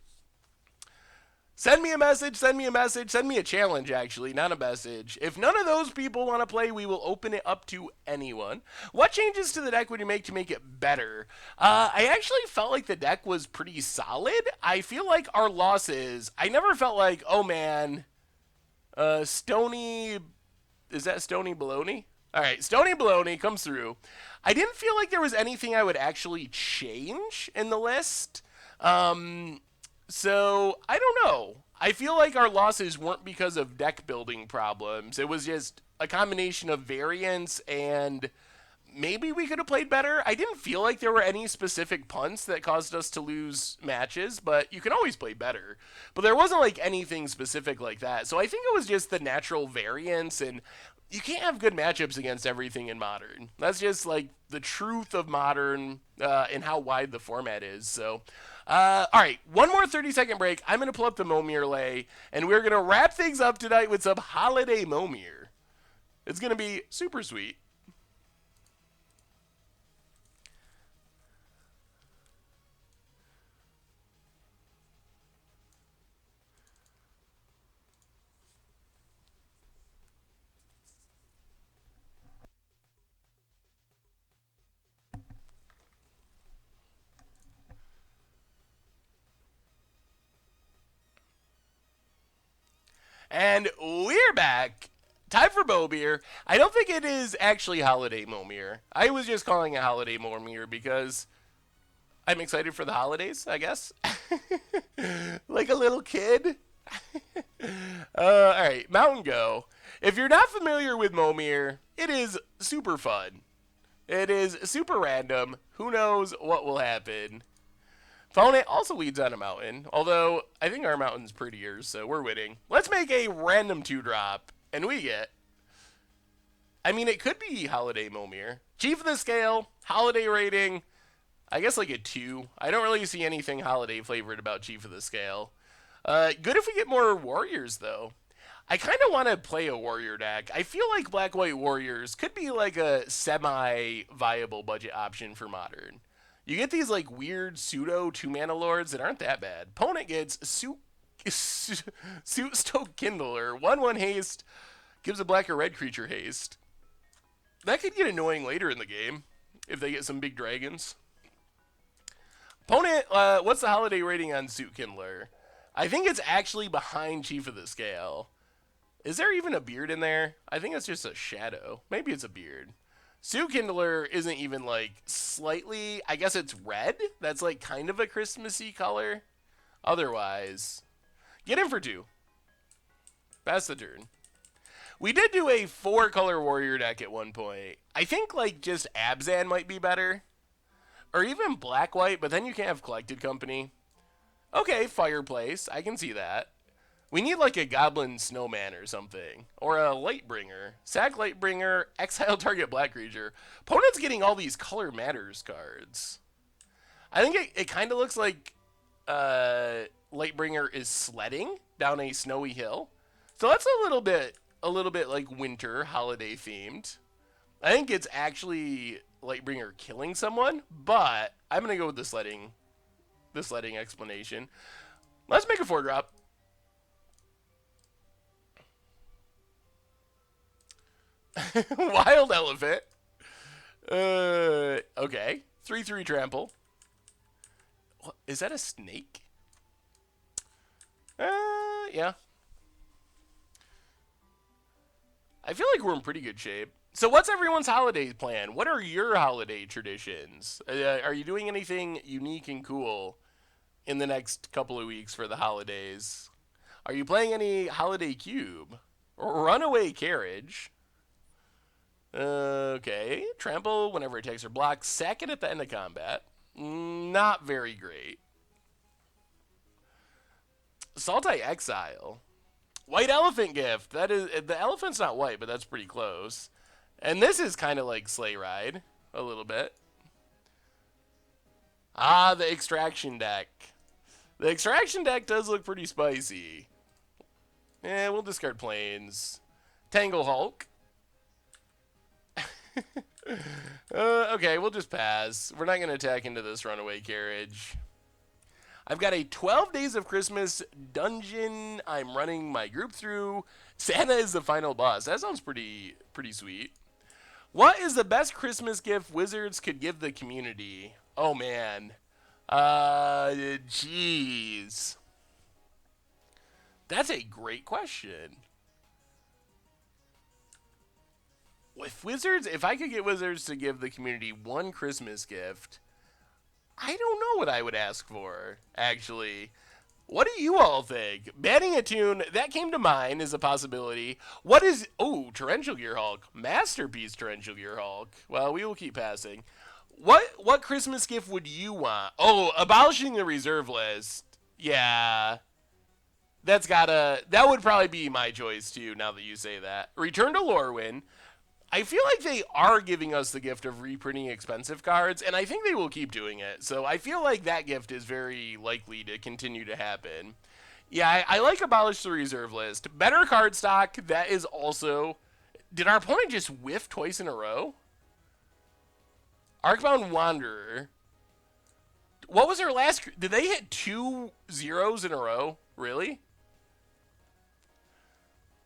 send me a message, send me a challenge, actually, not a message. If none of those people want to play, we will open it up to anyone. What changes to the deck would you make to make it better? I actually felt like the deck was pretty solid. I feel like our losses, I never felt like, oh man, Stony, is that Stony Baloney? All right, Stony Baloney comes through. I didn't feel like there was anything I would actually change in the list. So, I don't know. I feel like our losses weren't because of deck building problems. It was just a combination of variance and maybe we could have played better. I didn't feel like there were any specific punts that caused us to lose matches, but you can always play better. But there wasn't like anything specific like that. So I think it was just the natural variance, and you can't have good matchups against everything in Modern. That's just like the truth of Modern and how wide the format is. So, all right, one more 30-second break. I'm going to pull up the Momir lay, and we're going to wrap things up tonight with some holiday Momir. It's going to be super sweet. And we're back. Time for Momir. I don't think it is actually Holiday Momir. I was just calling it Holiday Momir because I'm excited for the holidays, I guess. Like a little kid. All right, Mountain Go. If you're not familiar with Momir, it is super fun. It is super random. Who knows what will happen? Opponent also leads on a mountain, although I think our mountain's prettier, so we're winning. Let's make a random 2-drop, and we get... I mean, it could be Holiday Momir. Chief of the Scale, holiday rating, I guess like a 2. I don't really see anything holiday flavored about Chief of the Scale. Good if we get more warriors, though. I kind of want to play a warrior deck. I feel like black-white warriors could be like a semi-viable budget option for Modern. You get these like weird pseudo 2-mana lords that aren't that bad. Opponent gets Suit Stoke Kindler, 1/1 haste, gives a black or red creature haste. That could get annoying later in the game if they get some big dragons. Opponent, what's the holiday rating on Suit Kindler? I think it's actually behind Chief of the Scale. Is there even a beard in there? I think it's just a shadow. Maybe it's a beard. Suit Kindler isn't even like slightly, I guess it's red. That's like kind of a Christmassy color. Otherwise, get in for 2. Pass the turn. We did do a 4-color warrior deck at one point. I think like just Abzan might be better. Or even black-white, but then you can't have Collected Company. Okay, Fireplace. I can see that. We need like a Goblin Snowman or something. Or a Lightbringer. Sack Lightbringer, exile target black creature. Opponent's getting all these Color Matters cards. I think it kind of looks like Lightbringer is sledding down a snowy hill. So that's a little bit like winter, holiday themed. I think it's actually Lightbringer killing someone, but I'm going to go with the sledding explanation. Let's make a 4-drop. Wild Elephant. Okay. 3/3 trample. What, is that a snake? Yeah. I feel like we're in pretty good shape. So what's everyone's holiday plan? What are your holiday traditions? Are you doing anything unique and cool in the next couple of weeks for the holidays? Are you playing any holiday cube? Or runaway carriage? Okay. Trample whenever attacks are blocked. Sack it at the end of combat. Not very great. Sultai Exile. White Elephant Gift. That is, the elephant's not white, but that's pretty close. And this is kind of like Sleigh Ride. A little bit. Ah, the Extraction deck. The Extraction deck does look pretty spicy. We'll discard Plains. Tangle Hulk. Okay, we'll just pass. We're not going to attack into this runaway carriage. I've got a 12 Days of Christmas dungeon I'm running my group through. Santa is the final boss. That sounds pretty sweet. What is the best Christmas gift Wizards could give the community? Oh, man. Jeez. That's a great question. If I could get Wizards to give the community one Christmas gift, I don't know what I would ask for, actually. What do you all think? Banning a tune, that came to mind as a possibility. What is... Oh, Torrential Gear Hulk. Masterpiece Torrential Gear Hulk. Well, we will keep passing. What Christmas gift would you want? Oh, abolishing the reserve list. Yeah. that would probably be my choice too, now that you say that. Return to Lorwyn. I feel like they are giving us the gift of reprinting expensive cards, and I think they will keep doing it. So I feel like that gift is very likely to continue to happen. Yeah, I like Abolish the Reserve List. Better card stock, that is also. Did our opponent just whiff twice in a row? Arcbound Wanderer. What was their last. Did they hit 2 zeros in a row? Really?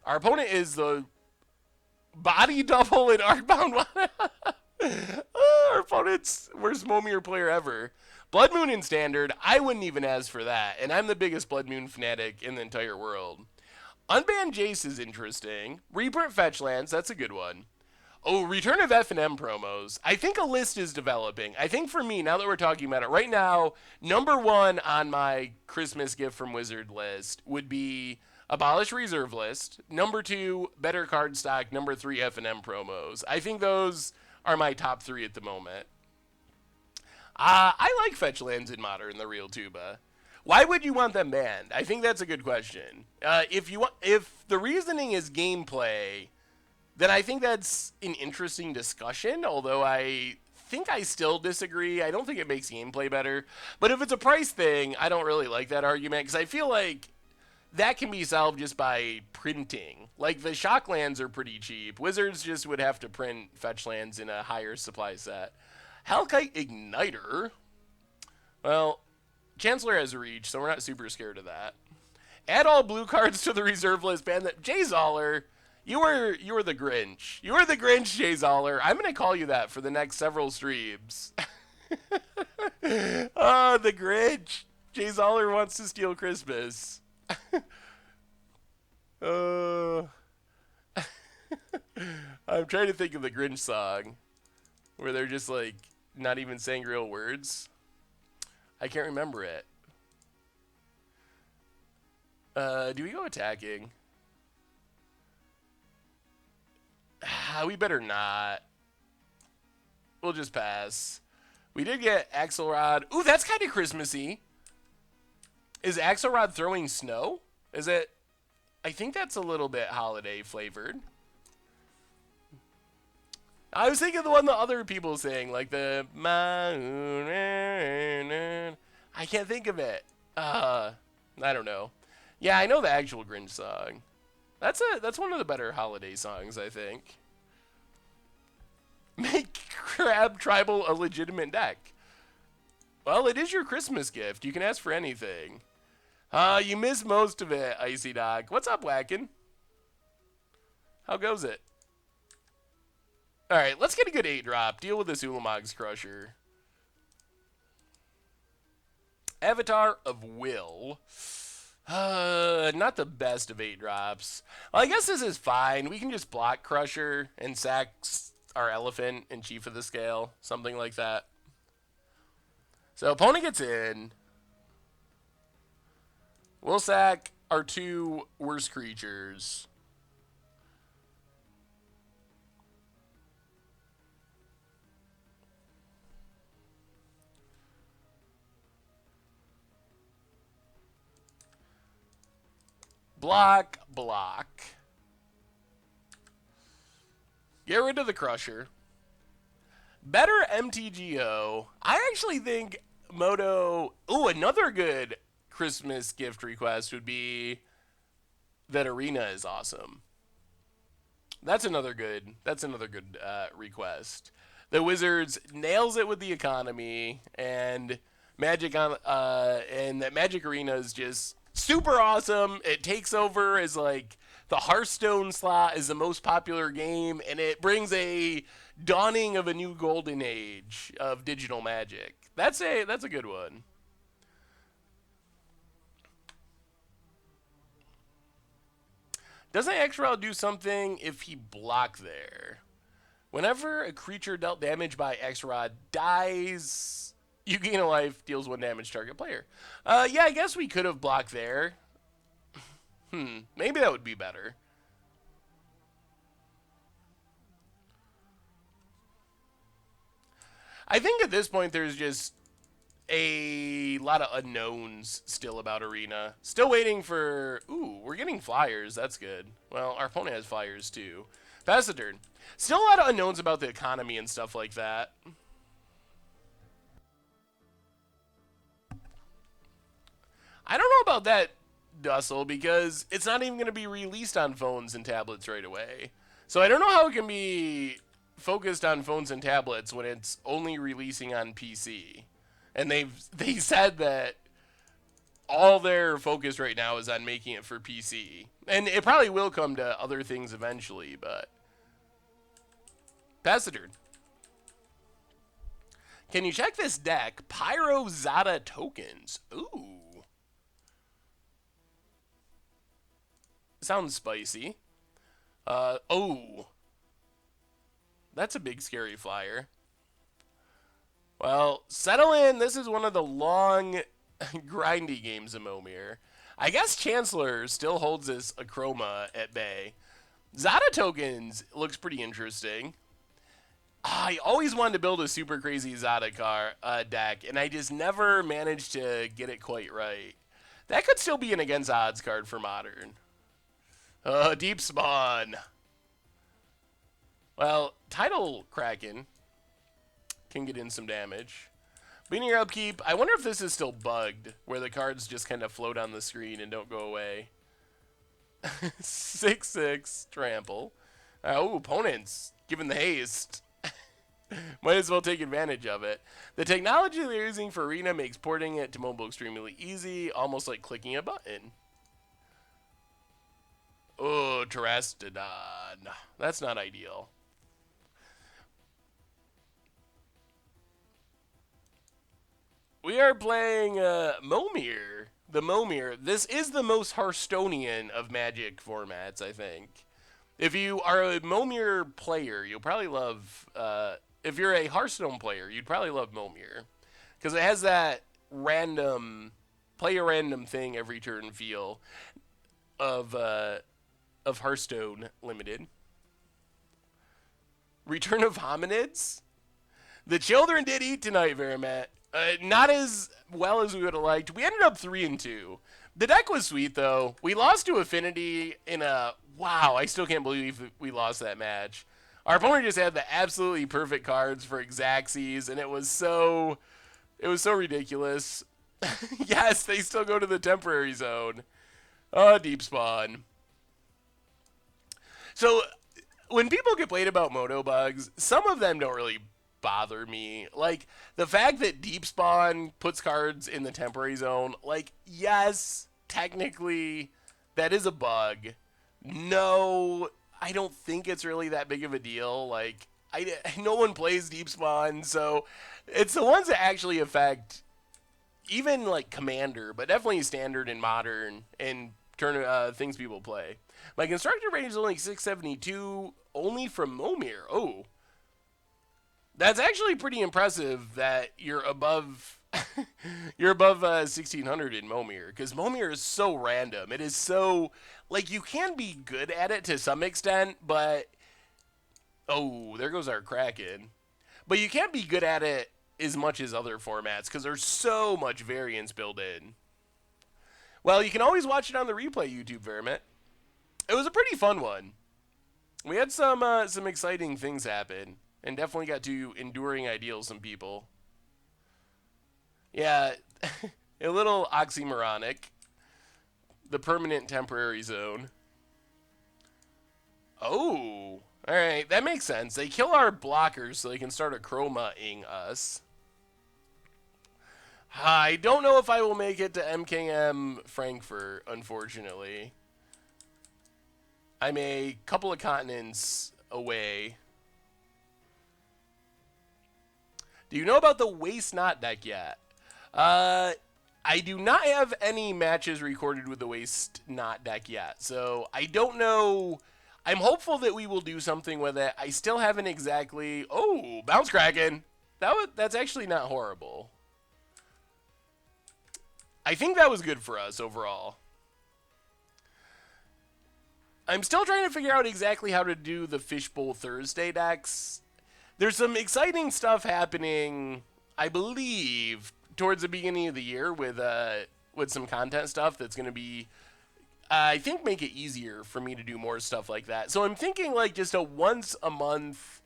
Our opponent is the body double in Arcbound Wanderer. Our opponent's worst Momi player ever. Blood Moon in Standard, I wouldn't even ask for that, and I'm the biggest Blood Moon fanatic in the entire world. Unbanned Jace is interesting. Reprint Fetchlands, that's a good one. Oh, Return of F&M promos. I think a list is developing. I think for me, now that we're talking about it, right now, number one on my Christmas gift from Wizard list would be Abolish Reserve List. Number two, Better Card Stock. Number three, F&M promos. I think those are my top three at the moment. I like Fetchlands in Modern, the real tuba. Why would you want them banned? I think that's a good question. If the reasoning is gameplay, then I think that's an interesting discussion, although I think I still disagree. I don't think it makes gameplay better. But if it's a price thing, I don't really like that argument, because I feel like that can be solved just by printing. Like, the Shocklands are pretty cheap. Wizards just would have to print Fetchlands in a higher supply set. Hellkite Igniter? Well, Chancellor has reach, so we're not super scared of that. Add all blue cards to the reserve list. Ban that. Jay Zoller, you were the Grinch. You were the Grinch, Jay Zoller. I'm going to call you that for the next several streams. Oh, the Grinch. Jay Zoller wants to steal Christmas. I'm trying to think of the Grinch song where they're just like not even saying real words. I can't remember it. Do we go attacking? We better not. We'll just pass. We did get Axelrod. Ooh, that's kind of Christmassy. Is Axelrod throwing snow? Is it? I think that's a little bit holiday flavored. I was thinking the one the other people sing, like the. I can't think of it. I don't know. Yeah, I know the actual Grinch song. That's one of the better holiday songs, I think. Make Crab Tribal a legitimate deck. Well, it is your Christmas gift. You can ask for anything. You missed most of it, Icy Dog. What's up, Whackin'? How goes it? Alright, let's get a good 8-drop. Deal with this Ulamog's Crusher. Avatar of Will. Not the best of 8-drops. Well, I guess this is fine. We can just block Crusher and sack our Elephant and Chief of the Scale. Something like that. So, opponent gets in. We'll sack our two worst creatures. Block, block. Get rid of the Crusher. Better MTGO. I actually think Moto... Ooh, another good Christmas gift request would be that Arena is awesome. That's another good request. The Wizards nails it with the economy, and Magic on and that Magic Arena is just super awesome. It takes over as like the Hearthstone slot is the most popular game, and it brings a dawning of a new golden age of digital Magic. That's a good one. Doesn't Exral do something if he blocked there? Whenever a creature dealt damage by X-Rod dies, you gain a life, deals 1 damage to target player. Yeah, I guess we could have blocked there. Maybe that would be better. I think at this point there's just a lot of unknowns still about Arena. Still waiting for... Ooh, we're getting flyers. That's good. Well, our opponent has flyers too. Pass the turn. Still a lot of unknowns about the economy and stuff like that. I don't know about that, Dussel, because it's not even going to be released on phones and tablets right away. So I don't know how it can be focused on phones and tablets when it's only releasing on PC. And they said that all their focus right now is on making it for PC. And it probably will come to other things eventually, but... Pass the turn. Can you check this deck? Pyro Zada tokens. Ooh. Sounds spicy. Oh. That's a big scary flyer. Well, settle in. This is one of the long, grindy games of Momir. I guess Chancellor still holds this Acroma at bay. Zada tokens looks pretty interesting. I always wanted to build a super crazy Zada deck, and I just never managed to get it quite right. That could still be an against odds card for Modern. Deep Spawn. Well, Tidal Kraken can get in some damage. Being your upkeep, I wonder if this is still bugged, where the cards just kind of float on the screen and don't go away. 6/6 trample. Oh, opponents given the haste. Might as well take advantage of it. The technology they're using for Arena makes porting it to mobile extremely easy, almost like clicking a button. Oh, Terastodon. That's not ideal. We are playing Momir. The Momir. This is the most Hearthstonean of Magic formats, I think. If you are a Momir player, you'll probably love... if you're a Hearthstone player, you'd probably love Momir. Because it has that random... Play a random thing every turn feel of Hearthstone Limited. Return of Hominids? The children did eat tonight, Verimat. Not as well as we would have liked. We ended up 3-2. The deck was sweet, though. We lost to Affinity in a... Wow, I still can't believe we lost that match. Our opponent just had the absolutely perfect cards for Xaxes, and it was so ridiculous. Yes, they still go to the temporary zone. Oh, Deep Spawn. So, when people complain about Moto bugs, some of them don't really bother me. Like, the fact that Deep Spawn puts cards in the temporary zone, like, yes, technically, that is a bug. No, I don't think it's really that big of a deal. Like, no one plays Deep Spawn, so it's the ones that actually affect even, like, Commander, but definitely Standard and Modern and things people play. My constructor range is only 672, only from Momir. Oh. That's actually pretty impressive that you're above 1600 in Momir, because Momir is so random. It is so, like, you can be good at it to some extent, but oh, there goes our Kraken. But you can't be good at it as much as other formats because there's so much variance built in. Well, you can always watch it on the replay, YouTube Vermit. It was a pretty fun one. We had some exciting things happen. And definitely got to enduring ideals some people. Yeah, a little oxymoronic. The permanent temporary zone. Oh, alright, that makes sense. They kill our blockers so they can start Acroma-ing us. I don't know if I will make it to MKM Frankfurt, unfortunately. I'm a couple of continents away. Do you know about the Waste Not deck yet? I do not have any matches recorded with the Waste Not deck yet, so I don't know. I'm hopeful that we will do something with it. I still haven't exactly... Oh, Bounce Kraken! That's actually not horrible. I think that was good for us overall. I'm still trying to figure out exactly how to do the Fishbowl Thursday decks. There's some exciting stuff happening, I believe, towards the beginning of the year with some content stuff that's going to be I think make it easier for me to do more stuff like that. So I'm thinking like just a once a month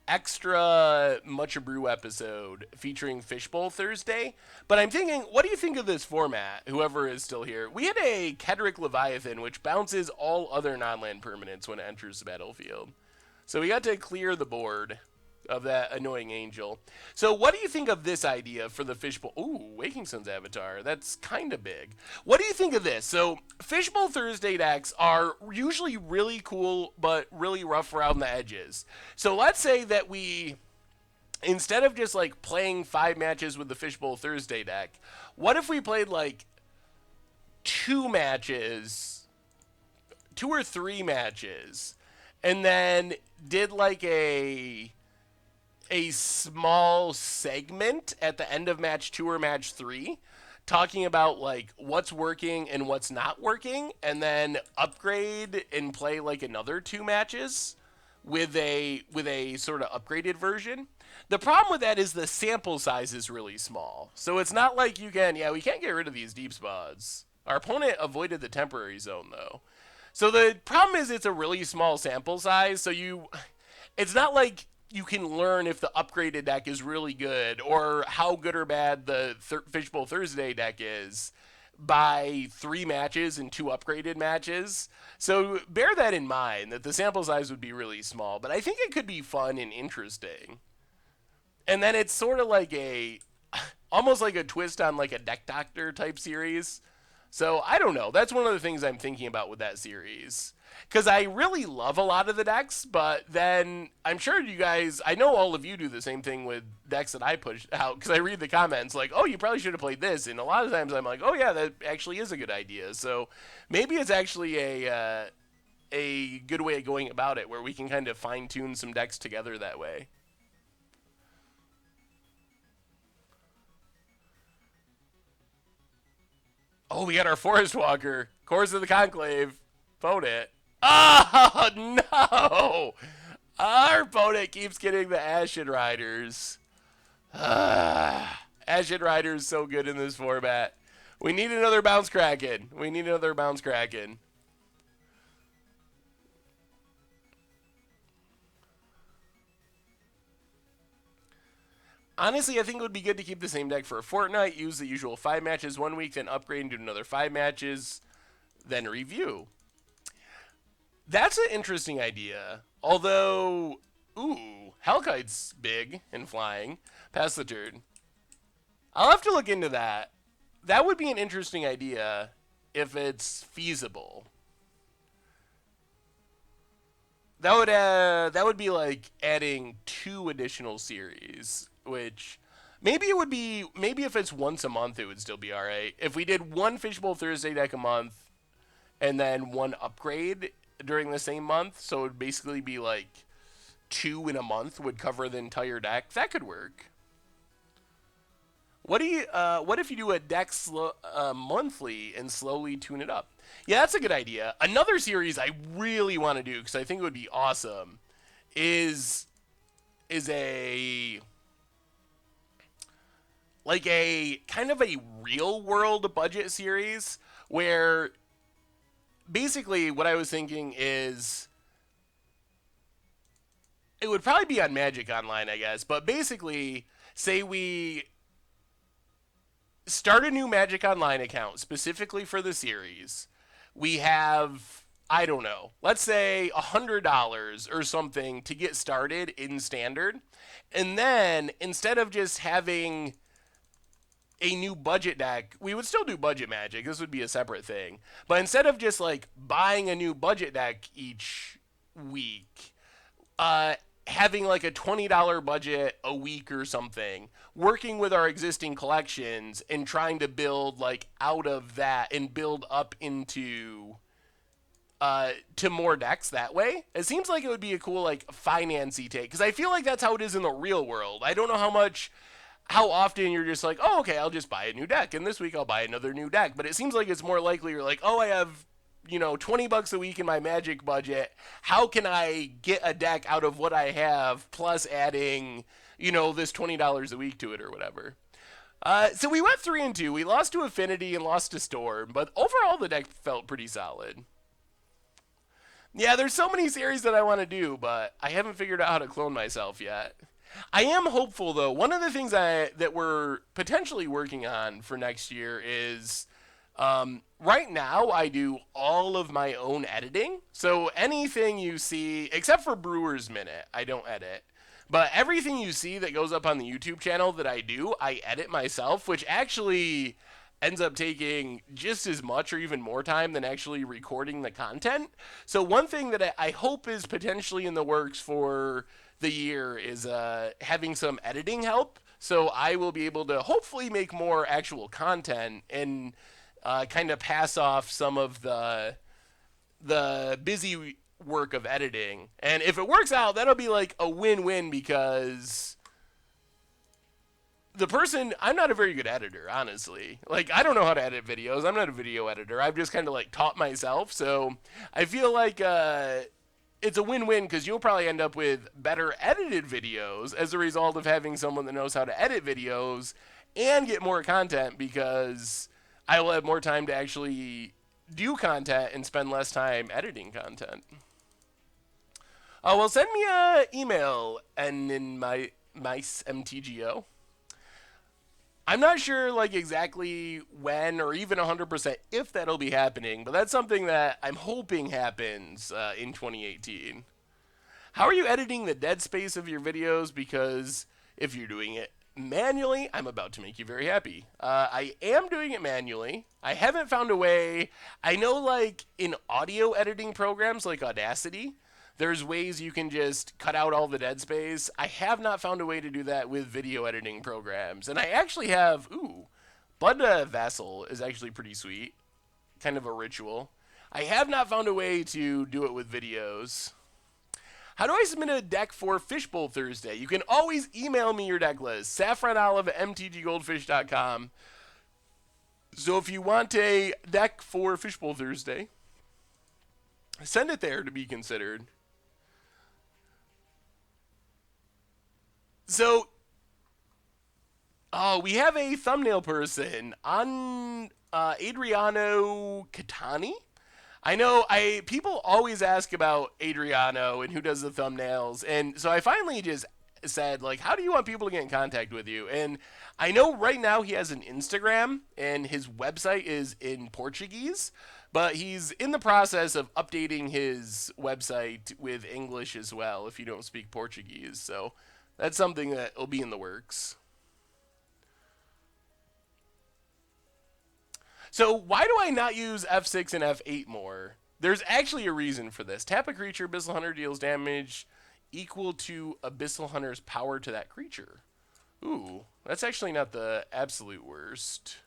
extra Much Brew episode featuring Fishbowl Thursday. But I'm thinking, what do you think of this format? Whoever is still here, we had a Kedrick Leviathan, which bounces all other non-land permanents when it enters the battlefield. So we got to clear the board of that annoying angel. So what do you think of this idea for the Fishbowl? Ooh, Waking Sun's avatar. That's kind of big. What do you think of this? So Fishbowl Thursday decks are usually really cool, but really rough around the edges. So let's say that we, instead of just like playing 5 matches with the Fishbowl Thursday deck, what if we played like 2 matches, 2 or 3 matches, and then did like a small segment at the end of match 2 or match 3 talking about like what's working and what's not working, and then upgrade and play like another 2 matches with a sort of upgraded version. The problem with that is the sample size is really small. So it's not like you can, we can't get rid of these deep spots. Our opponent avoided the temporary zone though. So the problem is it's a really small sample size, so it's not like you can learn if the upgraded deck is really good or how good or bad the Fishbowl Thursday deck is by 3 matches and 2 upgraded matches. So bear that in mind, that the sample size would be really small, but I think it could be fun and interesting. And then it's sort of like almost like a twist on like a Deck Doctor type series. So I don't know. That's one of the things I'm thinking about with that series. Because I really love a lot of the decks, but then I'm sure you guys, I know all of you do the same thing with decks that I push out, because I read the comments like, oh, you probably should have played this. And a lot of times I'm like, oh yeah, that actually is a good idea. So maybe it's actually a good way of going about it, where we can kind of fine tune some decks together that way. Oh, we got our Forest Walker. Course of the Conclave. Vote it. Oh, no! Our opponent keeps getting the Ashen Riders. Ashen Riders so good in this format. We need another Bounce Kraken. We need another Bounce Kraken. Honestly, I think it would be good to keep the same deck for a fortnight, use the usual 5 matches 1 week, then upgrade and do another 5 matches, then review. That's an interesting idea. Although, ooh, Hellkite's big and flying. Pass the turn. I'll have to look into that. That would be an interesting idea if it's feasible. That would be like adding 2 additional series, which maybe it would be, maybe if it's once a month it would still be alright. If we did 1 Fishbowl Thursday deck a month and then 1 upgrade during the same month, so it would basically be like 2 in a month would cover the entire deck, that could work. What if you do a deck monthly and slowly tune it up? Yeah, that's a good idea. Another series I really want to do, because I think it would be awesome, is a like a kind of a real world budget series where basically what I was thinking is it would probably be on Magic Online, I guess, but basically say we start a new Magic Online account specifically for the series. We have, I don't know, let's say $100 or something to get started in Standard. And then instead of just having a new budget deck, we would still do budget Magic. This would be a separate thing. But instead of just like buying a new budget deck each week, having like a $20 budget a week or something, working with our existing collections and trying to build like out of that and build up into to more decks that way. It seems like it would be a cool like financy take, because I feel like that's how it is in the real world. I don't know how often you're just like, oh, okay, I'll just buy a new deck, and this week I'll buy another new deck. But it seems like it's more likely you're like, oh, I have, $20 a week in my Magic budget. How can I get a deck out of what I have, plus adding, this $20 a week to it or whatever? So we went 3-2. We lost to Affinity and lost to Storm, but overall the deck felt pretty solid. Yeah, there's so many series that I want to do, but I haven't figured out how to clone myself yet. I am hopeful though. One of the things that we're potentially working on for next year is right now I do all of my own editing. So anything you see, except for Brewer's Minute, I don't edit. But everything you see that goes up on the YouTube channel that I do, I edit myself, which actually ends up taking just as much or even more time than actually recording the content. So one thing that I hope is potentially in the works for the year is having some editing help. So I will be able to hopefully make more actual content and kind of pass off some of the busy work of editing. And if it works out, that'll be like a win-win because the person, I'm not a very good editor, honestly. Like, I don't know how to edit videos. I'm not a video editor. I've just kind of like taught myself. So I feel like it's a win-win because you'll probably end up with better edited videos as a result of having someone that knows how to edit videos and get more content because I will have more time to actually do content and spend less time editing content. Oh, well, send me a email and in my mice MTGO. I'm not sure like exactly when or even 100% if that'll be happening, but that's something that I'm hoping happens in 2018. How are you editing the dead space of your videos? Because if you're doing it manually, I'm about to make you very happy. I am doing it manually. I haven't found a way. I know like in audio editing programs like Audacity, there's ways you can just cut out all the dead space. I have not found a way to do that with video editing programs. And I actually have, Blood Vassal is actually pretty sweet. Kind of a ritual. I have not found a way to do it with videos. How do I submit a deck for Fishbowl Thursday? You can always email me your deck list, saffronolive@mtggoldfish.com. So if you want a deck for Fishbowl Thursday, send it there to be considered. So, we have a thumbnail person on Adriano Catani. I know people always ask about Adriano and who does the thumbnails, and so I finally just said like, how do you want people to get in contact with you? And I know right now he has an Instagram and his website is in Portuguese, but he's in the process of updating his website with English as well if you don't speak Portuguese. So that's something that will be in the works. So why do I not use F6 and F8 more? There's actually a reason for this. Tap a creature, Abyssal Hunter deals damage equal to Abyssal Hunter's power to that creature. Ooh, that's actually not the absolute worst.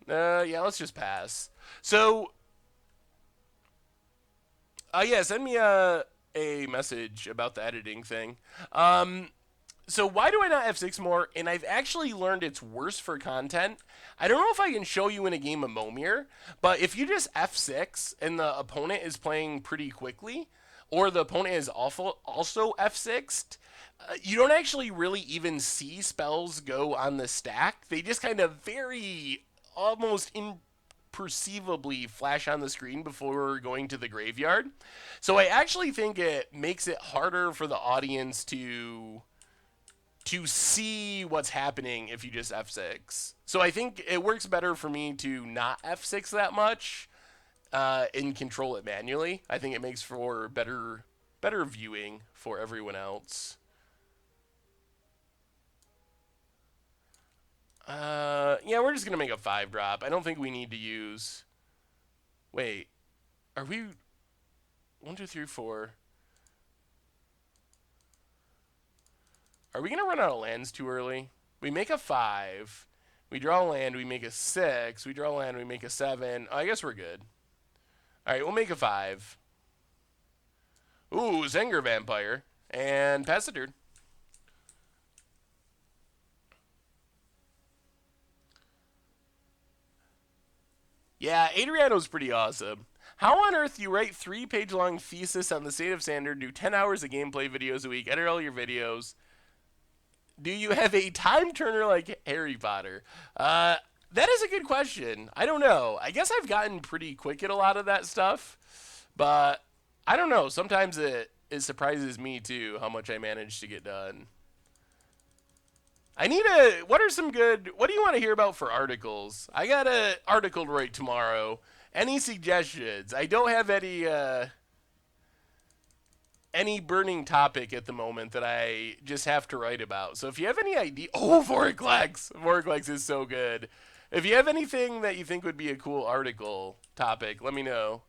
Yeah, let's just pass. So, yeah, send me a message about the editing thing. So why do I not F6 more? And I've actually learned it's worse for content. I don't know if I can show you in a game of Momir, but if you just F6 and the opponent is playing pretty quickly, or the opponent is also F6'd, you don't actually really even see spells go on the stack. They just kind of very almost imperceivably flash on the screen before going to the graveyard. So I actually think it makes it harder for the audience to see what's happening if you just F6. So I think it works better for me to not F6 that much and control it manually. I think it makes for better viewing for everyone else. Yeah, we're just going to make a 5-drop. I don't think we need to use... Wait. Are we... 1, 2, 3, 4... Are we going to run out of lands too early? We make a 5. We draw a land. We make a 6. We draw a land. We make a 7. Oh, I guess we're good. All right, we'll make a 5. Ooh, Zenger Vampire. And pass the turn. Yeah, Adriano's pretty awesome. How on earth do you write 3-page-long thesis on the state of Standard, do 10 hours of gameplay videos a week, edit all your videos, Do you have a time turner like Harry Potter? That is a good question. I don't know. I guess I've gotten pretty quick at a lot of that stuff, but I don't know. Sometimes it surprises me too how much I manage to get done. I need a. What are some good? What do you want to hear about for articles? I got an article to write tomorrow. Any suggestions? I don't have any burning topic at the moment that I just have to write about. So if you have any idea, oh, Voriglex is so good. If you have anything that you think would be a cool article topic, let me know.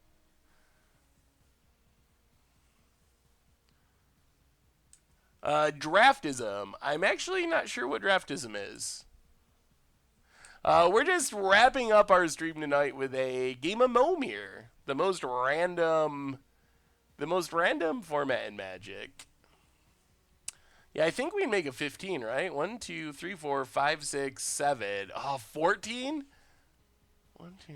Draftism. I'm actually not sure what draftism is. We're just wrapping up our stream tonight with a game of Momi, the most random format in Magic. Yeah, I think we make a 15, right? 1, 2, 3, 4, 5, 6, 7. Oh, 14? 1, 2.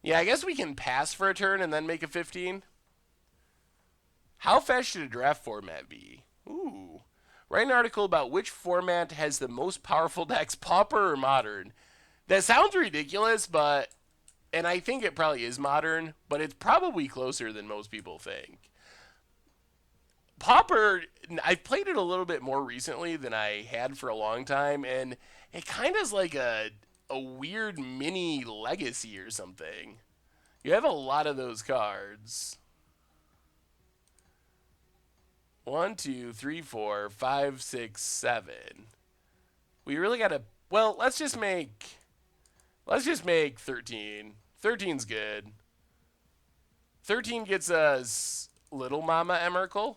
Yeah, I guess we can pass for a turn and then make a 15. How fast should a draft format be? Ooh. Write an article about which format has the most powerful decks, Pauper or Modern. That sounds ridiculous, but... And I think it probably is Modern, but it's probably closer than most people think. Pauper, I've played it a little bit more recently than I had for a long time, and it kind of is like a weird mini Legacy or something. You have a lot of those cards. 1, 2, 3, 4, 5, 6, 7. We really gotta. Well, let's just make 13. 13's good. 13 gets us Little Mama Emrakul.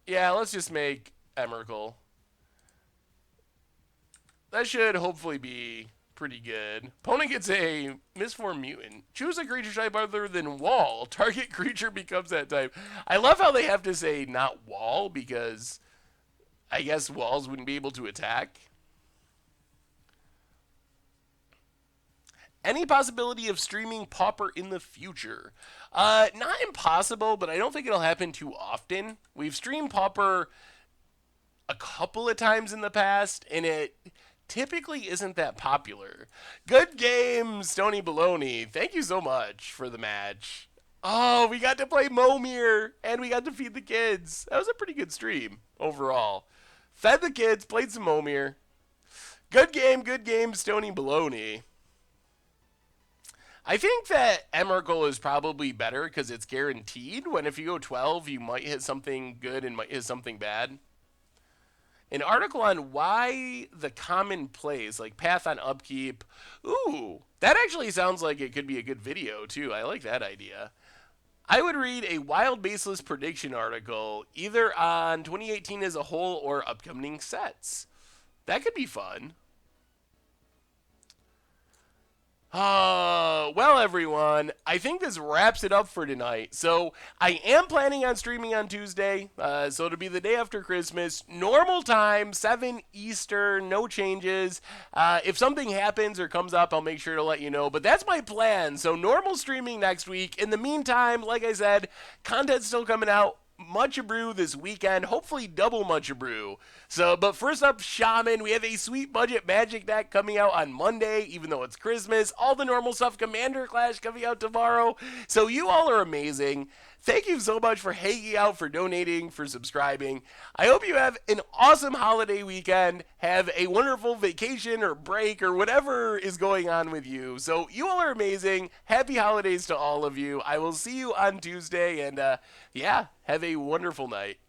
Yeah, let's just make Emrakul. That should hopefully be pretty good. Opponent gets a Misformed Mutant. Choose a creature type other than Wall. Target creature becomes that type. I love how they have to say not Wall because I guess Walls wouldn't be able to attack. Any possibility of streaming Pauper in the future? Not impossible, but I don't think it'll happen too often. We've streamed Pauper a couple of times in the past, and it typically isn't that popular. Good game, Stony Baloney. Thank you so much for the match. Oh, we got to play Momir, and we got to feed the kids. That was a pretty good stream overall. Fed the kids, played some Momir. Good game, Stony Baloney. I think that Emrakul is probably better because it's guaranteed. When if you go 12, you might hit something good and might hit something bad. An article on why the common plays, like Path on Upkeep. Ooh, that actually sounds like it could be a good video, too. I like that idea. I would read a wild baseless prediction article, either on 2018 as a whole or upcoming sets. That could be fun. Well, everyone, I think this wraps it up for tonight. So, I am planning on streaming on Tuesday, so it'll be the day after Christmas. Normal time, 7 Eastern, no changes. If something happens or comes up, I'll make sure to let you know. But that's my plan, so normal streaming next week. In the meantime, like I said, content's still coming out. Much Brew this weekend, hopefully double Much Brew. So, but first up, Shaman. We have a sweet budget Magic deck coming out on Monday, even though it's Christmas. All the normal stuff, Commander Clash coming out tomorrow. So you all are amazing. Thank you so much for hanging out, for donating, for subscribing. I hope you have an awesome holiday weekend. Have a wonderful vacation or break or whatever is going on with you. So you all are amazing. Happy holidays to all of you. I will see you on Tuesday, and yeah, have a wonderful night.